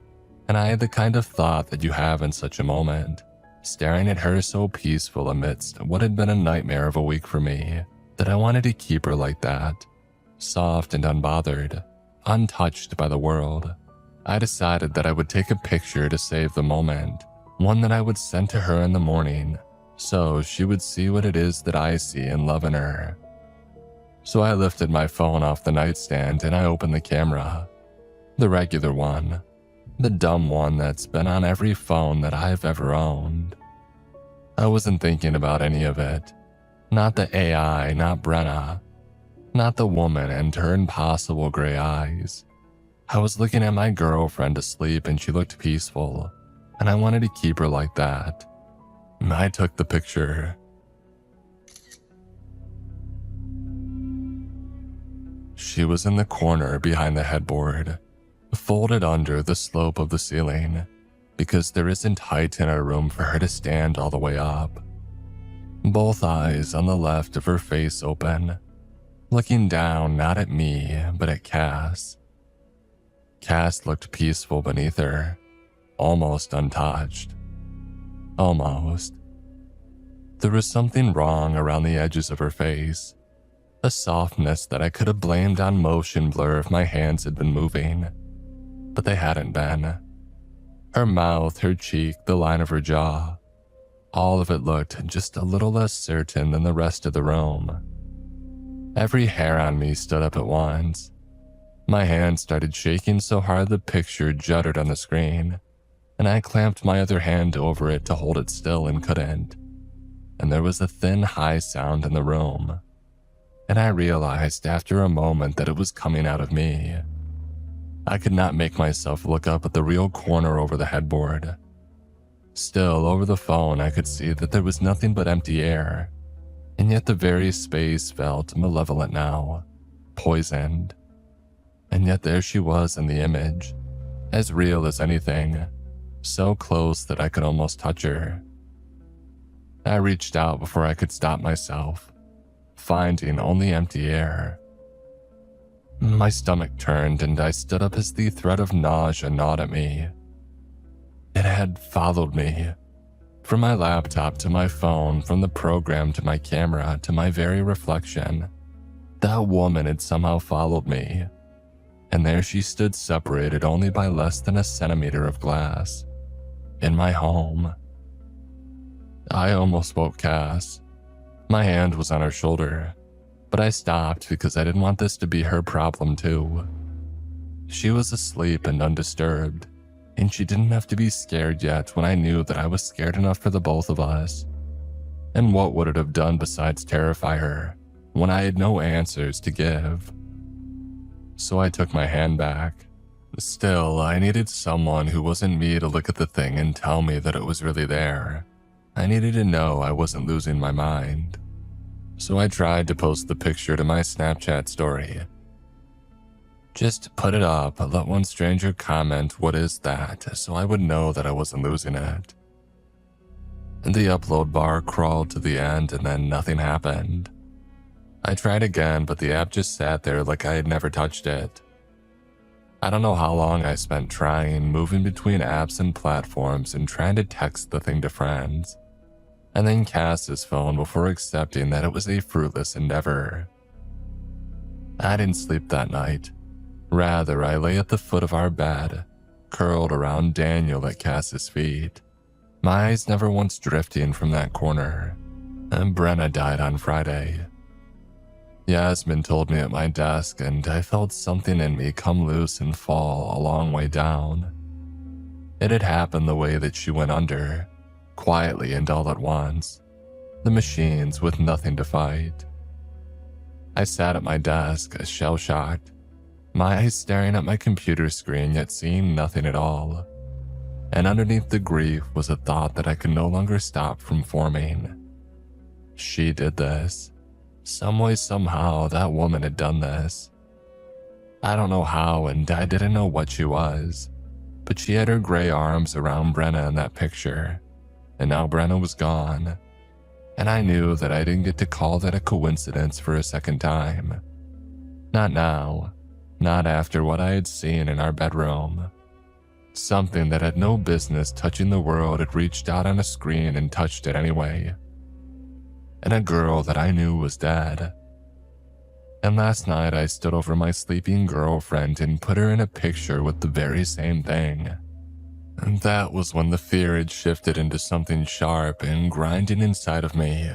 and I had the kind of thought that you have in such a moment, staring at her so peaceful amidst what had been a nightmare of a week for me, that I wanted to keep her like that, soft and unbothered, untouched by the world. I decided that I would take a picture to save the moment, one that I would send to her in the morning, so she would see what it is that I see and love in her. So I lifted my phone off the nightstand and I opened the camera. The regular one. The dumb one that's been on every phone that I've ever owned. I wasn't thinking about any of it. Not the AI, not Brenna. Not the woman and her impossible gray eyes. I was looking at my girlfriend asleep and she looked peaceful, and I wanted to keep her like that. I took the picture. She was in the corner behind the headboard, folded under the slope of the ceiling, because there isn't height in our room for her to stand all the way up. Both eyes on the left of her face open, looking down not at me, but at Cass. Cass looked peaceful beneath her, almost untouched. Almost. There was something wrong around the edges of her face, a softness that I could have blamed on motion blur if my hands had been moving, but they hadn't been. Her mouth, her cheek, the line of her jaw, all of it looked just a little less certain than the rest of the room. Every hair on me stood up at once. My hand started shaking so hard the picture juddered on the screen, and I clamped my other hand over it to hold it still and couldn't. And there was a thin, high sound in the room, and I realized after a moment that it was coming out of me. I could not make myself look up at the real corner over the headboard. Still, over the phone, I could see that there was nothing but empty air, and yet the very space felt malevolent now, poisoned. And yet there she was in the image, as real as anything, so close that I could almost touch her. I reached out before I could stop myself, finding only empty air. My stomach turned and I stood up as the threat of nausea gnawed at me. It had followed me, from my laptop to my phone, from the program to my camera to my very reflection. That woman had somehow followed me, and there she stood separated only by less than a centimeter of glass, in my home. I almost woke Cass. My hand was on her shoulder, but I stopped because I didn't want this to be her problem too. She was asleep and undisturbed, and she didn't have to be scared yet when I knew that I was scared enough for the both of us. And what would it have done besides terrify her when I had no answers to give? So I took my hand back. Still, I needed someone who wasn't me to look at the thing and tell me that it was really there. I needed to know I wasn't losing my mind. So I tried to post the picture to my Snapchat story. Just put it up, let one stranger comment "what is that" so I would know that I wasn't losing it. The upload bar crawled to the end and then nothing happened. I tried again, but the app just sat there like I had never touched it. I don't know how long I spent trying, moving between apps and platforms and trying to text the thing to friends, and then Cass's phone before accepting that it was a fruitless endeavor. I didn't sleep that night. Rather, I lay at the foot of our bed, curled around Daniel at Cass's feet, my eyes never once drifting from that corner. And Brenna died on Friday. Yasmin told me at my desk, and I felt something in me come loose and fall a long way down. It had happened the way that she went under, quietly and all at once, the machines with nothing to fight. I sat at my desk, shell-shocked, my eyes staring at my computer screen yet seeing nothing at all. And underneath the grief was a thought that I could no longer stop from forming. She did this. Some way, somehow, that woman had done this. I don't know how, and I didn't know what she was, but she had her gray arms around Brenna in that picture, and now Brenna was gone. And I knew that I didn't get to call that a coincidence for a second time. Not now. Not after what I had seen in our bedroom. Something that had no business touching the world had reached out on a screen and touched it anyway. And a girl that I knew was dead. And last night I stood over my sleeping girlfriend and put her in a picture with the very same thing. And that was when the fear had shifted into something sharp and grinding inside of me.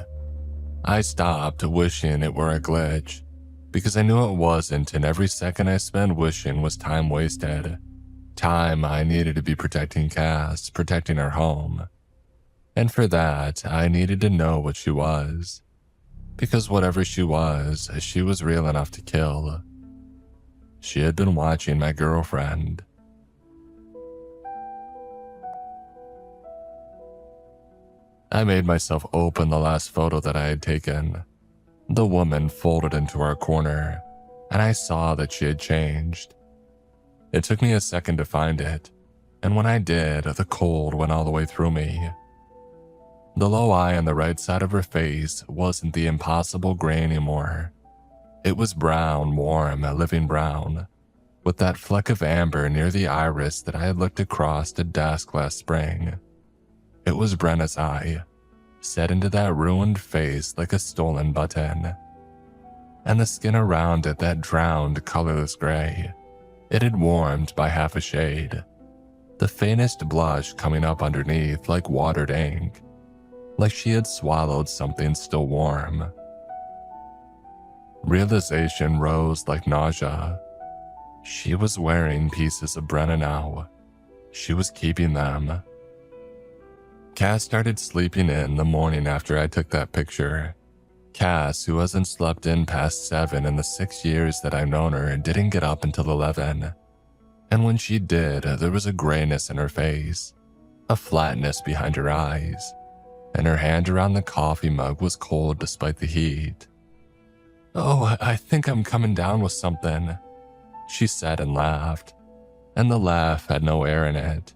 I stopped wishing it were a glitch, because I knew it wasn't, and every second I spent wishing was time wasted. Time I needed to be protecting Cass, protecting our home. And for that, I needed to know what she was. Because whatever she was real enough to kill. She had been watching my girlfriend. I made myself open the last photo that I had taken. The woman folded into our corner, and I saw that she had changed. It took me a second to find it, and when I did, the cold went all the way through me. The low eye on the right side of her face wasn't the impossible gray anymore. It was brown, warm, living brown, with that fleck of amber near the iris that I had looked across the desk last spring. It was Brenna's eye, set into that ruined face like a stolen button. And the skin around it that drowned colorless gray. It had warmed by half a shade, the faintest blush coming up underneath like watered ink, like she had swallowed something still warm. Realization rose like nausea. She was wearing pieces of Brenna now. She was keeping them. Cass started sleeping in the morning after I took that picture. Cass, who hasn't slept in past 7 in the 6 years that I've known her, didn't get up until 11. And when she did, there was a grayness in her face, a flatness behind her eyes, and her hand around the coffee mug was cold despite the heat. "Oh, I think I'm coming down with something," she said and laughed, and the laugh had no air in it.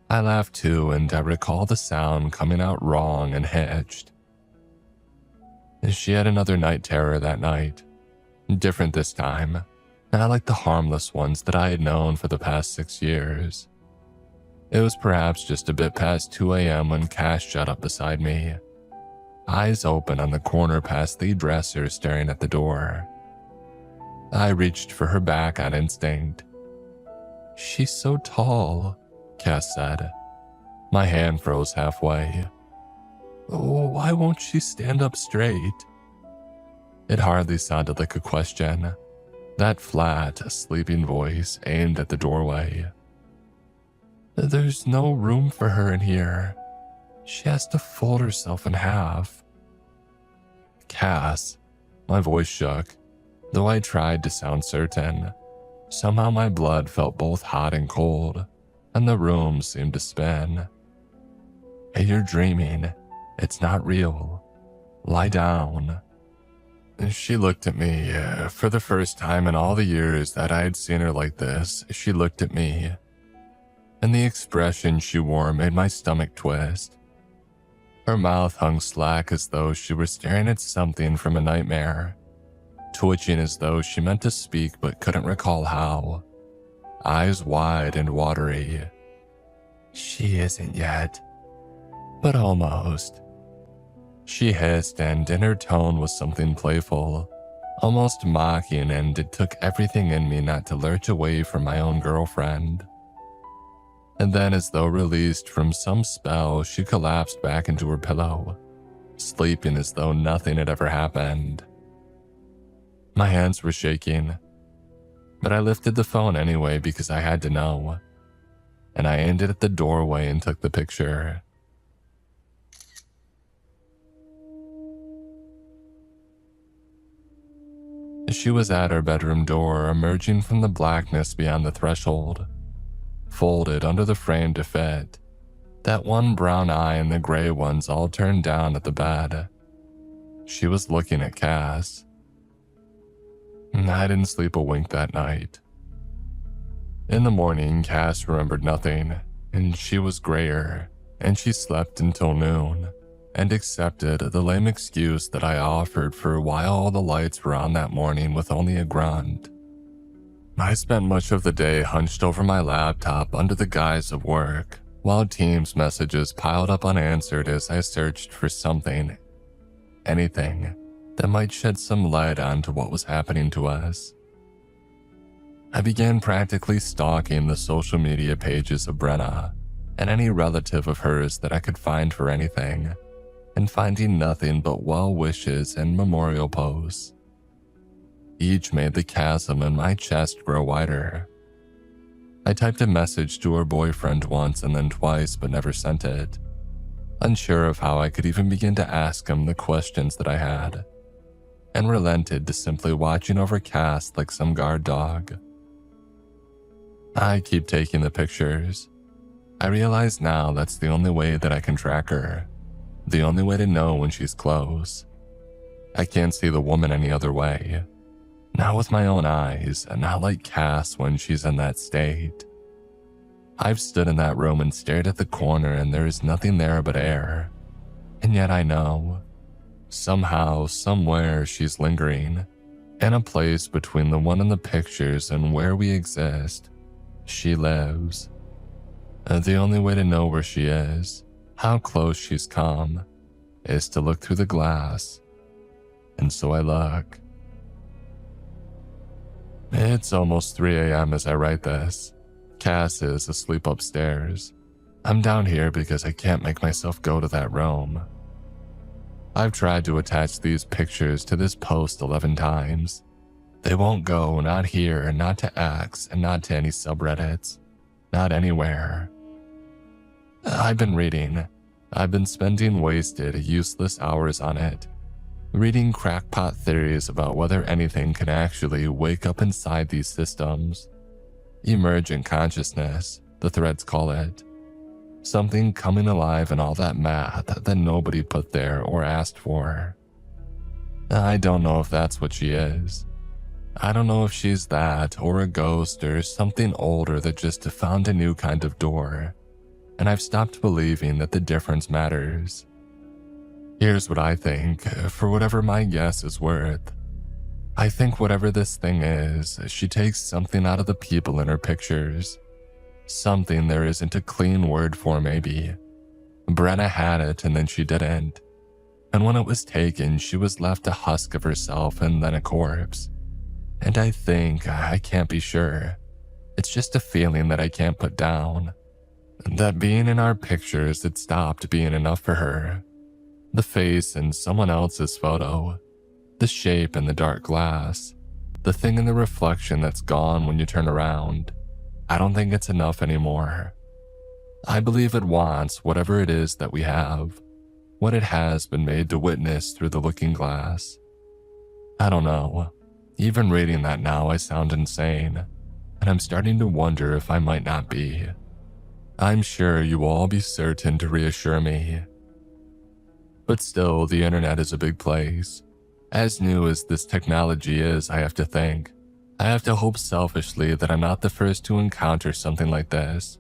I laughed too, and I recall the sound coming out wrong and hitched. She had another night terror that night. Different this time, not like the harmless ones that I had known for the past 6 years. It was perhaps just a bit past 2 a.m. when Cass shut up beside me. eyes open on the corner past the dresser staring at the door. I reached for her back on instinct. "She's so tall," Cass said. My hand froze halfway. "Why won't she stand up straight?" It hardly sounded like a question. That flat, sleeping voice aimed at the doorway. "There's no room for her in here. She has to fold herself in half." "Cass," my voice shook, though I tried to sound certain. Somehow my blood felt both hot and cold, and the room seemed to spin. "Hey, you're dreaming. It's not real. Lie down." She looked at me. For the first time in all the years that I had seen her like this, she looked at me. And the expression she wore made my stomach twist. Her mouth hung slack as though she were staring at something from a nightmare, twitching as though she meant to speak but couldn't recall how. Eyes wide and watery. "She isn't yet, but almost," she hissed, and in her tone was something playful, almost mocking, and it took everything in me not to lurch away from my own girlfriend. And then, as though released from some spell, she collapsed back into her pillow, sleeping as though nothing had ever happened. My hands were shaking, but I lifted the phone anyway because I had to know, and I aimed it at the doorway and took the picture. She was at her bedroom door, emerging from the blackness beyond the threshold, folded under the frame to fit, that one brown eye and the gray ones all turned down at the bed. She was looking at Cass. I didn't sleep a wink that night. In the morning, Cass remembered nothing, and she was grayer, and she slept until noon, and accepted the lame excuse that I offered for why all the lights were on that morning with only a grunt. I spent much of the day hunched over my laptop under the guise of work, while Teams messages piled up unanswered as I searched for something, anything, that might shed some light onto what was happening to us. I began practically stalking the social media pages of Brenna and any relative of hers that I could find for anything, and finding nothing but well wishes and memorial posts. Each made the chasm in my chest grow wider. I typed a message to her boyfriend once and then twice, but never sent it, unsure of how I could even begin to ask him the questions that I had, and relented to simply watching over Cass like some guard dog. I keep taking the pictures. I realize now that's the only way that I can track her, the only way to know when she's close. I can't see the woman any other way. Not with my own eyes, and not like Cass when she's in that state. I've stood in that room and stared at the corner, and there is nothing there but air. And yet I know, somehow, somewhere she's lingering, in a place between the one in the pictures and where we exist. She lives. The only way to know where she is, how close she's come, is to look through the glass. And so I look. It's almost 3 a.m. as I write this. Cass is asleep upstairs. I'm down here because I can't make myself go to that room. I've tried to attach these pictures to this post 11 times. They won't go, not here, not to X, and not to any subreddits. Not anywhere. I've been reading. I've been spending wasted, useless hours on it. Reading crackpot theories about whether anything can actually wake up inside these systems. Emergent consciousness, the threads call it. Something coming alive in all that math that nobody put there or asked for. I don't know if that's what she is. I don't know if she's that, or a ghost, or something older that just found a new kind of door. And I've stopped believing that the difference matters. Here's what I think, for whatever my guess is worth. I think whatever this thing is, she takes something out of the people in her pictures. Something there isn't a clean word for, maybe. Brenna had it and then she didn't. And when it was taken, she was left a husk of herself and then a corpse. And I can't be sure. It's just a feeling that I can't put down. That being in our pictures had stopped being enough for her. The face in someone else's photo, the shape in the dark glass, the thing in the reflection that's gone when you turn around. I don't think it's enough anymore. I believe it wants whatever it is that we have, what it has been made to witness through the looking glass. I don't know. Even reading that now, I sound insane, and I'm starting to wonder if I might not be. I'm sure you will all be certain to reassure me. But still, the internet is a big place. As new as this technology is, I have to think. I have to hope selfishly that I'm not the first to encounter something like this,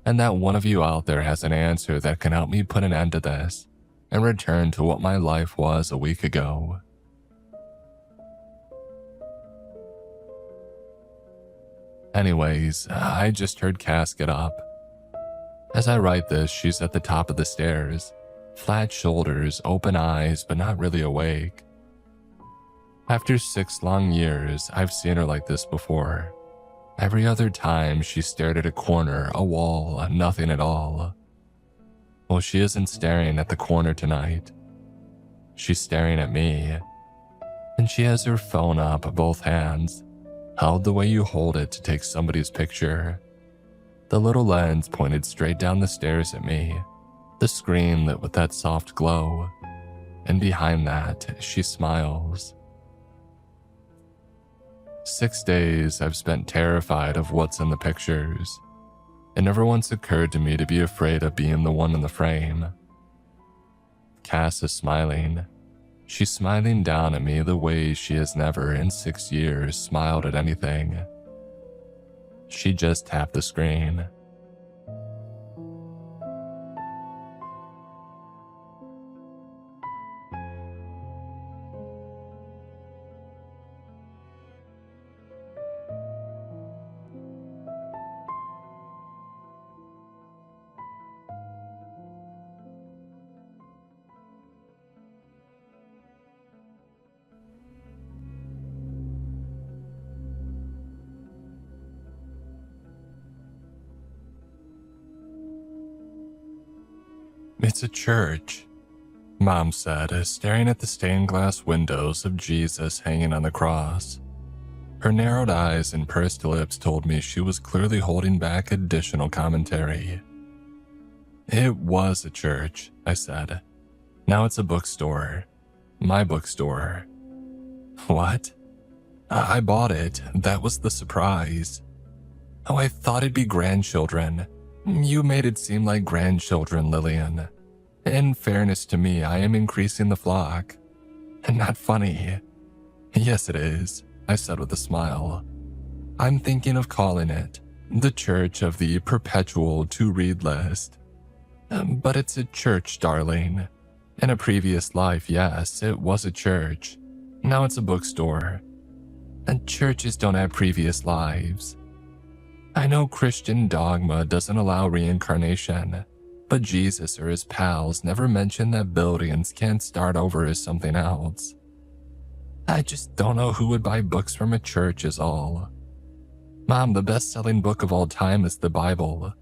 and that one of you out there has an answer that can help me put an end to this and return to what my life was a week ago. Anyways, I just heard Cass get up. As I write this, she's at the top of the stairs, flat shoulders, open eyes, but not really awake. After 6 long years, I've seen her like this before. Every other time, she stared at a corner, a wall, nothing at all. Well, she isn't staring at the corner tonight. She's staring at me. And she has her phone up, both hands, held the way you hold it to take somebody's picture. The little lens pointed straight down the stairs at me, the screen lit with that soft glow, and behind that, she smiles. 6 days I've spent terrified of what's in the pictures. It never once occurred to me to be afraid of being the one in the frame. Cass is smiling. She's smiling down at me the way she has never in 6 years smiled at anything. She just tapped the screen. It's a church, Mom said, staring at the stained glass windows of Jesus hanging on the cross. Her narrowed eyes and pursed lips told me she was clearly holding back additional commentary. It was a church, I said. Now it's a bookstore. My bookstore. What? I bought it. That was the surprise. Oh, I thought it'd be grandchildren. You made it seem like grandchildren, Lillian. In fairness to me, I am increasing the flock. Not funny. Yes, it is, I said with a smile. I'm thinking of calling it the Church of the Perpetual To-Read List. But it's a church, darling. In a previous life, yes, it was a church. Now it's a bookstore. And churches don't have previous lives. I know Christian dogma doesn't allow reincarnation, but Jesus or his pals never mention that buildings can't start over as something else. I just don't know who would buy books from a church is all. Mom, the best-selling book of all time is the Bible.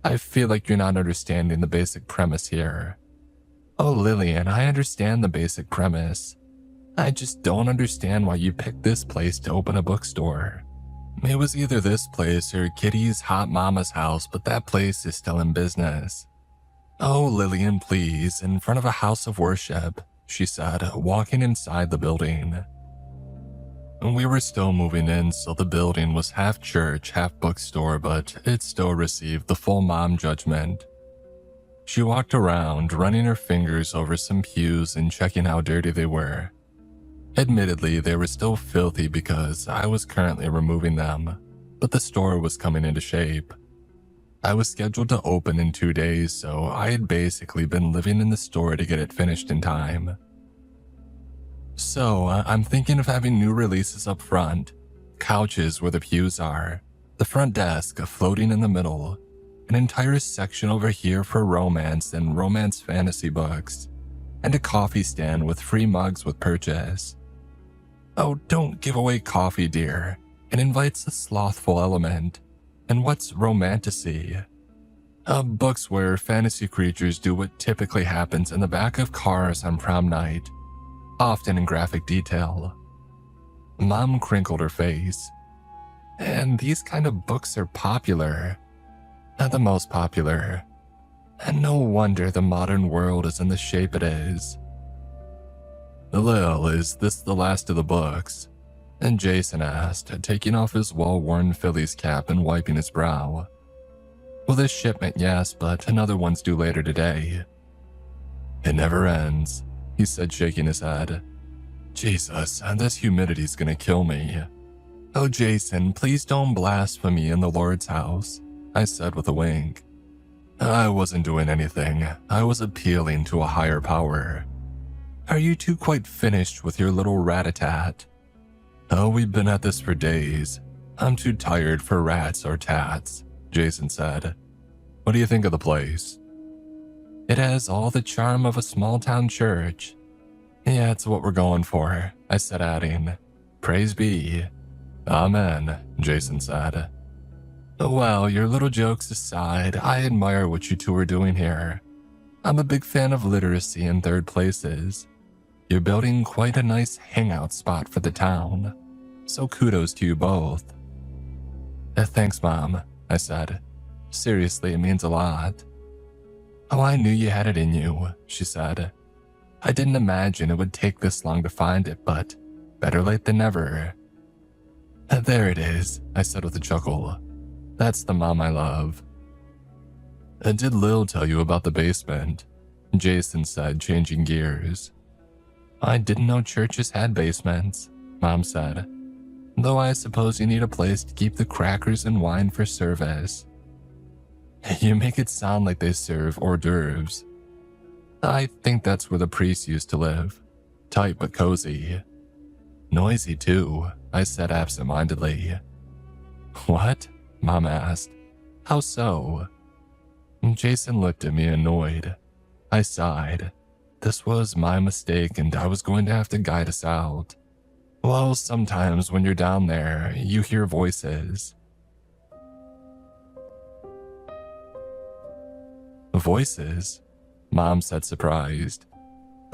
I feel like you're not understanding the basic premise here. Oh, Lillian, I understand the basic premise. I just don't understand why you picked this place to open a bookstore. It was either this place or Kitty's hot mama's house, but that place is still in business. Oh, Lillian, please, in front of a house of worship, she said, walking inside the building. We were still moving in, so the building was half church, half bookstore, but it still received the full mom judgment. She walked around, running her fingers over some pews and checking how dirty they were. Admittedly, they were still filthy because I was currently removing them, but the store was coming into shape. I was scheduled to open in 2 days, so I had basically been living in the store to get it finished in time. So, I'm thinking of having new releases up front, couches where the pews are, the front desk floating in the middle, an entire section over here for romance and romance fantasy books, and a coffee stand with free mugs with purchase. Oh, don't give away coffee, dear. It invites a slothful element. And what's romantasy? Books where fantasy creatures do what typically happens in the back of cars on prom night, often in graphic detail. Mom crinkled her face. And these kind of books are popular. Not the most popular. And no wonder the modern world is in the shape it is. Lil, is this the last of the books? And Jason asked, taking off his well-worn Phillies cap and wiping his brow. Well, this shipment, yes, but another one's due later today. It never ends, he said, shaking his head. Jesus, this humidity's gonna kill me. Oh, Jason, please don't blaspheme in the Lord's house, I said with a wink. I wasn't doing anything. I was appealing to a higher power. Are you two quite finished with your little rat-a-tat? Oh, we've been at this for days. I'm too tired for rats or tats, Jason said. What do you think of the place? It has all the charm of a small-town church. Yeah, it's what we're going for, I said, adding, praise be. Amen, Jason said. Well, your little jokes aside, I admire what you two are doing here. I'm a big fan of literacy in third places. You're building quite a nice hangout spot for the town, so kudos to you both. Thanks, Mom, I said. Seriously, it means a lot. Oh, I knew you had it in you, she said. I didn't imagine it would take this long to find it, but better late than never. There it is, I said with a chuckle. That's the mom I love. Did Lil tell you about the basement? Jason said, changing gears. I didn't know churches had basements, Mom said. Though I suppose you need a place to keep the crackers and wine for service. You make it sound like they serve hors d'oeuvres. I think that's where the priests used to live. Tight but cozy. Noisy too, I said absent-mindedly. What? Mom asked. How so? Jason looked at me annoyed. I sighed. This was my mistake and I was going to have to guide us out. Well, sometimes when you're down there, you hear voices. Voices? Mom said, surprised.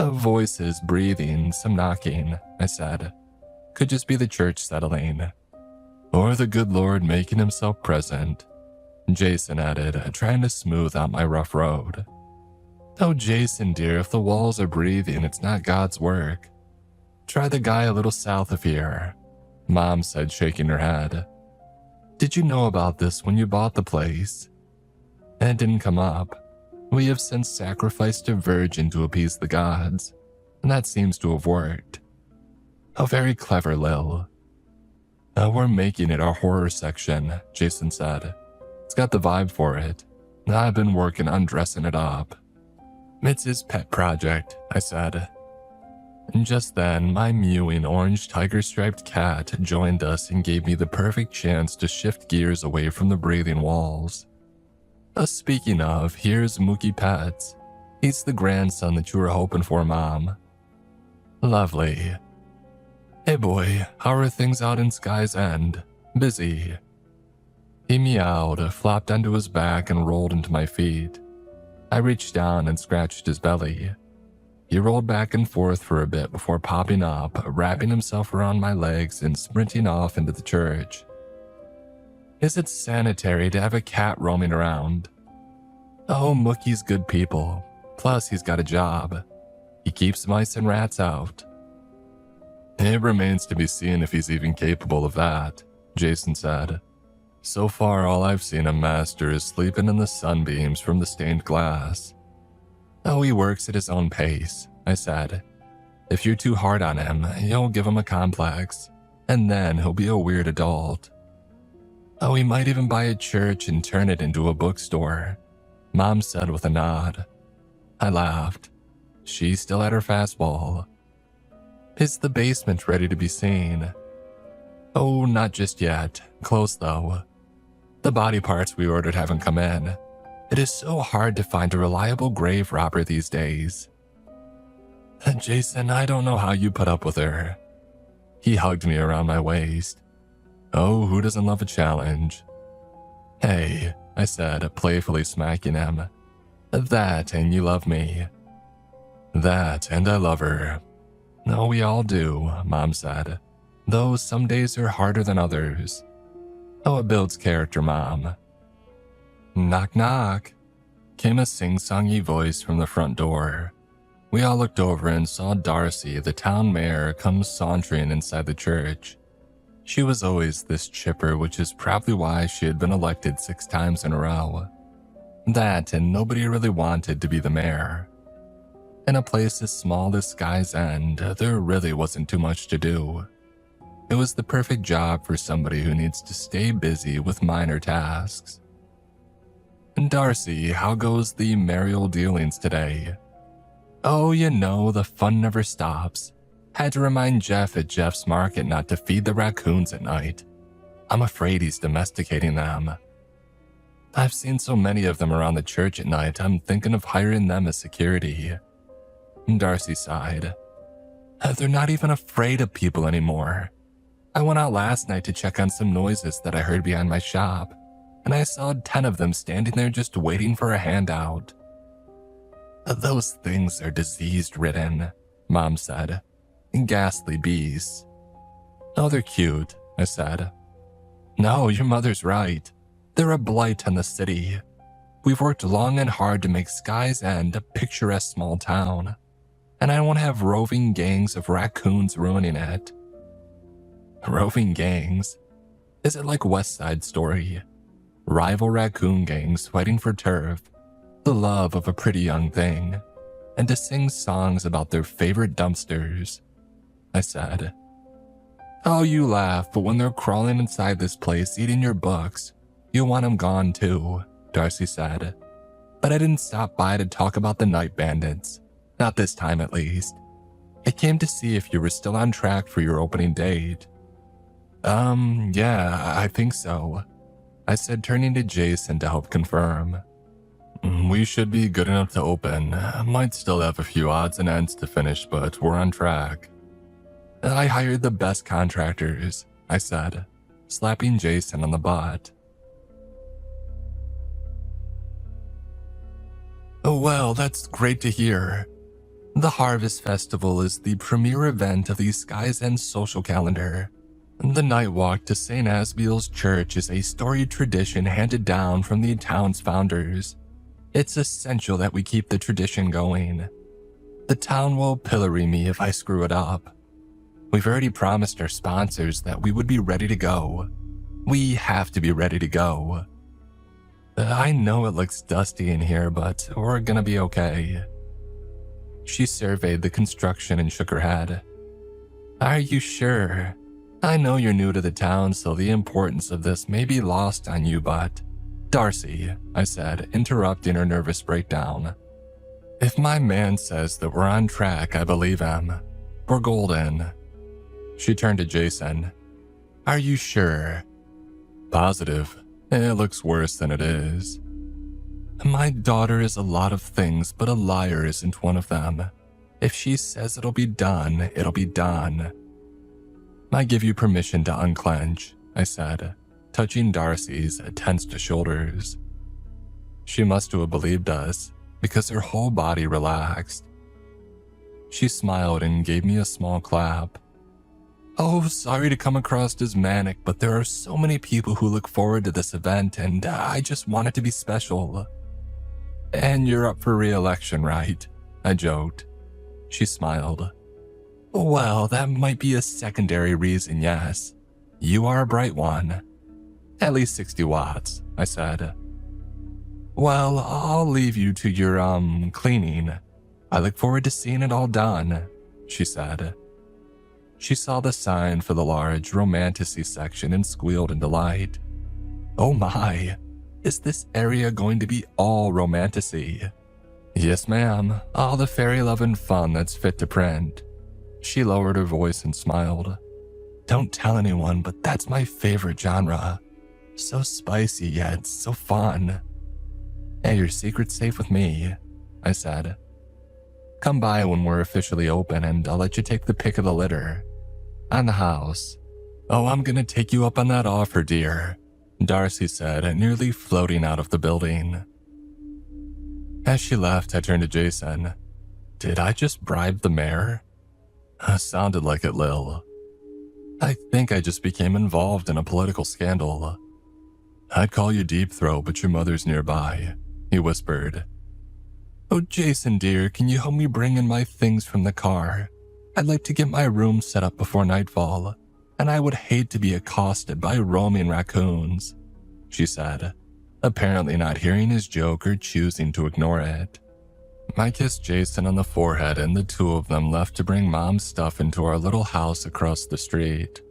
Voices, breathing, some knocking, I said. Could just be the church settling. Or the good Lord making himself present, Jason added, trying to smooth out my rough road. Oh, Jason dear, if the walls are breathing, it's not God's work. Try the guy a little south of here, Mom said, shaking her head. Did you know about this when you bought the place? It didn't come up. We have since sacrificed a virgin to appease the gods, and that seems to have worked. Oh, very clever, Lil. We're making it our horror section, Jason said. It's got the vibe for it. I've been working on dressing it up. It's his pet project, I said. And just then, my mewing orange tiger-striped cat joined us and gave me the perfect chance to shift gears away from the breathing walls. Speaking of, here's Mookie Pets. He's the grandson that you were hoping for, Mom. Lovely. Hey boy, how are things out in Sky's End? Busy. He meowed, flopped onto his back, and rolled into my feet. I reached down and scratched his belly. He rolled back and forth for a bit before popping up, wrapping himself around my legs and sprinting off into the church. Is it sanitary to have a cat roaming around? Oh, Mookie's good people. Plus, he's got a job. He keeps mice and rats out. It remains to be seen if he's even capable of that, Jason said. So far, all I've seen him master is sleeping in the sunbeams from the stained glass. Oh, he works at his own pace, I said. If you're too hard on him, you'll give him a complex, and then he'll be a weird adult. Oh, he might even buy a church and turn it into a bookstore, Mom said with a nod. I laughed. She's still at her fastball. Is the basement ready to be seen? Oh, not just yet. Close though. The body parts we ordered haven't come in. It is so hard to find a reliable grave robber these days. Jason, I don't know how you put up with her." He hugged me around my waist. Oh, who doesn't love a challenge? "Hey," I said, playfully smacking him. "That and you love me." "That and I love her." "No, we all do," Mom said. "Though some days are harder than others." "Oh, it builds character, Mom." Knock, knock, came a sing-songy voice from the front door. We all looked over and saw Darcy, the town mayor, come sauntering inside the church. She was always this chipper, which is probably why she had been elected 6 times in a row. That, and nobody really wanted to be the mayor. In a place as small as Sky's End, there really wasn't too much to do. It was the perfect job for somebody who needs to stay busy with minor tasks. "Darcy, how goes the mayoral dealings today?" "Oh, you know, the fun never stops. Had to remind Jeff at Jeff's Market not to feed the raccoons at night. I'm afraid he's domesticating them. I've seen so many of them around the church at night, I'm thinking of hiring them as security." Darcy sighed. "They're not even afraid of people anymore. I went out last night to check on some noises that I heard behind my shop, and I saw 10 of them standing there just waiting for a handout." "Those things are disease-ridden," Mom said. "Ghastly beasts." "Oh, they're cute," I said. "No, your mother's right. They're a blight on the city. We've worked long and hard to make Sky's End a picturesque small town, and I won't have roving gangs of raccoons ruining it." "Roving gangs? Is it like West Side Story? Rival raccoon gangs fighting for turf, the love of a pretty young thing, and to sing songs about their favorite dumpsters," I said. "Oh, you laugh, but when they're crawling inside this place eating your books, you want them gone too," Darcy said. "But I didn't stop by to talk about the night bandits. Not this time, at least. I came to see if you were still on track for your opening date." Yeah, I think so," I said, turning to Jason to help confirm. "We should be good enough to open. Might still have a few odds and ends to finish, but we're on track." "I hired the best contractors," I said, slapping Jason on the butt. "Oh, well, that's great to hear. The Harvest Festival is the premier event of the Sky's End social calendar. The night walk to St. Asbiel's Church is a storied tradition handed down from the town's founders. It's essential that we keep the tradition going. The town will pillory me if I screw it up. We've already promised our sponsors that we would be ready to go. We have to be ready to go. I know it looks dusty in here, but we're gonna be okay." She surveyed the construction and shook her head. "Are you sure? I know you're new to the town, so the importance of this may be lost on you, but..." "Darcy," I said, interrupting her nervous breakdown. "If my man says that we're on track, I believe him. We're golden." She turned to Jason. "Are you sure?" "Positive. It looks worse than it is." "My daughter is a lot of things, but a liar isn't one of them. If she says it'll be done, it'll be done." "I give you permission to unclench," I said, touching Darcy's tensed shoulders. She must have believed us, because her whole body relaxed. She smiled and gave me a small clap. "Oh, sorry to come across as manic, but there are so many people who look forward to this event, and I just want it to be special." "And you're up for re-election, right?" I joked. She smiled. "Well, that might be a secondary reason, yes. You are a bright one." "At least 60 watts, I said. "Well, I'll leave you to your, cleaning. I look forward to seeing it all done," she said. She saw the sign for the large romanticy section and squealed in delight. "Oh my, is this area going to be all romanticy?" "Yes, ma'am, all the fairy love and fun that's fit to print." She lowered her voice and smiled. "Don't tell anyone, but that's my favorite genre. So spicy yet so fun." "Hey, your secret's safe with me," I said. Come by when we're officially open and I'll let you take the pick of the litter. On the house. Oh, I'm gonna take you up on that offer, dear, Darcy said, nearly floating out of the building. As she left, I turned to Jason. Did I just bribe the mayor? Sounded like it, Lil. I think I just became involved in a political scandal. I'd call you Deep Throat, but your mother's nearby, he whispered. Oh, Jason, dear, can you help me bring in my things from the car? I'd like to get my room set up before nightfall, and I would hate to be accosted by roaming raccoons, she said, apparently not hearing his joke or choosing to ignore it. I kissed Jason on the forehead and the two of them left to bring Mom's stuff into our little house across the street.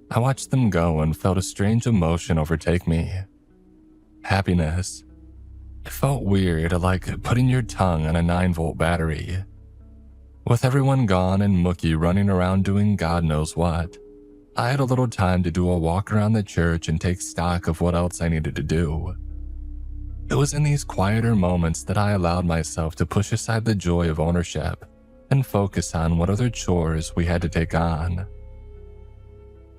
I watched them go and felt a strange emotion overtake me. Happiness. It felt weird, like putting your tongue on a 9-volt battery. With everyone gone and Mookie running around doing God knows what, I had a little time to do a walk around the church and take stock of what else I needed to do. It was in these quieter moments that I allowed myself to push aside the joy of ownership and focus on what other chores we had to take on.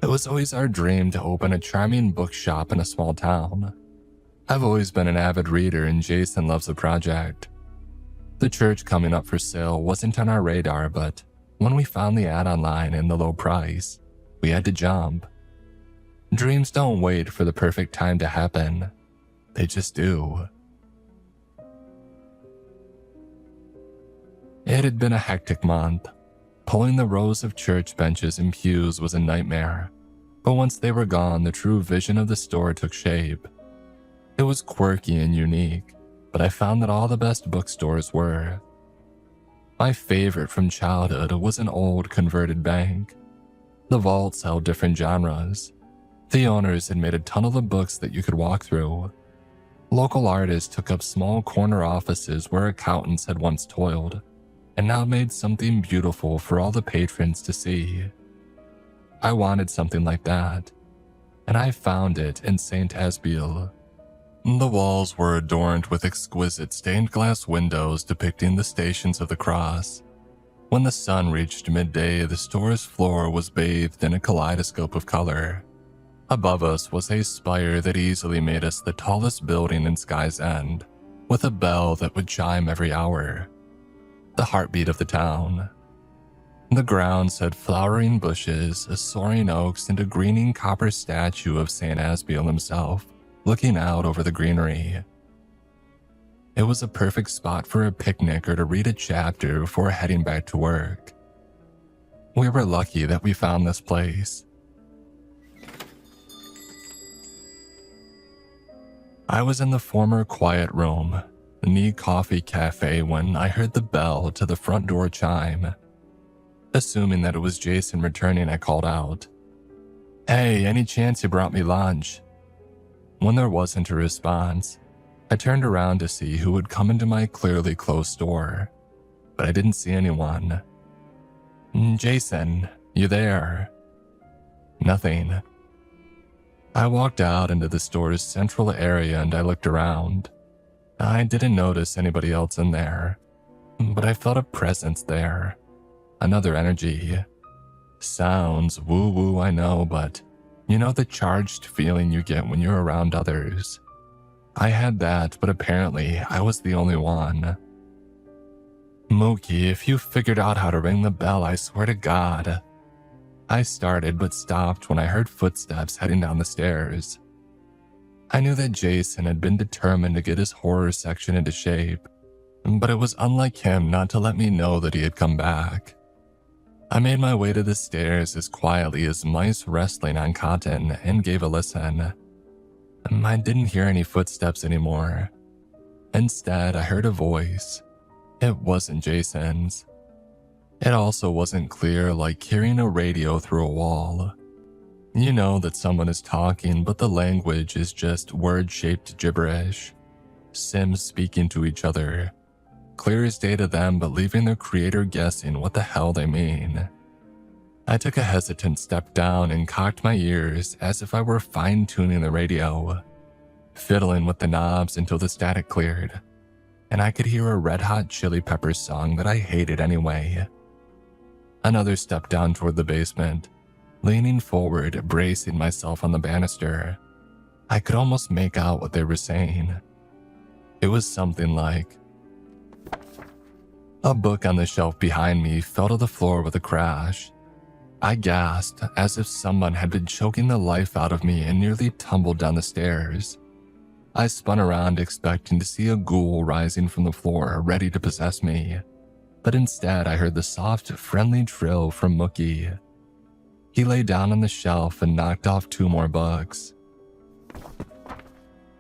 It was always our dream to open a charming bookshop in a small town. I've always been an avid reader and Jason loves the project. The church coming up for sale wasn't on our radar, but when we found the ad online and the low price, we had to jump. Dreams don't wait for the perfect time to happen. They just do. It had been a hectic month. Pulling the rows of church benches and pews was a nightmare, but once they were gone, the true vision of the store took shape. It was quirky and unique, but I found that all the best bookstores were. My favorite from childhood was an old converted bank. The vaults held different genres. The owners had made a ton of the books that you could walk through. Local artists took up small corner offices where accountants had once toiled, and now made something beautiful for all the patrons to see. I wanted something like that, and I found it in St. Asbiel. The walls were adorned with exquisite stained glass windows depicting the Stations of the Cross. When the sun reached midday, the store's floor was bathed in a kaleidoscope of color. Above us was a spire that easily made us the tallest building in Sky's End, with a bell that would chime every hour. The heartbeat of the town. The grounds had flowering bushes, soaring oaks, and a greening copper statue of St. Asbiel himself, looking out over the greenery. It was a perfect spot for a picnic or to read a chapter before heading back to work. We were lucky that we found this place. I was in the former quiet room, the Coffee Cafe, when I heard the bell to the front door chime. Assuming that it was Jason returning, I called out, "Hey, any chance you brought me lunch?" When there wasn't a response, I turned around to see who had come into my clearly closed door, but I didn't see anyone. "Jason, you there?" Nothing. I walked out into the store's central area and I looked around. I didn't notice anybody else in there, but I felt a presence there. Another energy. Sounds woo-woo, I know, but you know the charged feeling you get when you're around others. I had that, but apparently I was the only one. "Mookie, if you figured out how to ring the bell, I swear to God." I started but stopped when I heard footsteps heading down the stairs. I knew that Jason had been determined to get his horror section into shape, but it was unlike him not to let me know that he had come back. I made my way to the stairs as quietly as mice wrestling on cotton and gave a listen. I didn't hear any footsteps anymore. Instead, I heard a voice. It wasn't Jason's. It also wasn't clear, like hearing a radio through a wall. You know that someone is talking, but the language is just word-shaped gibberish. Sims speaking to each other. Clear as day to them, but leaving their creator guessing what the hell they mean. I took a hesitant step down and cocked my ears as if I were fine-tuning the radio, fiddling with the knobs until the static cleared. and I could hear a Red Hot Chili Peppers song that I hated anyway. Another step down toward the basement, leaning forward, bracing myself on the banister. I could almost make out what they were saying. It was something like, a book on the shelf behind me fell to the floor with a crash. I gasped as if someone had been choking the life out of me and nearly tumbled down the stairs. I spun around expecting to see a ghoul rising from the floor ready to possess me, but instead I heard the soft, friendly trill from Mookie. He lay down on the shelf and knocked off 2 more books.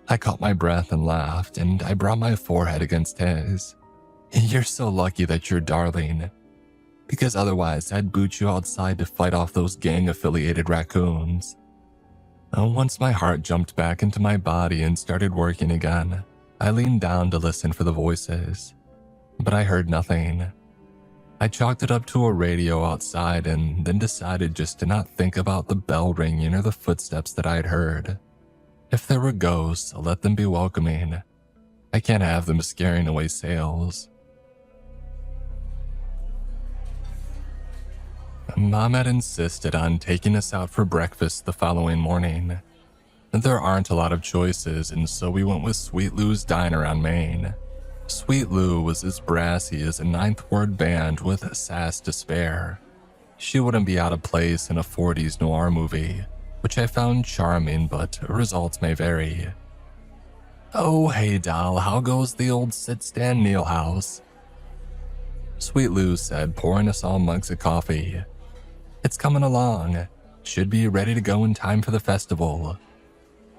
I caught my breath and laughed, and I brought my forehead against his. You're so lucky that you're darling, because otherwise I'd boot you outside to fight off those gang-affiliated raccoons. Once my heart jumped back into my body and started working again, I leaned down to listen for the voices, but I heard nothing. I chalked it up to a radio outside and then decided just to not think about the bell ringing or the footsteps that I'd heard. If there were ghosts, let them be welcoming. I can't have them scaring away sales. Mom had insisted on taking us out for breakfast the following morning. There aren't a lot of choices, and so we went with Sweet Lou's Diner on Main. Sweet Lou was as brassy as a Ninth Ward band with sass to spare. She wouldn't be out of place in a 40s noir movie, which I found charming, but results may vary. Oh, hey doll, how goes the old sit-stand Neil house? Sweet Lou said, pouring us all mugs of coffee. It's coming along. Should be ready to go in time for the festival.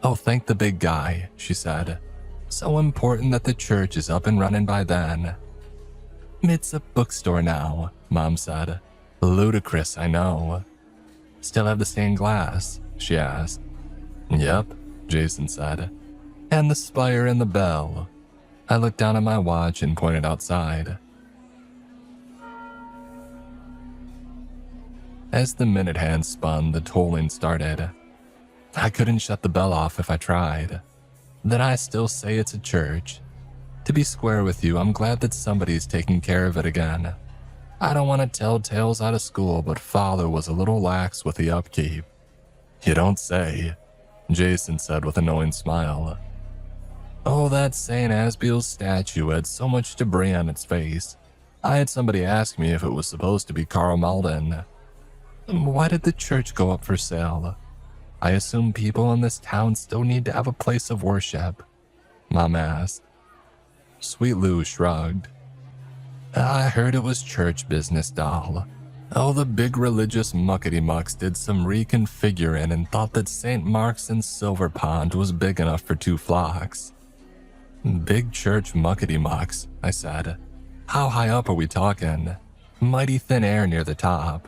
Oh, thank the big guy, she said. So important that the church is up and running by then. It's a bookstore now, Mom said. Ludicrous, I know. Still have the stained glass? She asked. Yep, Jason said. And the spire and the bell. I looked down at my watch and pointed outside. As the minute hand spun, the tolling started. I couldn't shut the bell off if I tried. Then I still say it's a church. To be square with you, I'm glad that somebody's taking care of it again. I don't want to tell tales out of school, but Father was a little lax with the upkeep. You don't say, Jason said with a knowing smile. Oh, that St. Asbiel's statue had so much debris on its face. I had somebody ask me if it was supposed to be Carl Malden. Why did the church go up for sale? I assume people in this town still need to have a place of worship, Mom asked. Sweet Lou shrugged. I heard it was church business, doll. Oh, the big religious muckety-mucks did some reconfiguring and thought that St. Mark's in Silver Pond was big enough for 2 flocks. Big church muckety-mucks, I said. How high up are we talking? Mighty thin air near the top.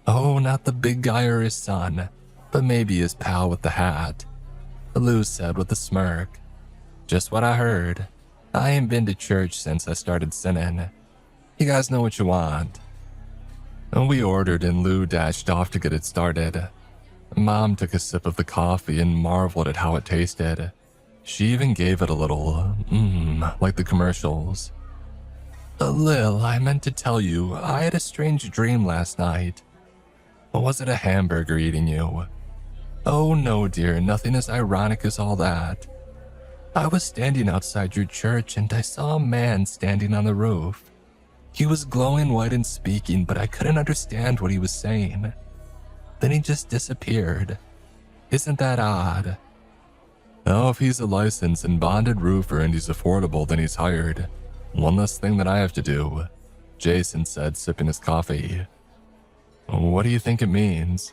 Oh, not the big guy or his son, but maybe his pal with the hat, Lou said with a smirk. Just what I heard. I ain't been to church since I started sinning. You guys know what you want. We ordered and Lou dashed off to get it started. Mom took a sip of the coffee and marveled at how it tasted. She even gave it a little, like the commercials. Lil, I meant to tell you, I had a strange dream last night. Was it a hamburger eating you? Oh no, dear, nothing as ironic as all that. I was standing outside your church and I saw a man standing on the roof. He was glowing white and speaking, but I couldn't understand what he was saying. Then he just disappeared. Isn't that odd? Oh, if he's a licensed and bonded roofer and he's affordable, then he's hired. One less thing that I have to do, Jason said, sipping his coffee. What do you think it means?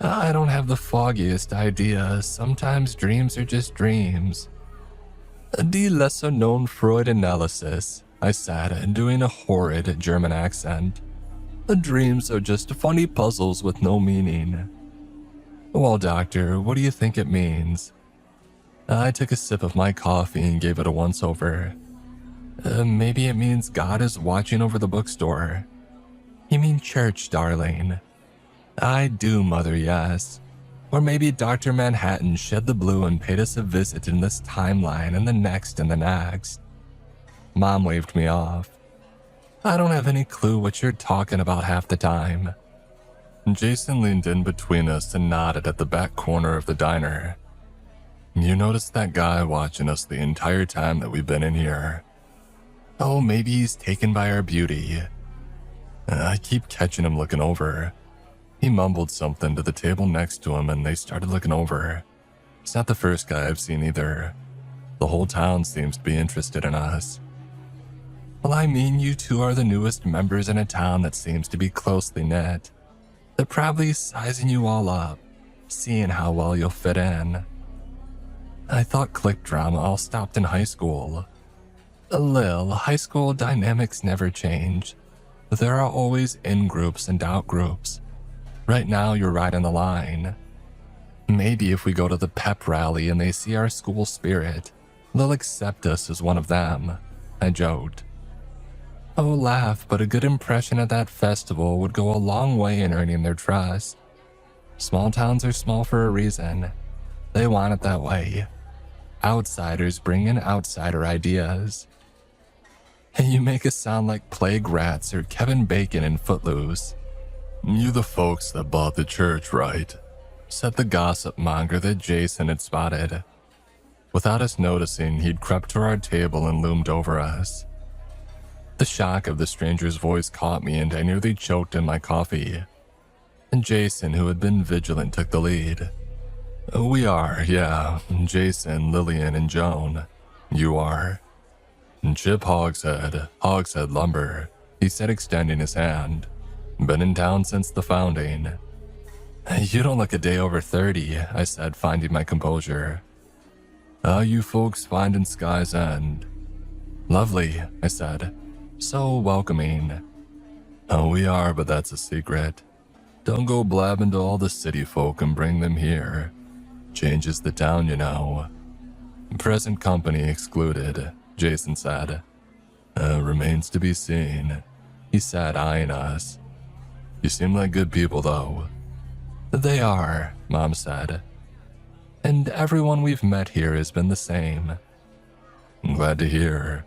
I don't have the foggiest idea. Sometimes dreams are just dreams. The lesser-known Freud analysis, I said, doing a horrid German accent. Dreams are just funny puzzles with no meaning. Well, doctor, what do you think it means? I took a sip of my coffee and gave it a once-over. Maybe it means God is watching over the bookstore. You mean church, darling? I do, Mother, yes. Or maybe Dr. Manhattan shed the blue and paid us a visit in this timeline and the next and the next. Mom waved me off. I don't have any clue what you're talking about half the time. Jason leaned in between us and nodded at the back corner of the diner. You noticed that guy watching us the entire time that we've been in here. Oh, maybe he's taken by our beauty. I keep catching him looking over. He mumbled something to the table next to him and they started looking over. He's not the first guy I've seen either. The whole town seems to be interested in us. Well, I mean, you two are the newest members in a town that seems to be closely knit. They're probably sizing you all up, seeing how well you'll fit in. I thought clique drama all stopped in high school. Lil, high school dynamics never change. There are always in-groups and out-groups. Right now, you're right on the line. Maybe if we go to the pep rally and they see our school spirit, they'll accept us as one of them, I joked. Oh, laugh, but a good impression at that festival would go a long way in earning their trust. Small towns are small for a reason. They want it that way. Outsiders bring in outsider ideas. And you make us sound like Plague Rats or Kevin Bacon in Footloose. You the folks that bought the church, right? Said the gossip monger that Jason had spotted. Without us noticing, he'd crept to our table and loomed over us. The shock of the stranger's voice caught me and I nearly choked in my coffee. And Jason, who had been vigilant, took the lead. We are, yeah. Jason, Lillian, and Joan. You are. Chip Hogshead Lumber, he said, extending his hand. Been in town since the founding. You don't look a day over 30, I said, finding my composure. How you folks finding Sky's End? Lovely, I said. So welcoming. Oh, we are, but that's a secret. Don't go blabbing to all the city folk and bring them here. Changes the town, you know. Present company excluded, Jason said. Remains to be seen, he said, eyeing us. You seem like good people, though. They are, Mom said. And everyone we've met here has been the same. I'm glad to hear.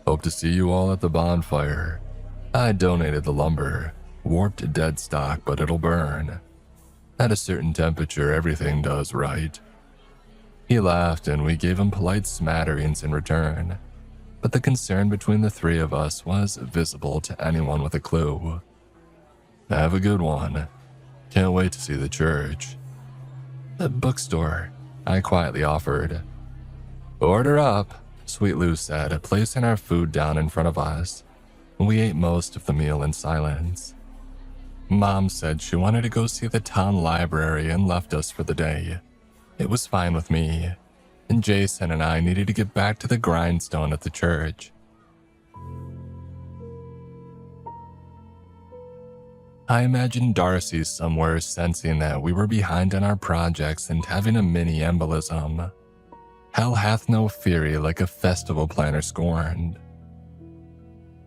Hope to see you all at the bonfire. I donated the lumber. Warped dead stock, but it'll burn. At a certain temperature, everything does, right? He laughed and we gave him polite smatterings in return. But the concern between the three of us was visible to anyone with a clue. Have a good one. Can't wait to see the church. The bookstore, I quietly offered. Order up, Sweet Lou said, placing our food down in front of us. We ate most of the meal in silence. Mom said she wanted to go see the town library and left us for the day. It was fine with me, and Jason and I needed to get back to the grindstone at the church. I imagined Darcy somewhere sensing that we were behind on our projects and having a mini embolism. Hell hath no fury like a festival planner scorned.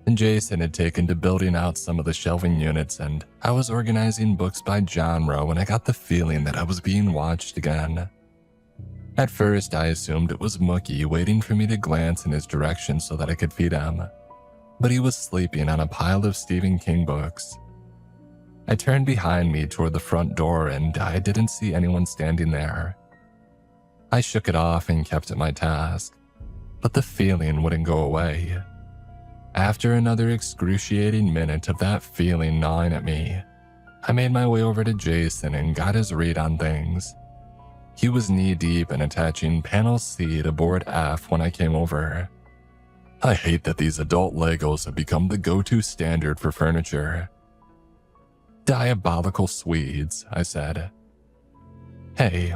And Jason had taken to building out some of the shelving units, and I was organizing books by genre when I got the feeling that I was being watched again. At first, I assumed it was Mookie waiting for me to glance in his direction so that I could feed him, but he was sleeping on a pile of Stephen King books. I turned behind me toward the front door and I didn't see anyone standing there. I shook it off and kept at my task, but the feeling wouldn't go away. After another excruciating minute of that feeling gnawing at me, I made my way over to Jason and got his read on things. He was knee-deep in attaching panel C to board F when I came over. I hate that these adult Legos have become the go-to standard for furniture. Diabolical Swedes, I said. Hey,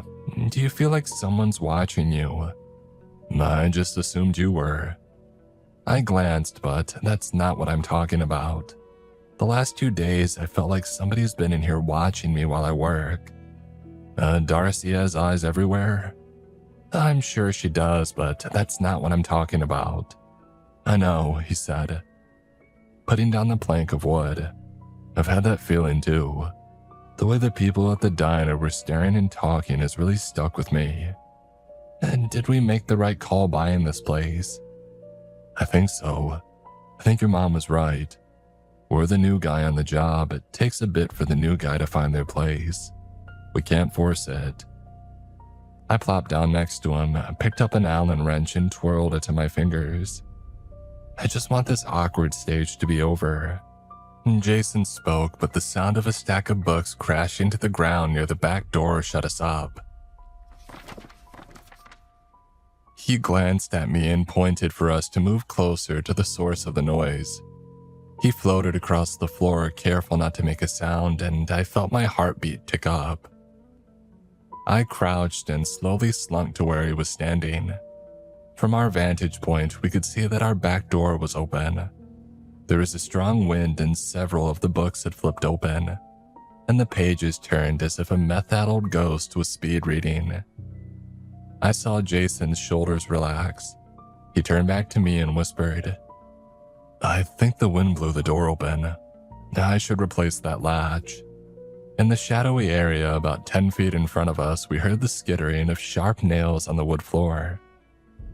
do you feel like someone's watching you? I just assumed you were. I glanced, but that's not what I'm talking about. The last 2 days, I felt like somebody's been in here watching me while I work. Darcy has eyes everywhere? I'm sure she does, but that's not what I'm talking about. I know, he said, putting down the plank of wood. I've had that feeling too. The way the people at the diner were staring and talking has really stuck with me. And did we make the right call buying this place? I think so. I think your mom was right. We're the new guy on the job. It takes a bit for the new guy to find their place. We can't force it. I plopped down next to him, picked up an Allen wrench and twirled it to my fingers. I just want this awkward stage to be over. Jason spoke, but the sound of a stack of books crashing to the ground near the back door shut us up. He glanced at me and pointed for us to move closer to the source of the noise. He floated across the floor, careful not to make a sound, and I felt my heartbeat tick up. I crouched and slowly slunk to where he was standing. From our vantage point, we could see that our back door was open. There was a strong wind and several of the books had flipped open, and the pages turned as if a meth-addled ghost was speed reading. I saw Jason's shoulders relax. He turned back to me and whispered, "I think the wind blew the door open. I should replace that latch." In the shadowy area about 10 feet in front of us, we heard the skittering of sharp nails on the wood floor.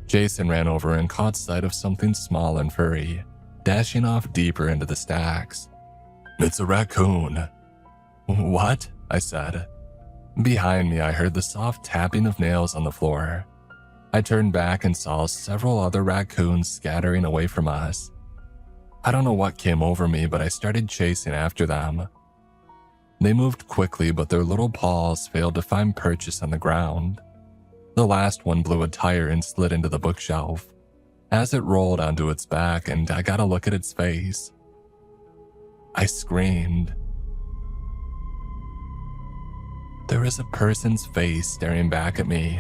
Jason ran over and caught sight of something small and furry, dashing off deeper into the stacks. "It's a raccoon." "What?" I said. Behind me, I heard the soft tapping of nails on the floor. I turned back and saw several other raccoons scattering away from us. I don't know what came over me, but I started chasing after them. They moved quickly, but their little paws failed to find purchase on the ground. The last one blew a tire and slid into the bookshelf. As it rolled onto its back, and I got a look at its face, I screamed. There was a person's face staring back at me.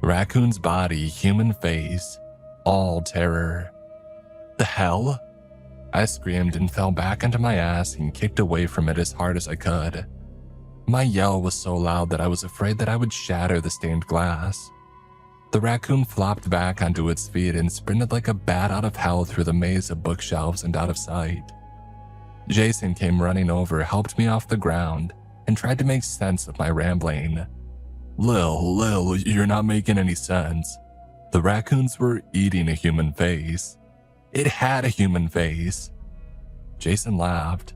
Raccoon's body, human face, all terror. "The hell?" I screamed and fell back onto my ass and kicked away from it as hard as I could. My yell was so loud that I was afraid that I would shatter the stained glass. The raccoon flopped back onto its feet and sprinted like a bat out of hell through the maze of bookshelves and out of sight. Jason came running over, helped me off the ground, and tried to make sense of my rambling. Lil, you're not making any sense. The raccoons were eating a human face. It had a human face." Jason laughed.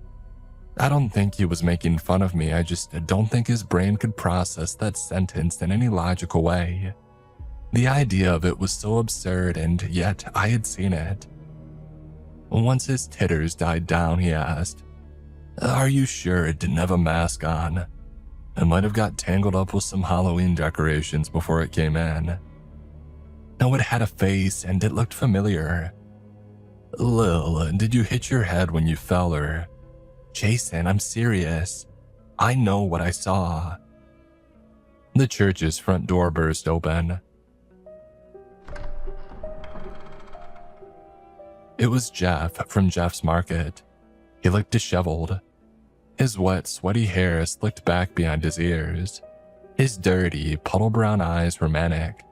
I don't think he was making fun of me, I just don't think his brain could process that sentence in any logical way. The idea of it was so absurd, and yet I had seen it. Once his titters died down, he asked, "Are you sure it didn't have a mask on? It might have got tangled up with some Halloween decorations before it came in." "No, it had a face, and it looked familiar." "Lil, did you hit your head when you fell or—" "Jason, I'm serious. I know what I saw." The church's front door burst open. It was Jeff from Jeff's Market. He looked disheveled. His wet, sweaty hair slicked back behind his ears. His dirty, puddle-brown eyes were manic,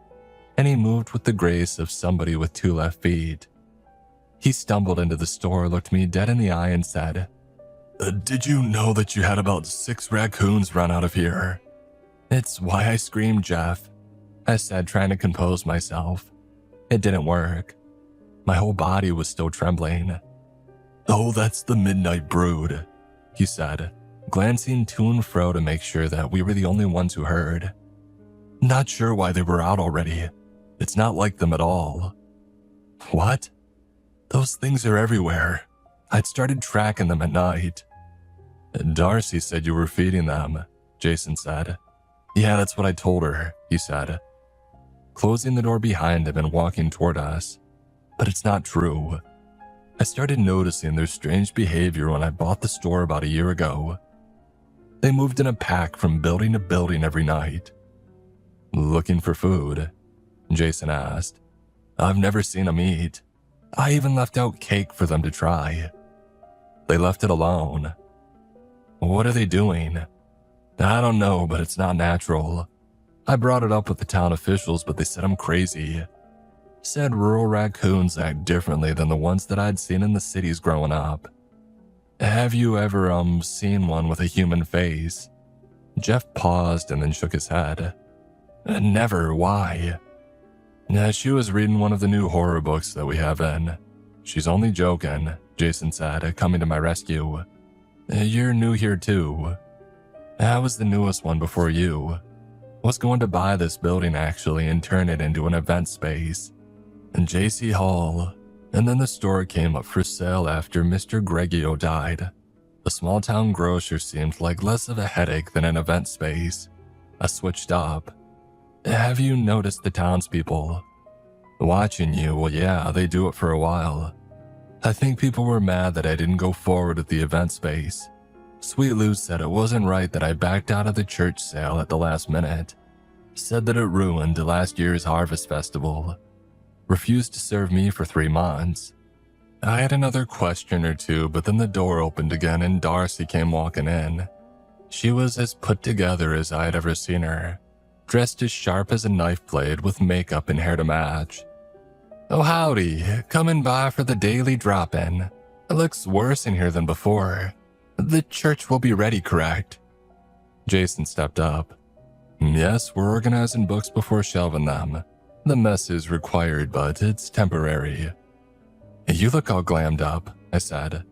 and he moved with the grace of somebody with 2 left feet. He stumbled into the store, looked me dead in the eye, and said, "Did you know that you had about 6 raccoons run out of here?" "It's why I screamed, Jeff," I said, trying to compose myself. It didn't work. My whole body was still trembling. "Oh, that's the midnight brood," he said, glancing to and fro to make sure that we were the only ones who heard. "Not sure why they were out already. It's not like them at all." "What?" "Those things are everywhere. I'd started tracking them at night." "Darcy said you were feeding them," Jason said. "Yeah, that's what I told her," he said, closing the door behind him and walking toward us. "But it's not true. I started noticing their strange behavior when I bought the store about a year ago. They moved in a pack from building to building every night." "Looking for food?" Jason asked. "I've never seen them eat. I even left out cake for them to try. They left it alone." "What are they doing?" "I don't know, but it's not natural. I brought it up with the town officials, but they said I'm crazy. Said rural raccoons act differently than the ones that I'd seen in the cities growing up." "Have you ever, seen one with a human face?" Jeff paused and then shook his head. "Never, why?" Yeah, she was reading one of the new horror books that we have in. She's only joking, Jason said, coming to my rescue. You're new here too. I was the newest one before you. Was going to buy this building actually and turn it into an event space. And J.C. Hall. And then the store came up for sale after Mr. Greggio died. The small town grocer seemed like less of a headache than an event space. I switched up. Have you noticed the townspeople? Watching you, well yeah, they do it for a while. I think people were mad that I didn't go forward with the event space. Sweet Lou said it wasn't right that I backed out of the church sale at the last minute. Said that it ruined last year's harvest festival. Refused to serve me for 3 months. I had another question or two, but then the door opened again and Darcy came walking in. She was as put together as I had ever seen her, dressed as sharp as a knife blade with makeup and hair to match. Oh howdy, coming by for the daily drop-in. It looks worse in here than before. The church will be ready, correct? Jason stepped up. Yes, we're organizing books before shelving them. The mess is required, but it's temporary. You look all glammed up, I said,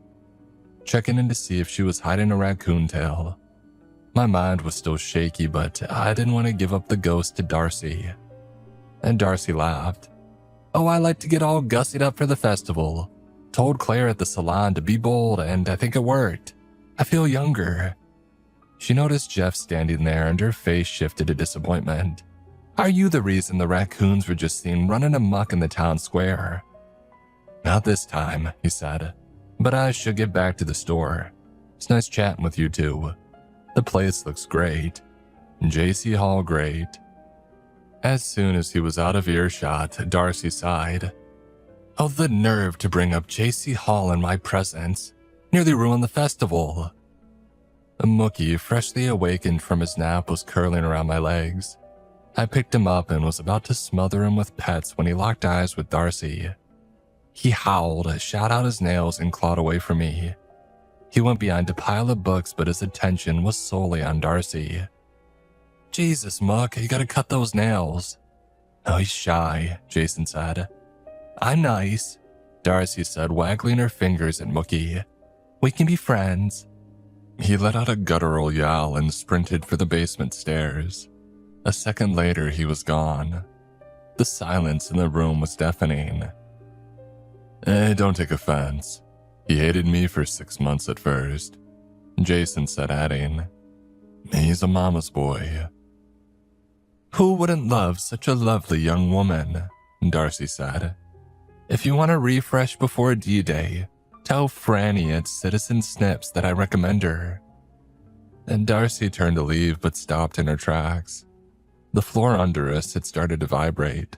checking in to see if she was hiding a raccoon tail. My mind was still shaky, but I didn't want to give up the ghost to Darcy. And Darcy laughed. Oh, I like to get all gussied up for the festival. Told Claire at the salon to be bold, and I think it worked. I feel younger. She noticed Jeff standing there, and her face shifted to disappointment. Are you the reason the raccoons were just seen running amok in the town square? Not this time, he said, but I should get back to the store. It's nice chatting with you two. The place looks great. J.C. Hall great. As soon as he was out of earshot, Darcy sighed. Oh, the nerve to bring up J.C. Hall in my presence. Nearly ruined the festival. A Mookie, freshly awakened from his nap, was curling around my legs. I picked him up and was about to smother him with pets when he locked eyes with Darcy. He howled, shot out his nails, and clawed away from me. He went behind a pile of books, but his attention was solely on Darcy. Jesus, Muck, you gotta cut those nails. Oh, he's shy, Jason said. I'm nice, Darcy said, waggling her fingers at Mookie. We can be friends. He let out a guttural yowl and sprinted for the basement stairs. A second later, he was gone. The silence in the room was deafening. Don't take offense. He hated me for 6 months at first, Jason said, adding, he's a mama's boy. Who wouldn't love such a lovely young woman, Darcy said. If you want a refresh before D-Day, tell Franny at Citizen Snips that I recommend her. And Darcy turned to leave but stopped in her tracks. The floor under us had started to vibrate.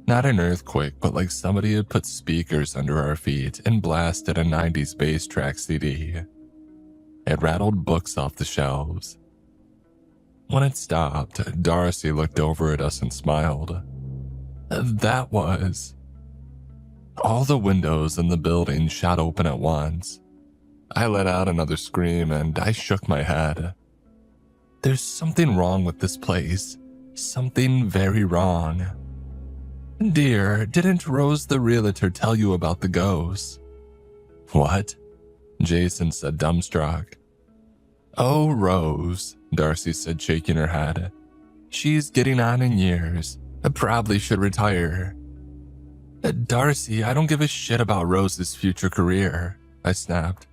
Not an earthquake, but like somebody had put speakers under our feet and blasted a 90s bass track CD. It rattled books off the shelves. When it stopped, Darcy looked over at us and smiled. That was... All the windows in the building shot open at once. I let out another scream and I shook my head. There's something wrong with this place. Something very wrong. Dear, didn't Rose the realtor tell you about the ghosts? What? Jason said, dumbstruck. Oh, Rose, Darcy said, shaking her head. She's getting on in years. I probably should retire. Darcy, I don't give a shit about Rose's future career, I snapped.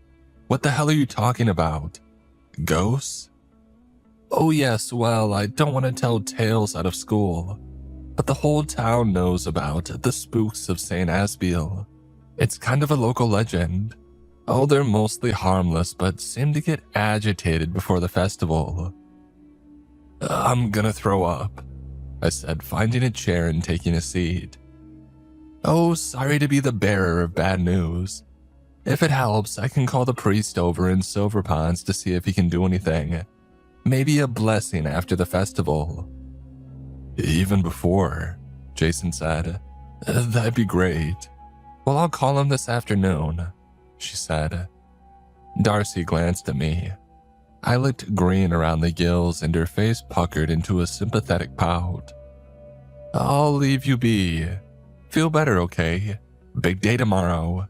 What the hell are you talking about? Ghosts? Oh yes, well, I don't want to tell tales out of school, but the whole town knows about the spooks of St. Asbiel. It's kind of a local legend. Oh, they're mostly harmless, but seem to get agitated before the festival. I'm gonna throw up, I said, finding a chair and taking a seat. Oh, sorry to be the bearer of bad news. If it helps, I can call the priest over in Silver Ponds to see if he can do anything. Maybe a blessing after the festival. Even before, Jason said. That'd be great. Well, I'll call him this afternoon, she said. Darcy glanced at me. I looked green around the gills and her face puckered into a sympathetic pout. I'll leave you be. Feel better, okay? Big day tomorrow.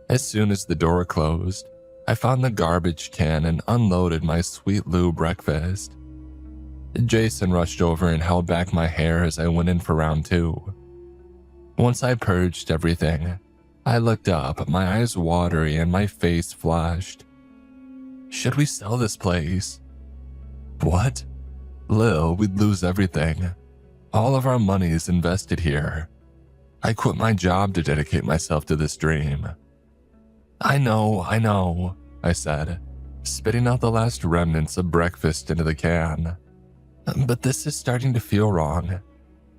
As soon as the door closed, I found the garbage can and unloaded my Sweet Lou breakfast. Jason rushed over and held back my hair as I went in for round 2. Once I purged everything, I looked up, my eyes watery and my face flushed. Should we sell this place? What? Lil, we'd lose everything. All of our money is invested here. I quit my job to dedicate myself to this dream. I know, I said, spitting out the last remnants of breakfast into the can. But this is starting to feel wrong.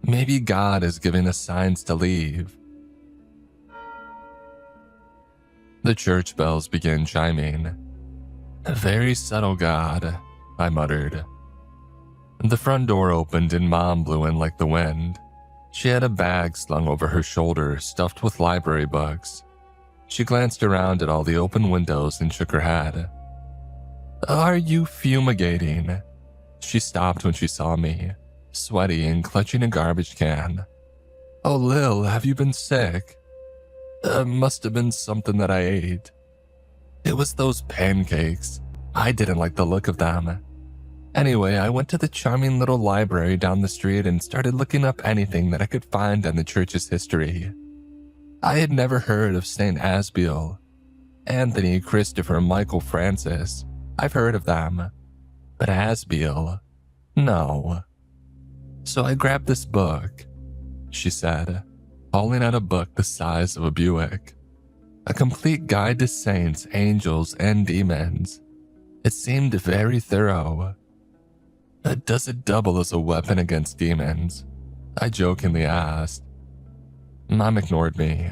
Maybe God is giving us signs to leave. The church bells began chiming. A very subtle God, I muttered. The front door opened and Mom blew in like the wind. She had a bag slung over her shoulder stuffed with library books. She glanced around at all the open windows and shook her head. Are you fumigating? She stopped when she saw me, sweaty and clutching a garbage can. Oh, Lil, have you been sick? Must have been something that I ate. It was those pancakes. I didn't like the look of them. Anyway, I went to the charming little library down the street and started looking up anything that I could find on the church's history. I had never heard of St. Asbiel. Anthony, Christopher, Michael, Francis. I've heard of them. But Asbiel? No. So I grabbed this book, she said, hauling out a book the size of a Buick. A complete guide to saints, angels, and demons. It seemed very thorough. Does it double as a weapon against demons? I jokingly asked. Mom ignored me.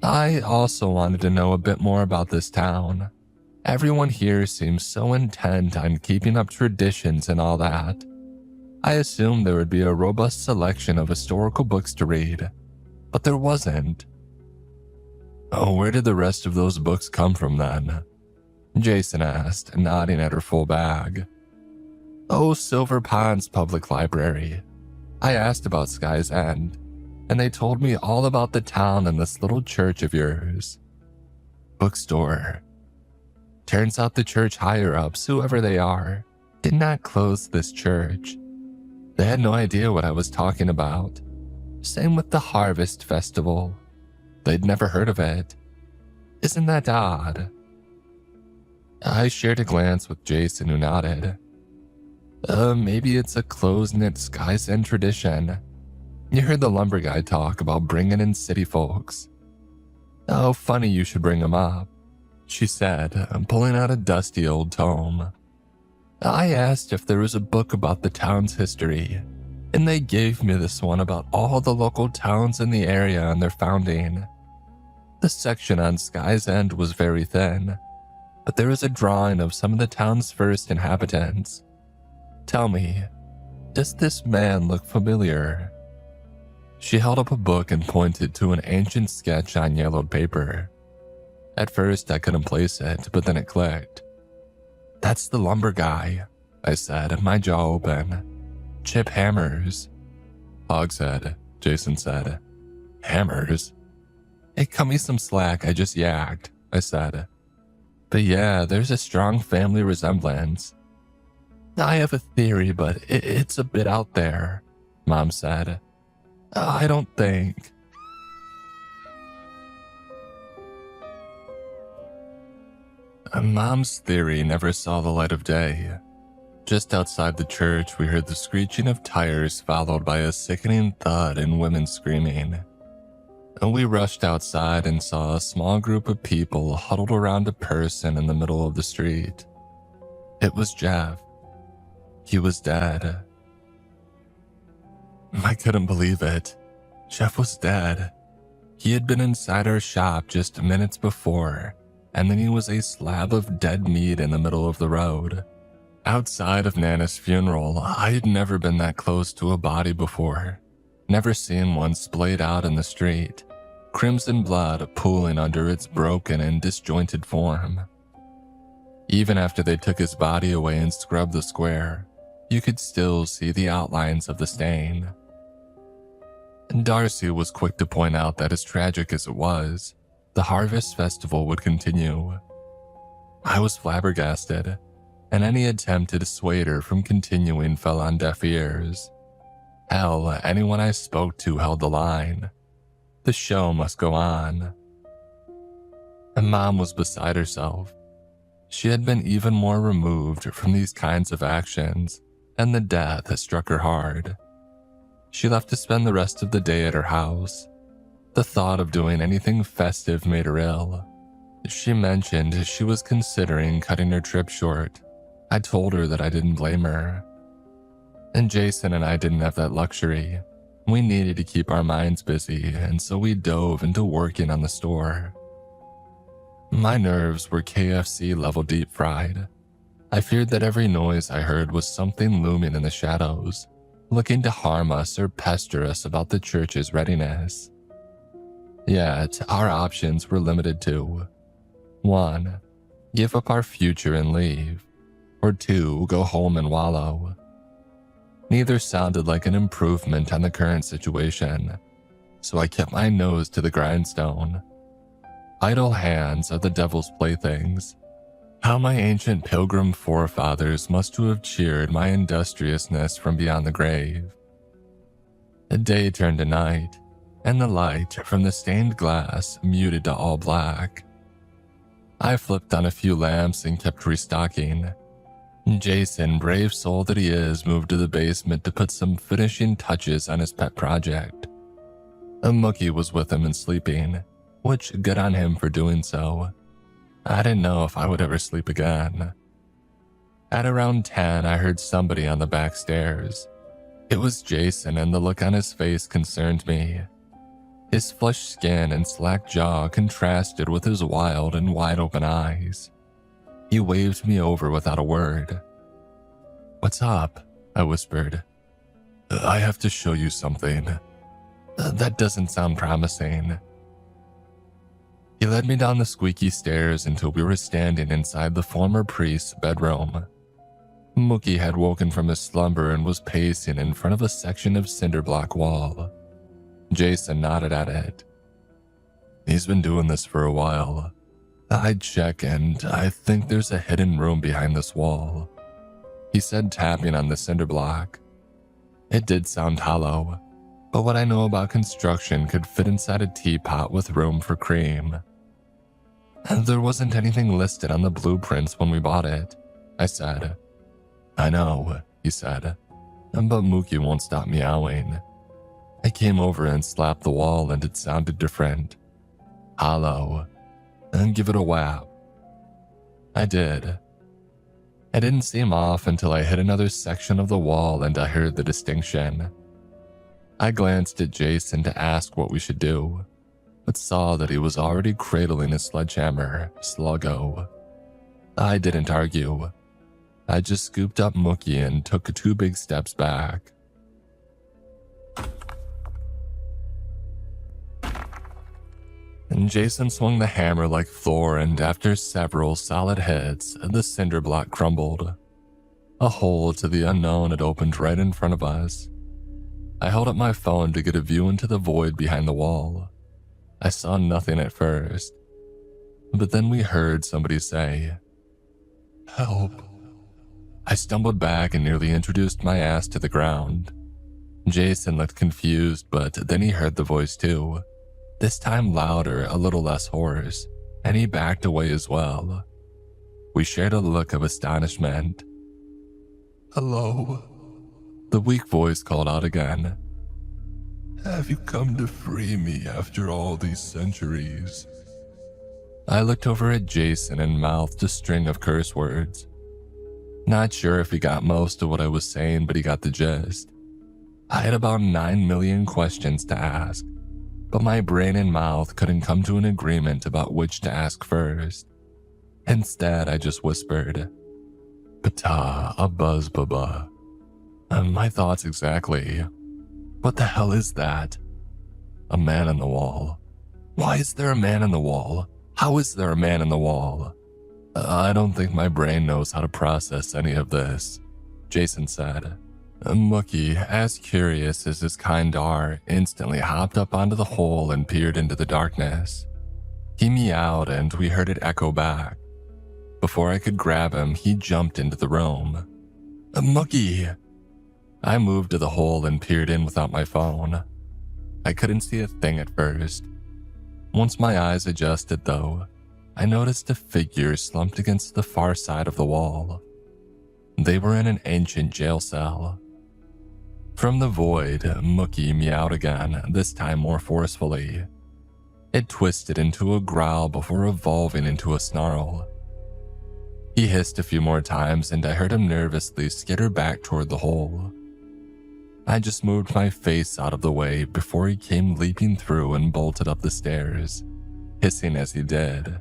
I also wanted to know a bit more about this town. Everyone here seems so intent on keeping up traditions and all that. I assumed there would be a robust selection of historical books to read, but there wasn't. Oh, where did the rest of those books come from then? Jason asked, nodding at her full bag. Oh, Silver Pond's public library. I asked about Sky's End, and they told me all about the town and this little church of yours. Bookstore. Turns out the church higher-ups, whoever they are, did not close this church. They had no idea what I was talking about. Same with the Harvest Festival. They'd never heard of it. Isn't that odd? I shared a glance with Jason, who nodded. Maybe it's a close-knit Sky's End tradition. You heard the lumber guy talk about bringing in city folks. Oh, funny you should bring him up, she said, pulling out a dusty old tome. I asked if there was a book about the town's history, and they gave me this one about all the local towns in the area and their founding. The section on Sky's End was very thin, but there was a drawing of some of the town's first inhabitants. Tell me, does this man look familiar? She held up a book and pointed to an ancient sketch on yellowed paper. At first, I couldn't place it, but then it clicked. That's the lumber guy, I said, my jaw open. Chip Hammers. Hogshead, Jason said. Hammers? Hey, cut me some slack, I just yacked, I said. But yeah, there's a strong family resemblance. I have a theory, but it's a bit out there, Mom said. I don't think. Mom's theory never saw the light of day. Just outside the church, we heard the screeching of tires followed by a sickening thud and women screaming. We rushed outside and saw a small group of people huddled around a person in the middle of the street. It was Jeff. He was dead. I couldn't believe it. Jeff was dead. He had been inside our shop just minutes before, and then he was a slab of dead meat in the middle of the road. Outside of Nana's funeral, I had never been that close to a body before. Never seen one splayed out in the street, crimson blood pooling under its broken and disjointed form. Even after they took his body away and scrubbed the square, you could still see the outlines of the stain. And Darcy was quick to point out that as tragic as it was, the Harvest Festival would continue. I was flabbergasted, and any attempt to dissuade her from continuing fell on deaf ears. Hell, anyone I spoke to held the line. The show must go on. And Mom was beside herself. She had been even more removed from these kinds of actions, and the death had struck her hard. She left to spend the rest of the day at her house. The thought of doing anything festive made her ill. She mentioned she was considering cutting her trip short. I told her that I didn't blame her. And Jason and I didn't have that luxury. We needed to keep our minds busy, and so we dove into working on the store. My nerves were KFC level deep fried. I feared that every noise I heard was something looming in the shadows, looking to harm us or pester us about the church's readiness. Yet, our options were limited to 1. Give up our future and leave, or 2. Go home and wallow. Neither sounded like an improvement on the current situation, so I kept my nose to the grindstone. Idle hands are the devil's playthings. How my ancient pilgrim forefathers must have cheered my industriousness from beyond the grave. The day turned to night, and the light from the stained glass muted to all black. I flipped on a few lamps and kept restocking. Jason, brave soul that he is, moved to the basement to put some finishing touches on his pet project. Mookie was with him and sleeping, which good on him for doing so. I didn't know if I would ever sleep again. At around 10, I heard somebody on the back stairs. It was Jason, and the look on his face concerned me. His flushed skin and slack jaw contrasted with his wild and wide-open eyes. He waved me over without a word. "What's up?" I whispered. "I have to show you something. That doesn't sound promising." He led me down the squeaky stairs until we were standing inside the former priest's bedroom. Mookie had woken from his slumber and was pacing in front of a section of cinder block wall. Jason nodded at it. "He's been doing this for a while. I'd check, and I think there's a hidden room behind this wall," he said, tapping on the cinder block. It did sound hollow, but what I know about construction could fit inside a teapot with room for cream. "And there wasn't anything listed on the blueprints when we bought it," I said. "I know," he said, "but Mookie won't stop meowing." I came over and slapped the wall, and it sounded different. Hollow. "And give it a whap." I did. It didn't seem off until I hit another section of the wall and I heard the distinction. I glanced at Jason to ask what we should do, but saw that he was already cradling his sledgehammer, sluggo. I didn't argue. I just scooped up Mookie and took 2 big steps back. And Jason swung the hammer like Thor, and after several solid hits, the cinder block crumbled. A hole to the unknown had opened right in front of us. I held up my phone to get a view into the void behind the wall. I saw nothing at first, but then we heard somebody say, "Help." I stumbled back and nearly introduced my ass to the ground. Jason looked confused, but then he heard the voice too. This time louder, a little less hoarse, and he backed away as well. We shared a look of astonishment. "Hello?" The weak voice called out again. "Have you come to free me after all these centuries?" I looked over at Jason and mouthed a string of curse words. Not sure if he got most of what I was saying, but he got the gist. I had about 9 million questions to ask, but my brain and mouth couldn't come to an agreement about which to ask first. Instead, I just whispered, "Pata, a buzz baba." My thoughts exactly. What the hell is that? A man in the wall. Why is there a man in the wall? How is there a man in the wall? I don't think my brain knows how to process any of this, Jason said. Mookie, as curious as his kind are, instantly hopped up onto the hole and peered into the darkness. He meowed and we heard it echo back. Before I could grab him, he jumped into the room. Mookie! I moved to the hole and peered in without my phone. I couldn't see a thing at first. Once my eyes adjusted, though, I noticed a figure slumped against the far side of the wall. They were in an ancient jail cell. From the void, Mookie meowed again, this time more forcefully. It twisted into a growl before evolving into a snarl. He hissed a few more times and I heard him nervously skitter back toward the hole. I just moved my face out of the way before he came leaping through and bolted up the stairs, hissing as he did.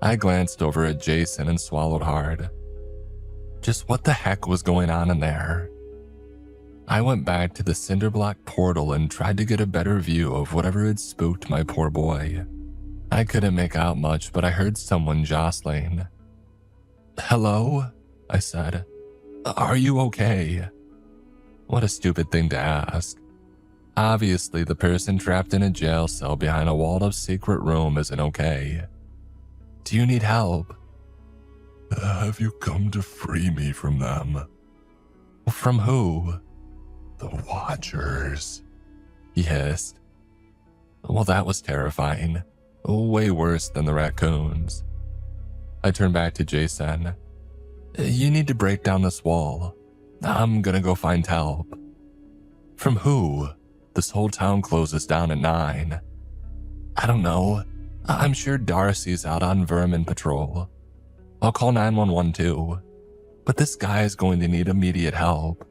I glanced over at Jason and swallowed hard. Just what the heck was going on in there? I went back to the cinderblock portal and tried to get a better view of whatever had spooked my poor boy. I couldn't make out much, but I heard someone jostling. "Hello?" I said. "Are you okay?" What a stupid thing to ask. Obviously, the person trapped in a jail cell behind a walled-up secret room isn't okay. "Do you need help?" "Have you come to free me from them?" "From who?" "The Watchers," he hissed. Well, that was terrifying. Way worse than the raccoons. I turned back to Jason. "You need to break down this wall. I'm gonna go find help." "From who? This whole town closes down at 9. "I don't know. I'm sure Darcy's out on vermin patrol. I'll call 911 too. But this guy is going to need immediate help,"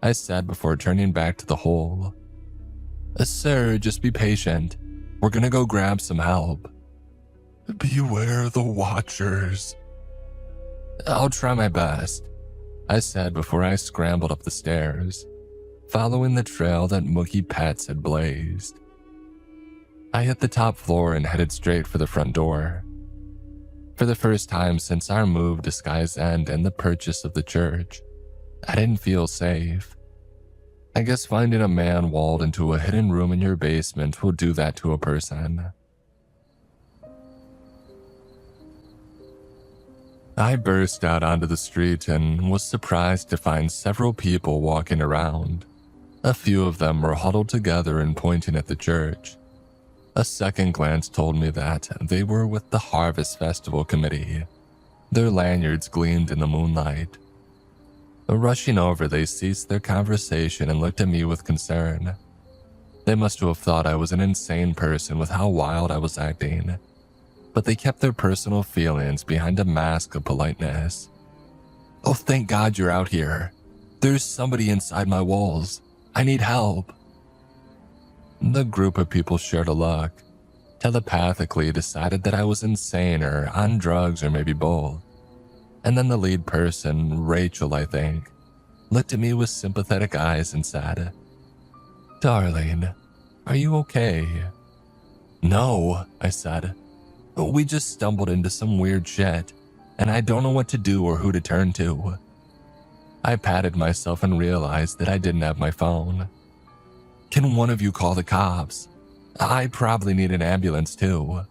I said before turning back to the hole. "Sir, just be patient. We're gonna go grab some help." "Beware the Watchers." "I'll try my best," I said before I scrambled up the stairs, following the trail that Mookie Pets had blazed. I hit the top floor and headed straight for the front door. For the first time since our move to Sky's End and the purchase of the church, I didn't feel safe. I guess finding a man walled into a hidden room in your basement will do that to a person. I burst out onto the street and was surprised to find several people walking around. A few of them were huddled together and pointing at the church. A second glance told me that they were with the Harvest Festival Committee. Their lanyards gleamed in the moonlight. Rushing over, they ceased their conversation and looked at me with concern. They must have thought I was an insane person with how wild I was acting. But they kept their personal feelings behind a mask of politeness. "Oh, thank God you're out here. There's somebody inside my walls. I need help." The group of people shared a look, telepathically decided that I was insane or on drugs or maybe both. And then the lead person, Rachel I think, looked at me with sympathetic eyes and said, "Darling, are you okay?" "No," I said. "We just stumbled into some weird shit, and I don't know what to do or who to turn to." I patted myself and realized that I didn't have my phone. "Can one of you call the cops? I probably need an ambulance too."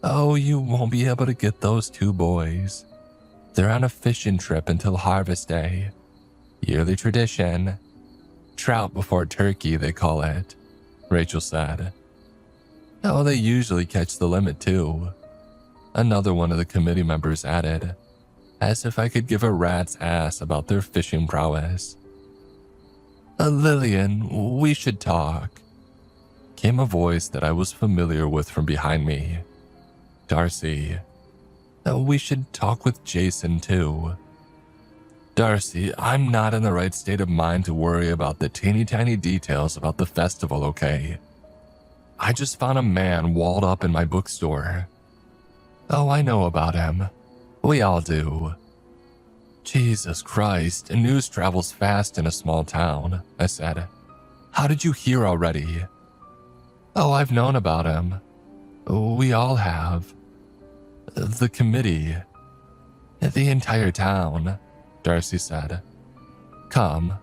"Oh, you won't be able to get those two boys. They're on a fishing trip until Harvest Day. Yearly tradition. Trout before turkey, they call it," Rachel said. "Oh, they usually catch the limit too," another one of the committee members added, as if I could give a rat's ass about their fishing prowess. "Lillian, we should talk," came a voice that I was familiar with from behind me. "Darcy, we should talk with Jason too." "Darcy, I'm not in the right state of mind to worry about the teeny tiny details about the festival, okay? I just found a man walled up in my bookstore." "Oh, I know about him. We all do." "Jesus Christ, news travels fast in a small town," I said. "How did you hear already?" "Oh, I've known about him. We all have." The committee. The entire town, Darcy said. Come,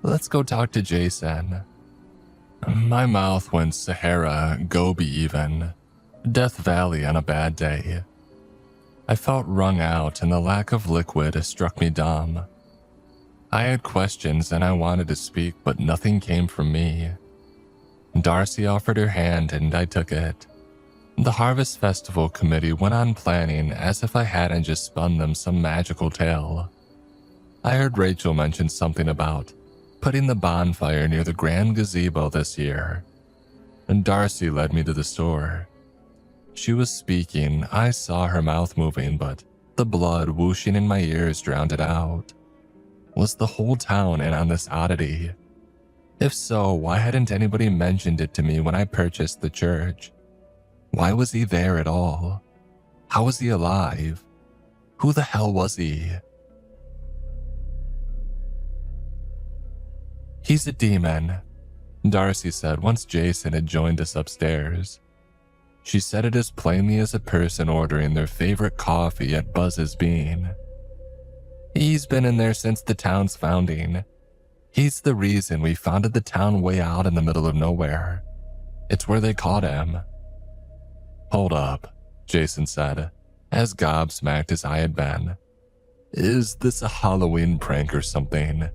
let's go talk to Jason. My mouth went Sahara, Gobi even. Death Valley on a bad day. I felt wrung out and the lack of liquid struck me dumb. I had questions and I wanted to speak, but nothing came from me. Darcy offered her hand and I took it. The Harvest Festival committee went on planning as if I hadn't just spun them some magical tale. I heard Rachel mention something about putting the bonfire near the grand gazebo this year, and Darcy led me to the store. She was speaking, I saw her mouth moving, but the blood whooshing in my ears drowned it out. Was the whole town in on this oddity? If so, why hadn't anybody mentioned it to me when I purchased the church? Why was he there at all? How was he alive? Who the hell was he? He's a demon, Darcy said once Jason had joined us upstairs. She said it as plainly as a person ordering their favorite coffee at Buzz's Bean. He's been in there since the town's founding. He's the reason we founded the town way out in the middle of nowhere. It's where they caught him. Hold up, Jason said, as gobsmacked as I had been. Is this a Halloween prank or something?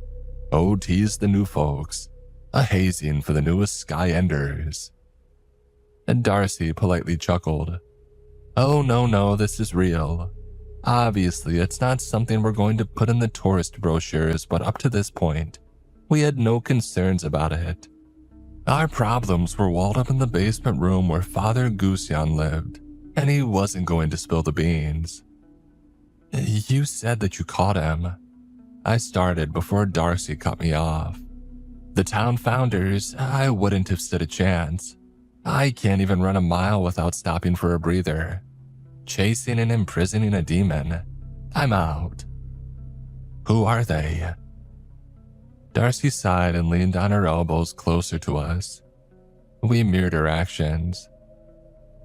Oh, tease the new folks. A hazing for the newest Skyenders. And Darcy politely chuckled. Oh, no, this is real. Obviously, it's not something we're going to put in the tourist brochures, but up to this point, we had no concerns about it. Our problems were walled up in the basement room where Father Gusion lived, and he wasn't going to spill the beans. You said that you caught him. I started before Darcy cut me off. The town founders, I wouldn't have stood a chance. I can't even run a mile without stopping for a breather. Chasing and imprisoning a demon. I'm out. Who are they? Darcy sighed and leaned on her elbows closer to us. We mirrored her actions.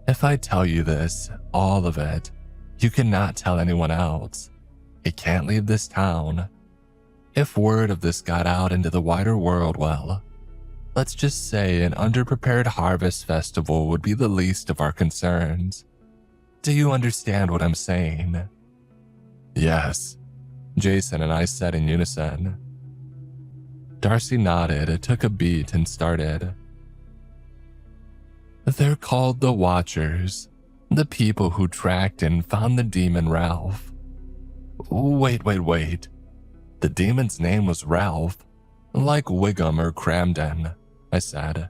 If I tell you this, all of it, you cannot tell anyone else. It can't leave this town. If word of this got out into the wider world, well, let's just say an underprepared harvest festival would be the least of our concerns. Do you understand what I'm saying? Yes, Jason and I said in unison. Darcy nodded, took a beat, and started. They're called the Watchers, the people who tracked and found the demon Ralph. Wait. The demon's name was Ralph, like Wiggum or Cramden, I said.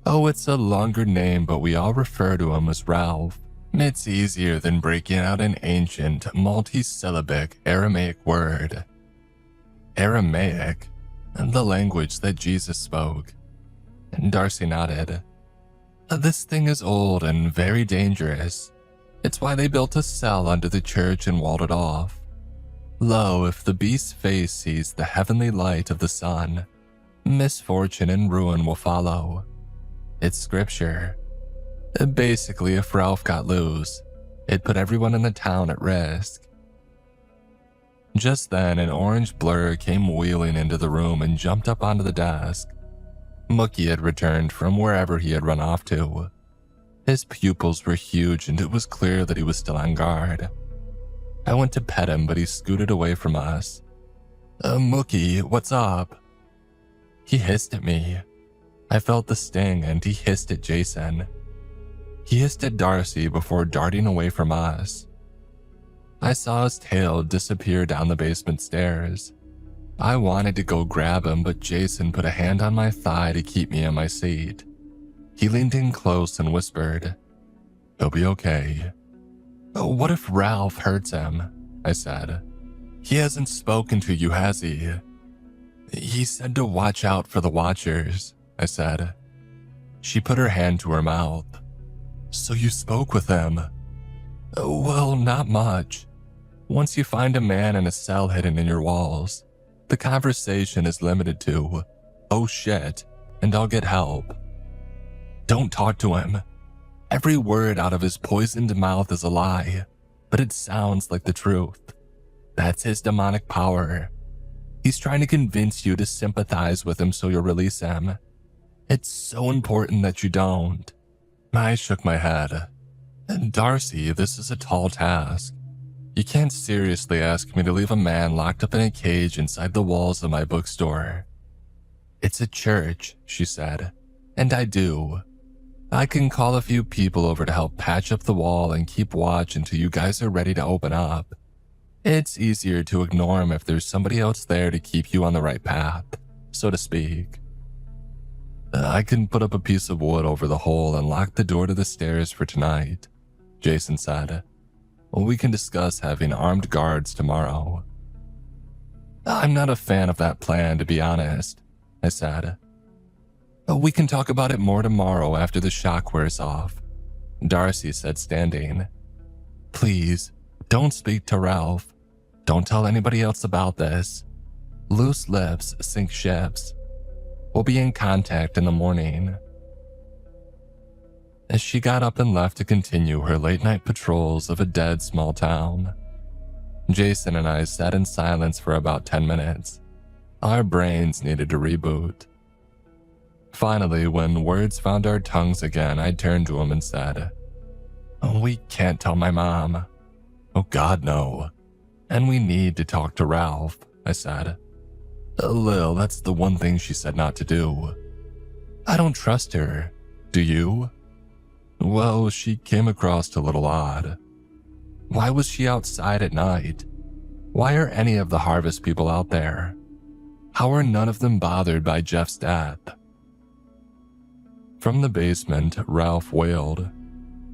Oh, it's a longer name, but we all refer to him as Ralph. It's easier than breaking out an ancient, multi-syllabic Aramaic word. Aramaic? The language that Jesus spoke. Darcy nodded. This thing is old and very dangerous. It's why they built a cell under the church and walled it off. Lo, if the beast's face sees the heavenly light of the sun, misfortune and ruin will follow. It's scripture. Basically, if Ralph got loose, it put everyone in the town at risk. Just then, an orange blur came wheeling into the room and jumped up onto the desk. Mookie had returned from wherever he had run off to. His pupils were huge and it was clear that he was still on guard. I went to pet him, but he scooted away from us. Mookie, what's up? He hissed at me. I felt the sting and he hissed at Jason. He hissed at Darcy before darting away from us. I saw his tail disappear down the basement stairs. I wanted to go grab him, but Jason put a hand on my thigh to keep me in my seat. He leaned in close and whispered, "He'll be okay." What if Ralph hurts him? I said. He hasn't spoken to you, has he? He said to watch out for the Watchers, I said. She put her hand to her mouth. So you spoke with him? Well, not much. Once you find a man in a cell hidden in your walls, the conversation is limited to, "Oh shit," and I'll get help. Don't talk to him. Every word out of his poisoned mouth is a lie, but it sounds like the truth. That's his demonic power. He's trying to convince you to sympathize with him so you'll release him. It's so important that you don't. I shook my head. Darcy, this is a tall task. You can't seriously ask me to leave a man locked up in a cage inside the walls of my bookstore. It's a church, she said, and I do. I can call a few people over to help patch up the wall and keep watch until you guys are ready to open up. It's easier to ignore him if there's somebody else there to keep you on the right path, so to speak. I can put up a piece of wood over the hole and lock the door to the stairs for tonight, Jason said. We can discuss having armed guards tomorrow. I'm not a fan of that plan, to be honest, I said. We can talk about it more tomorrow after the shock wears off, Darcy said, standing. Please, don't speak to Ralph. Don't tell anybody else about this. Loose lips sink ships. We'll be in contact in the morning. As she got up and left to continue her late-night patrols of a dead small town, Jason and I sat in silence for about 10 minutes. Our brains needed to reboot. Finally, when words found our tongues again, I turned to him and said, We can't tell my mom. Oh God, no. And we need to talk to Ralph, I said. Lil, that's the one thing she said not to do. I don't trust her. Do you? Well, she came across a little odd. Why was she outside at night? Why are any of the harvest people out there? How are none of them bothered by Jeff's death? From the basement, Ralph wailed.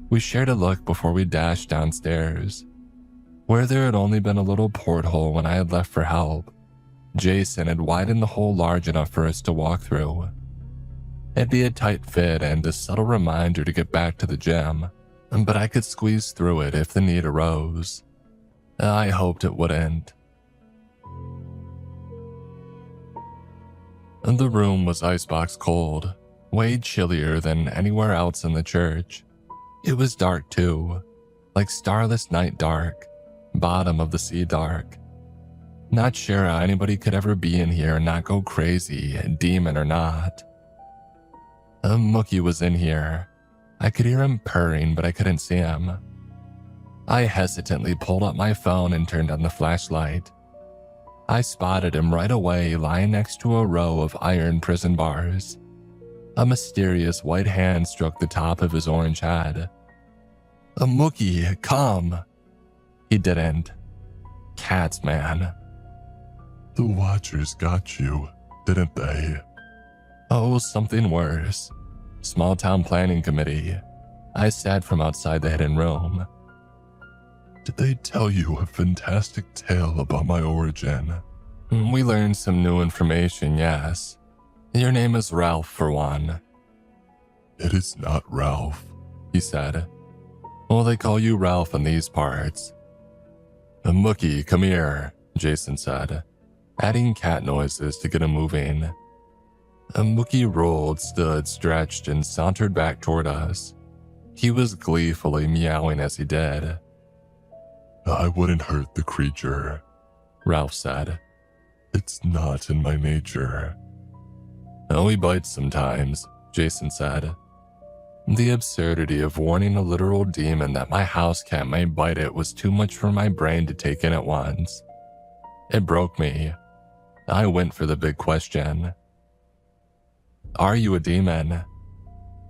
We shared a look before we dashed downstairs. Where there had only been a little porthole when I had left for help, Jason had widened the hole large enough for us to walk through. It'd be a tight fit and a subtle reminder to get back to the gym, but I could squeeze through it if the need arose. I hoped it wouldn't. The room was icebox cold, way chillier than anywhere else in the church. It was dark too, like starless night dark, bottom of the sea dark. Not sure how anybody could ever be in here and not go crazy, demon or not. Mookie was in here. I could hear him purring, but I couldn't see him. I hesitantly pulled up my phone and turned on the flashlight. I spotted him right away lying next to a row of iron prison bars. A mysterious white hand stroked the top of his orange head. Mookie, come. He didn't. Cats, man. The Watchers got you, didn't they? Oh, something worse. Small town planning committee. I said from outside the hidden room. Did they tell you a fantastic tale about my origin? We learned some new information, yes. Your name is Ralph, for one. It is not Ralph, he said. Well, they call you Ralph in these parts. Mookie, come here, Jason said, adding cat noises to get him moving. Mookie rolled, stood, stretched, and sauntered back toward us. He was gleefully meowing as he did. I wouldn't hurt the creature, Ralph said. It's not in my nature. Oh, he bites sometimes, Jason said. The absurdity of warning a literal demon that my house cat might bite it was too much for my brain to take in at once. It broke me. I went for the big question. Are you a demon?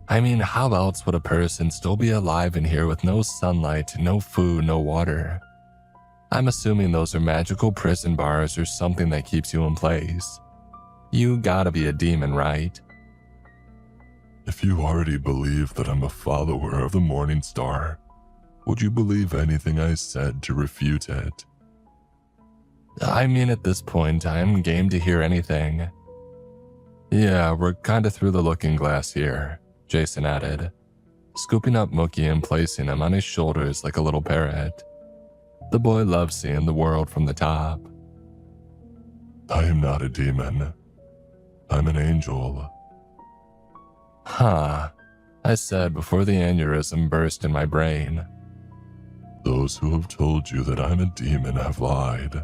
I mean, how else would a person still be alive in here with no sunlight, no food, no water? I'm assuming those are magical prison bars or something that keeps you in place. You gotta be a demon, right? If you already believe that I'm a follower of the Morning Star, would you believe anything I said to refute it? I mean, at this point, I'm game to hear anything. Yeah, we're kinda through the looking glass here, Jason added, scooping up Mookie and placing him on his shoulders like a little parrot. The boy loves seeing the world from the top. I am not a demon. I'm an angel. Huh. I said before the aneurysm burst in my brain. Those who have told you that I'm a demon have lied.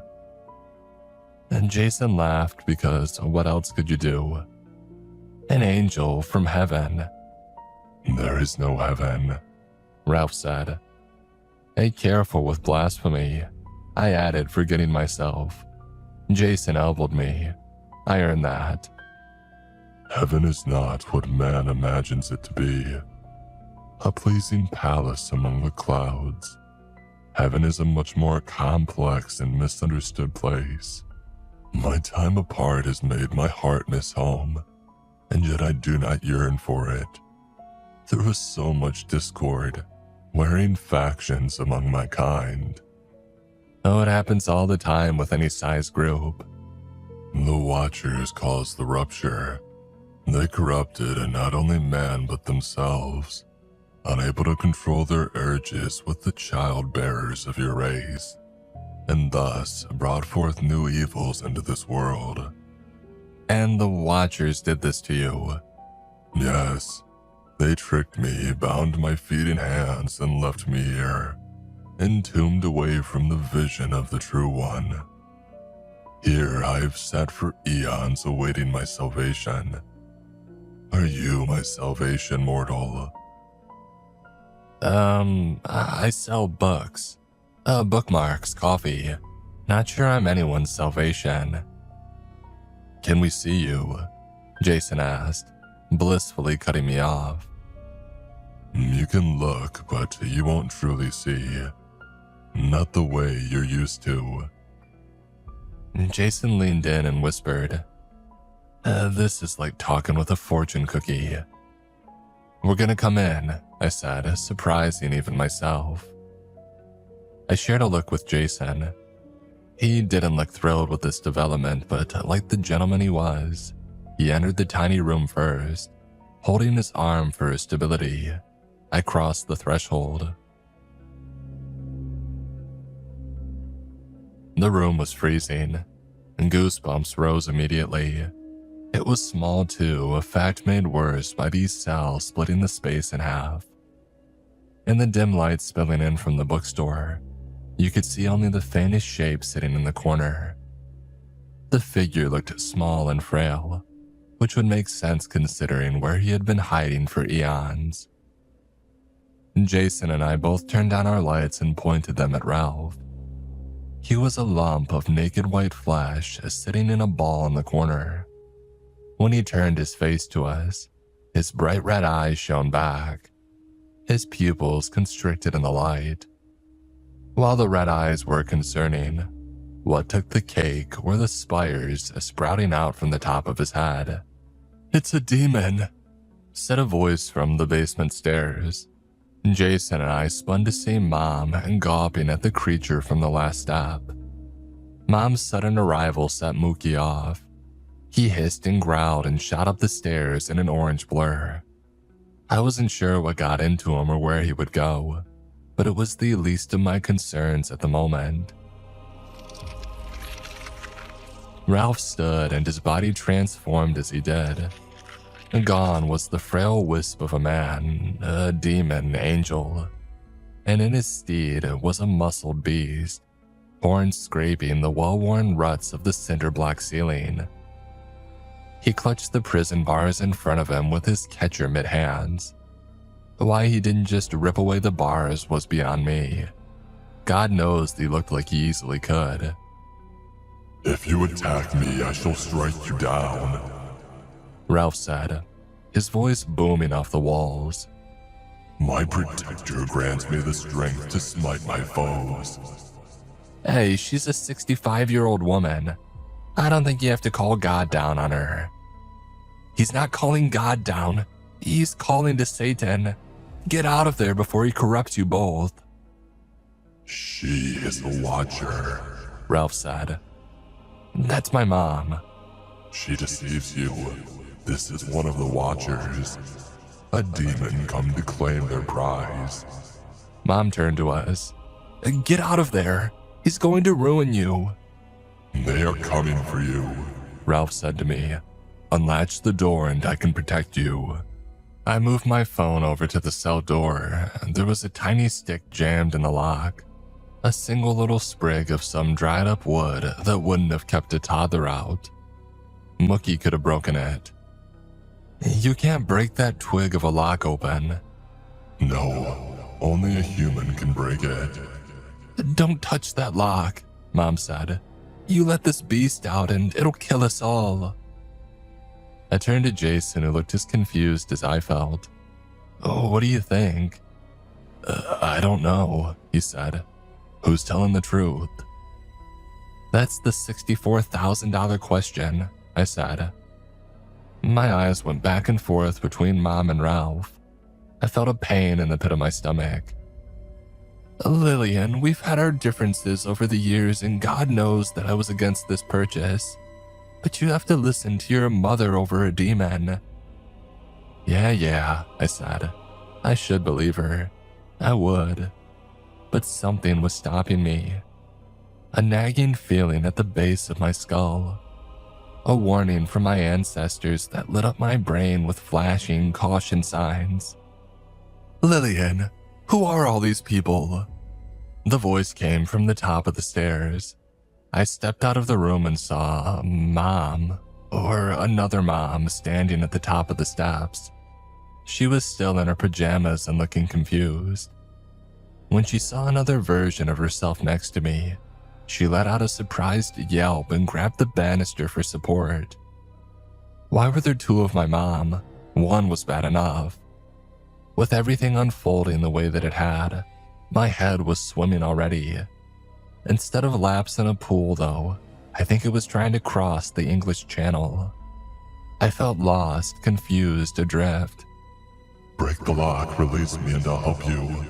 And Jason laughed because what else could you do? An angel from heaven. There is no heaven, Ralph said. Hey, careful with blasphemy, I added, forgetting myself. Jason elbowed me. I earned that. Heaven is not what man imagines it to be. A pleasing palace among the clouds. Heaven is a much more complex and misunderstood place. My time apart has made my heart miss home, and yet I do not yearn for it. There was so much discord, wearing factions among my kind. Oh, it happens all the time with any size group. The Watchers caused the rupture. They corrupted not only man but themselves, unable to control their urges with the child bearers of your race, and thus brought forth new evils into this world. And the Watchers did this to you? Yes, they tricked me, bound my feet and hands, and left me here, entombed away from the vision of the True One. Here I have sat for eons awaiting my salvation. Are you my salvation, mortal? I sell books. Bookmarks, coffee. Not sure I'm anyone's salvation. Can we see you? Jason asked, blissfully cutting me off. You can look, but you won't truly see. Not the way you're used to. Jason leaned in and whispered, this is like talking with a fortune cookie. We're gonna come in, I said, surprising even myself. I shared a look with Jason. He didn't look thrilled with this development, but like the gentleman he was, he entered the tiny room first, holding his arm for stability. I crossed the threshold. The room was freezing, and goosebumps rose immediately. It was small too, a fact made worse by these cells splitting the space in half. In the dim light spilling in from the bookstore, you could see only the faintest shape sitting in the corner. The figure looked small and frail, which would make sense considering where he had been hiding for eons. Jason and I both turned down our lights and pointed them at Ralph. He was a lump of naked white flesh sitting in a ball in the corner. When he turned his face to us, his bright red eyes shone back, his pupils constricted in the light. While the red eyes were concerning, what took the cake were the spires sprouting out from the top of his head. "It's a demon," said a voice from the basement stairs. Jason and I spun to see Mom gawping at the creature from the last step. Mom's sudden arrival set Mookie off. He hissed and growled and shot up the stairs in an orange blur. I wasn't sure what got into him or where he would go, but it was the least of my concerns at the moment. Ralph stood and his body transformed as he did. Gone was the frail wisp of a man, a demon angel, and in his stead was a muscled beast, horns scraping the well-worn ruts of the cinder-black ceiling. He clutched the prison bars in front of him with his catcher mid-hands. Why he didn't just rip away the bars was beyond me. God knows he looked like he easily could. "If you attack me, I shall strike you down," Ralph said, his voice booming off the walls. "My protector grants me the strength to smite my foes." Hey, she's a 65-year-old woman. I don't think you have to call God down on her. He's not calling God down. He's calling to Satan. Get out of there before he corrupts you both. "She is the Watcher," Ralph said. That's my mom. "She deceives you. This is one of the Watchers. A demon come to claim their prize." Mom turned to us. Get out of there. He's going to ruin you. "They are coming for you," Ralph said to me. Unlatch the door and I can protect you. I moved my phone over to the cell door. There was a tiny stick jammed in the lock. A single little sprig of some dried up wood that wouldn't have kept a toddler out. Mookie could have broken it. You can't break that twig of a lock open. No, only a human can break it. Don't touch that lock, Mom said. You let this beast out and it'll kill us all. I turned to Jason, who looked as confused as I felt. Oh, what do you think? I don't know, he said. Who's telling the truth? That's the $64,000 question, I said. My eyes went back and forth between Mom and Ralph. I felt a pain in the pit of my stomach. Lillian, we've had our differences over the years, and God knows that I was against this purchase. But you have to listen to your mother over a demon. Yeah, I said. I should believe her. I would. But something was stopping me. A nagging feeling at the base of my skull. A warning from my ancestors that lit up my brain with flashing caution signs. Lillian, who are all these people? The voice came from the top of the stairs. I stepped out of the room and saw a mom, or another mom, standing at the top of the steps. She was still in her pajamas and looking confused. When she saw another version of herself next to me, she let out a surprised yelp and grabbed the banister for support. Why were there two of my mom? One was bad enough. With everything unfolding the way that it had, my head was swimming already. Instead of laps in a pool, though, I think it was trying to cross the English Channel. I felt lost, confused, adrift. Break the lock, release me, and I'll help you.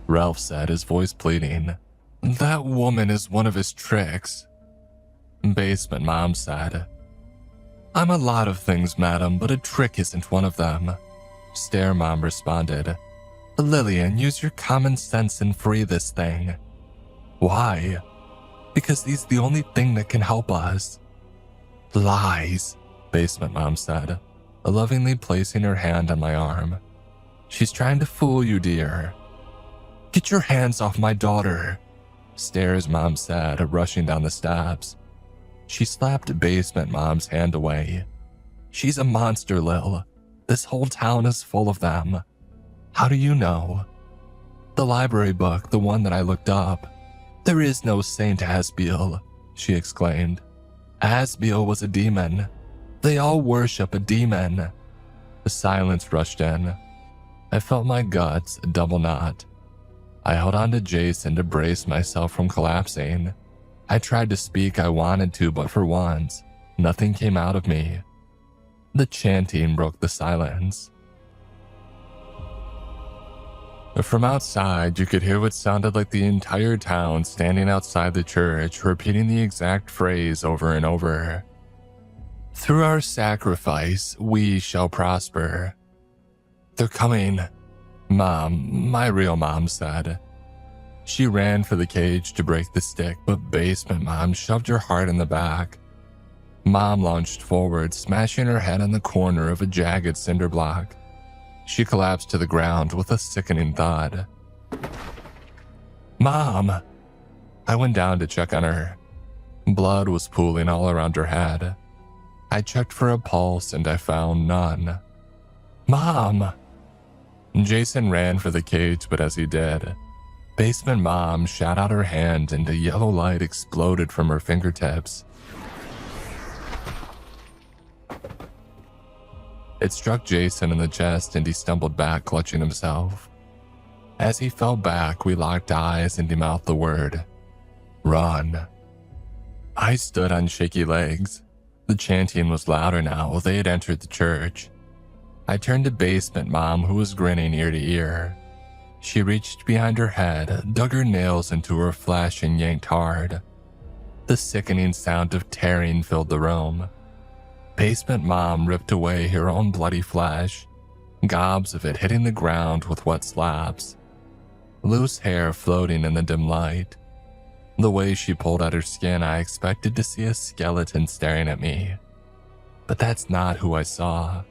Ralph said, his voice pleading. That woman is one of his tricks. Basement Mom said. I'm a lot of things, madam, but a trick isn't one of them. Stair Mom responded. Lillian, use your common sense and free this thing. Why? Because he's the only thing that can help us. Lies, Basement Mom said, lovingly placing her hand on my arm. She's trying to fool you, dear. Get your hands off my daughter, Stairs Mom said, rushing down the steps. She slapped Basement Mom's hand away. She's a monster, Lil. This whole town is full of them. How do you know? The library book, the one that I looked up. There is no Saint Asbiel, she exclaimed. Asbiel was a demon. They all worship a demon. The silence rushed in. I felt my guts a double knot. I held on to Jason to brace myself from collapsing. I tried to speak I wanted to, but for once, nothing came out of me. The chanting broke the silence. From outside, you could hear what sounded like the entire town standing outside the church, repeating the exact phrase over and over. Through our sacrifice, we shall prosper. They're coming, Mom, my real mom said. She ran for the cage to break the stick, but Basement Mom shoved her hard in the back. Mom launched forward, smashing her head on the corner of a jagged cinder block. She collapsed to the ground with a sickening thud. Mom! I went down to check on her. Blood was pooling all around her head. I checked for a pulse and I found none. Mom! Jason ran for the cage, but as he did, Basement Mom shot out her hand and a yellow light exploded from her fingertips. It struck Jason in the chest and he stumbled back, clutching himself. As he fell back, we locked eyes and he mouthed the word, "Run." I stood on shaky legs. The chanting was louder now. They had entered the church. I turned to Basement Mom, who was grinning ear to ear. She reached behind her head, dug her nails into her flesh and yanked hard. The sickening sound of tearing filled the room. Basement Mom ripped away her own bloody flesh, gobs of it hitting the ground with wet slabs. Loose hair floating in the dim light. The way she pulled at her skin, I expected to see a skeleton staring at me. But that's not who I saw.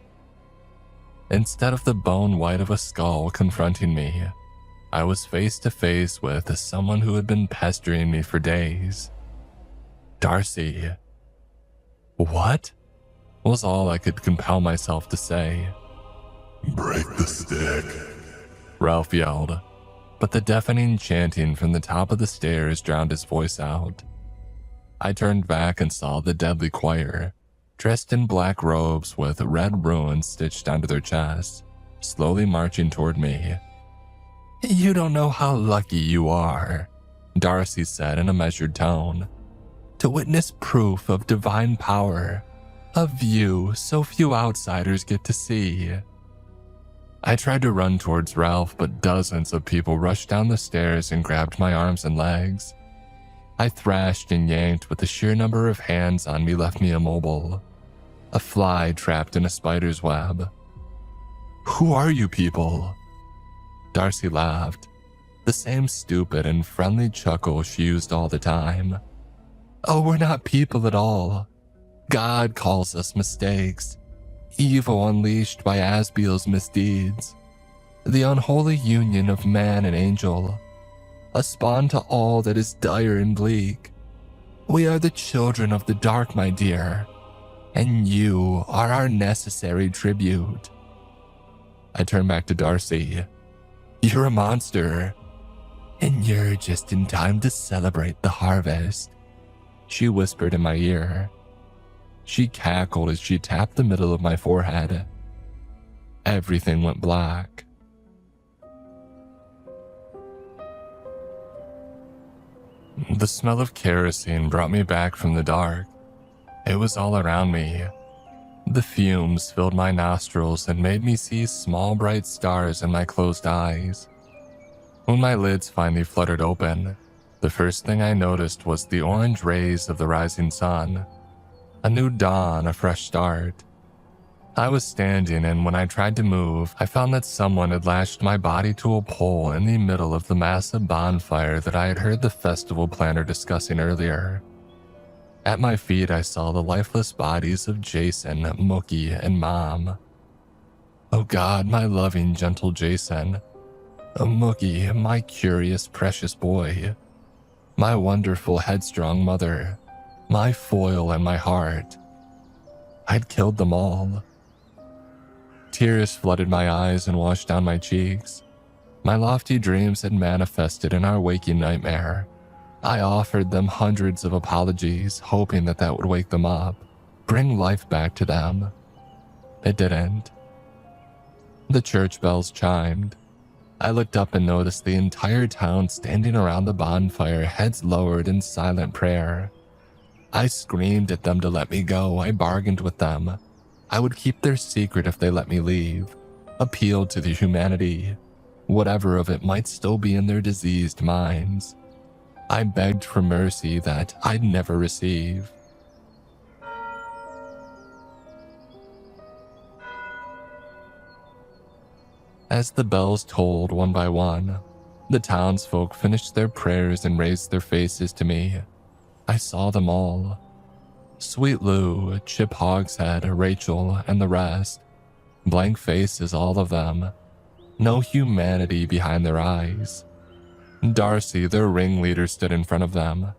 Instead of the bone white of a skull confronting me, I was face to face with someone who had been pestering me for days. Darcy. What? Was all I could compel myself to say. Break the stick, Ralph yelled, but the deafening chanting from the top of the stairs drowned his voice out. I turned back and saw the deadly choir, dressed in black robes with red runes stitched onto their chests, slowly marching toward me. You don't know how lucky you are, Darcy said in a measured tone, to witness proof of divine power, a view so few outsiders get to see. I tried to run towards Ralph, but dozens of people rushed down the stairs and grabbed my arms and legs. I thrashed and yanked, but the sheer number of hands on me left me immobile, a fly trapped in a spider's web. Who are you people? Darcy laughed, the same stupid and friendly chuckle she used all the time. Oh, we're not people at all. God calls us mistakes, evil unleashed by Asbiel's misdeeds, the unholy union of man and angel, a spawn to all that is dire and bleak. We are the children of the dark, my dear, and you are our necessary tribute. I turned back to Darcy. You're a monster, and you're just in time to celebrate the harvest, she whispered in my ear. She cackled as she tapped the middle of my forehead. Everything went black. The smell of kerosene brought me back from the dark. It was all around me. The fumes filled my nostrils and made me see small bright stars in my closed eyes. When my lids finally fluttered open, the first thing I noticed was the orange rays of the rising sun. A new dawn, a fresh start. I was standing, and when I tried to move, I found that someone had lashed my body to a pole in the middle of the massive bonfire that I had heard the festival planner discussing earlier. At my feet, I saw the lifeless bodies of Jason, Mookie, and Mom. Oh God, my loving, gentle Jason. Mookie, my curious, precious boy. My wonderful, headstrong mother. My foil and my heart. I'd killed them all. Tears flooded my eyes and washed down my cheeks. My lofty dreams had manifested in our waking nightmare. I offered them hundreds of apologies, hoping that would wake them up, bring life back to them. It didn't. The church bells chimed. I looked up and noticed the entire town standing around the bonfire, heads lowered in silent prayer. I screamed at them to let me go. I bargained with them. I would keep their secret if they let me leave. Appealed to the humanity. Whatever of it might still be in their diseased minds. I begged for mercy that I'd never receive. As the bells tolled one by one, the townsfolk finished their prayers and raised their faces to me. I saw them all. Sweet Lou, Chip Hogshead, Rachel, and the rest. Blank faces, all of them. No humanity behind their eyes. Darcy, their ringleader, stood in front of them.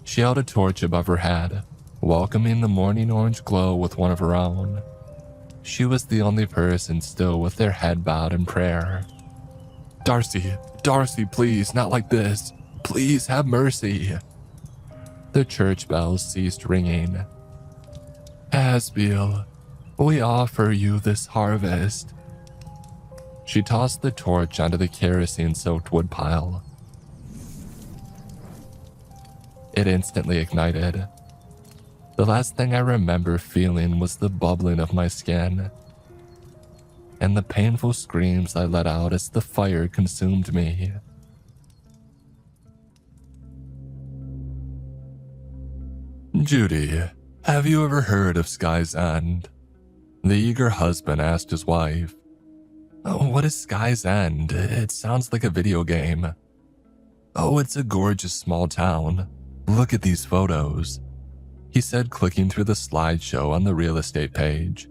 She held a torch above her head, welcoming the morning orange glow with one of her own. She was the only person still with their head bowed in prayer. Darcy, please, not like this. Please have mercy. The church bells ceased ringing. Asbiel, we offer you this harvest. She tossed the torch onto the kerosene-soaked woodpile. It instantly ignited. The last thing I remember feeling was the bubbling of my skin and the painful screams I let out as the fire consumed me. Judy, have you ever heard of Sky's End? The eager husband asked his wife. Oh, what is Sky's End? It sounds like a video game. Oh, it's a gorgeous small town. Look at these photos, he said, clicking through the slideshow on the real estate page.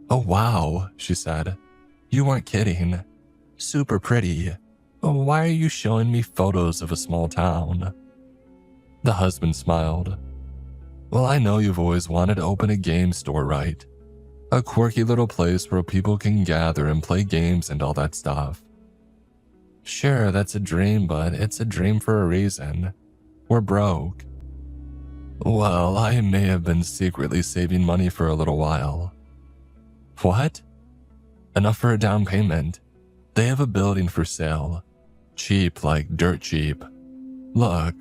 Oh wow, she said. You weren't kidding. Super pretty. Why are you showing me photos of a small town? The husband smiled. Well, I know you've always wanted to open a game store, right? A quirky little place where people can gather and play games and all that stuff. Sure, that's a dream, but it's a dream for a reason. We're broke. Well, I may have been secretly saving money for a little while. What? Enough for a down payment. They have a building for sale. Cheap, like dirt cheap. Look.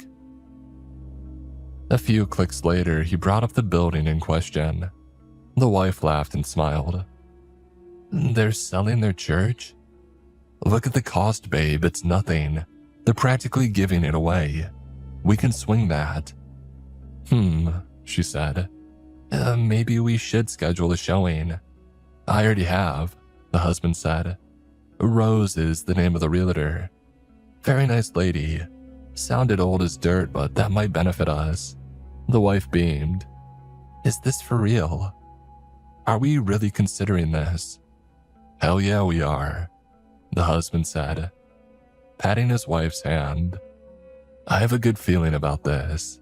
A few clicks later, he brought up the building in question. The wife laughed and smiled. They're selling their church? Look at the cost, babe, it's nothing. They're practically giving it away. We can swing that. She said. Maybe we should schedule a showing. I already have, the husband said. Rose is the name of the realtor. Very nice lady. Sounded old as dirt, but that might benefit us. The wife beamed. Is this for real? Are we really considering this? Hell yeah, we are, the husband said, patting his wife's hand. I have a good feeling about this.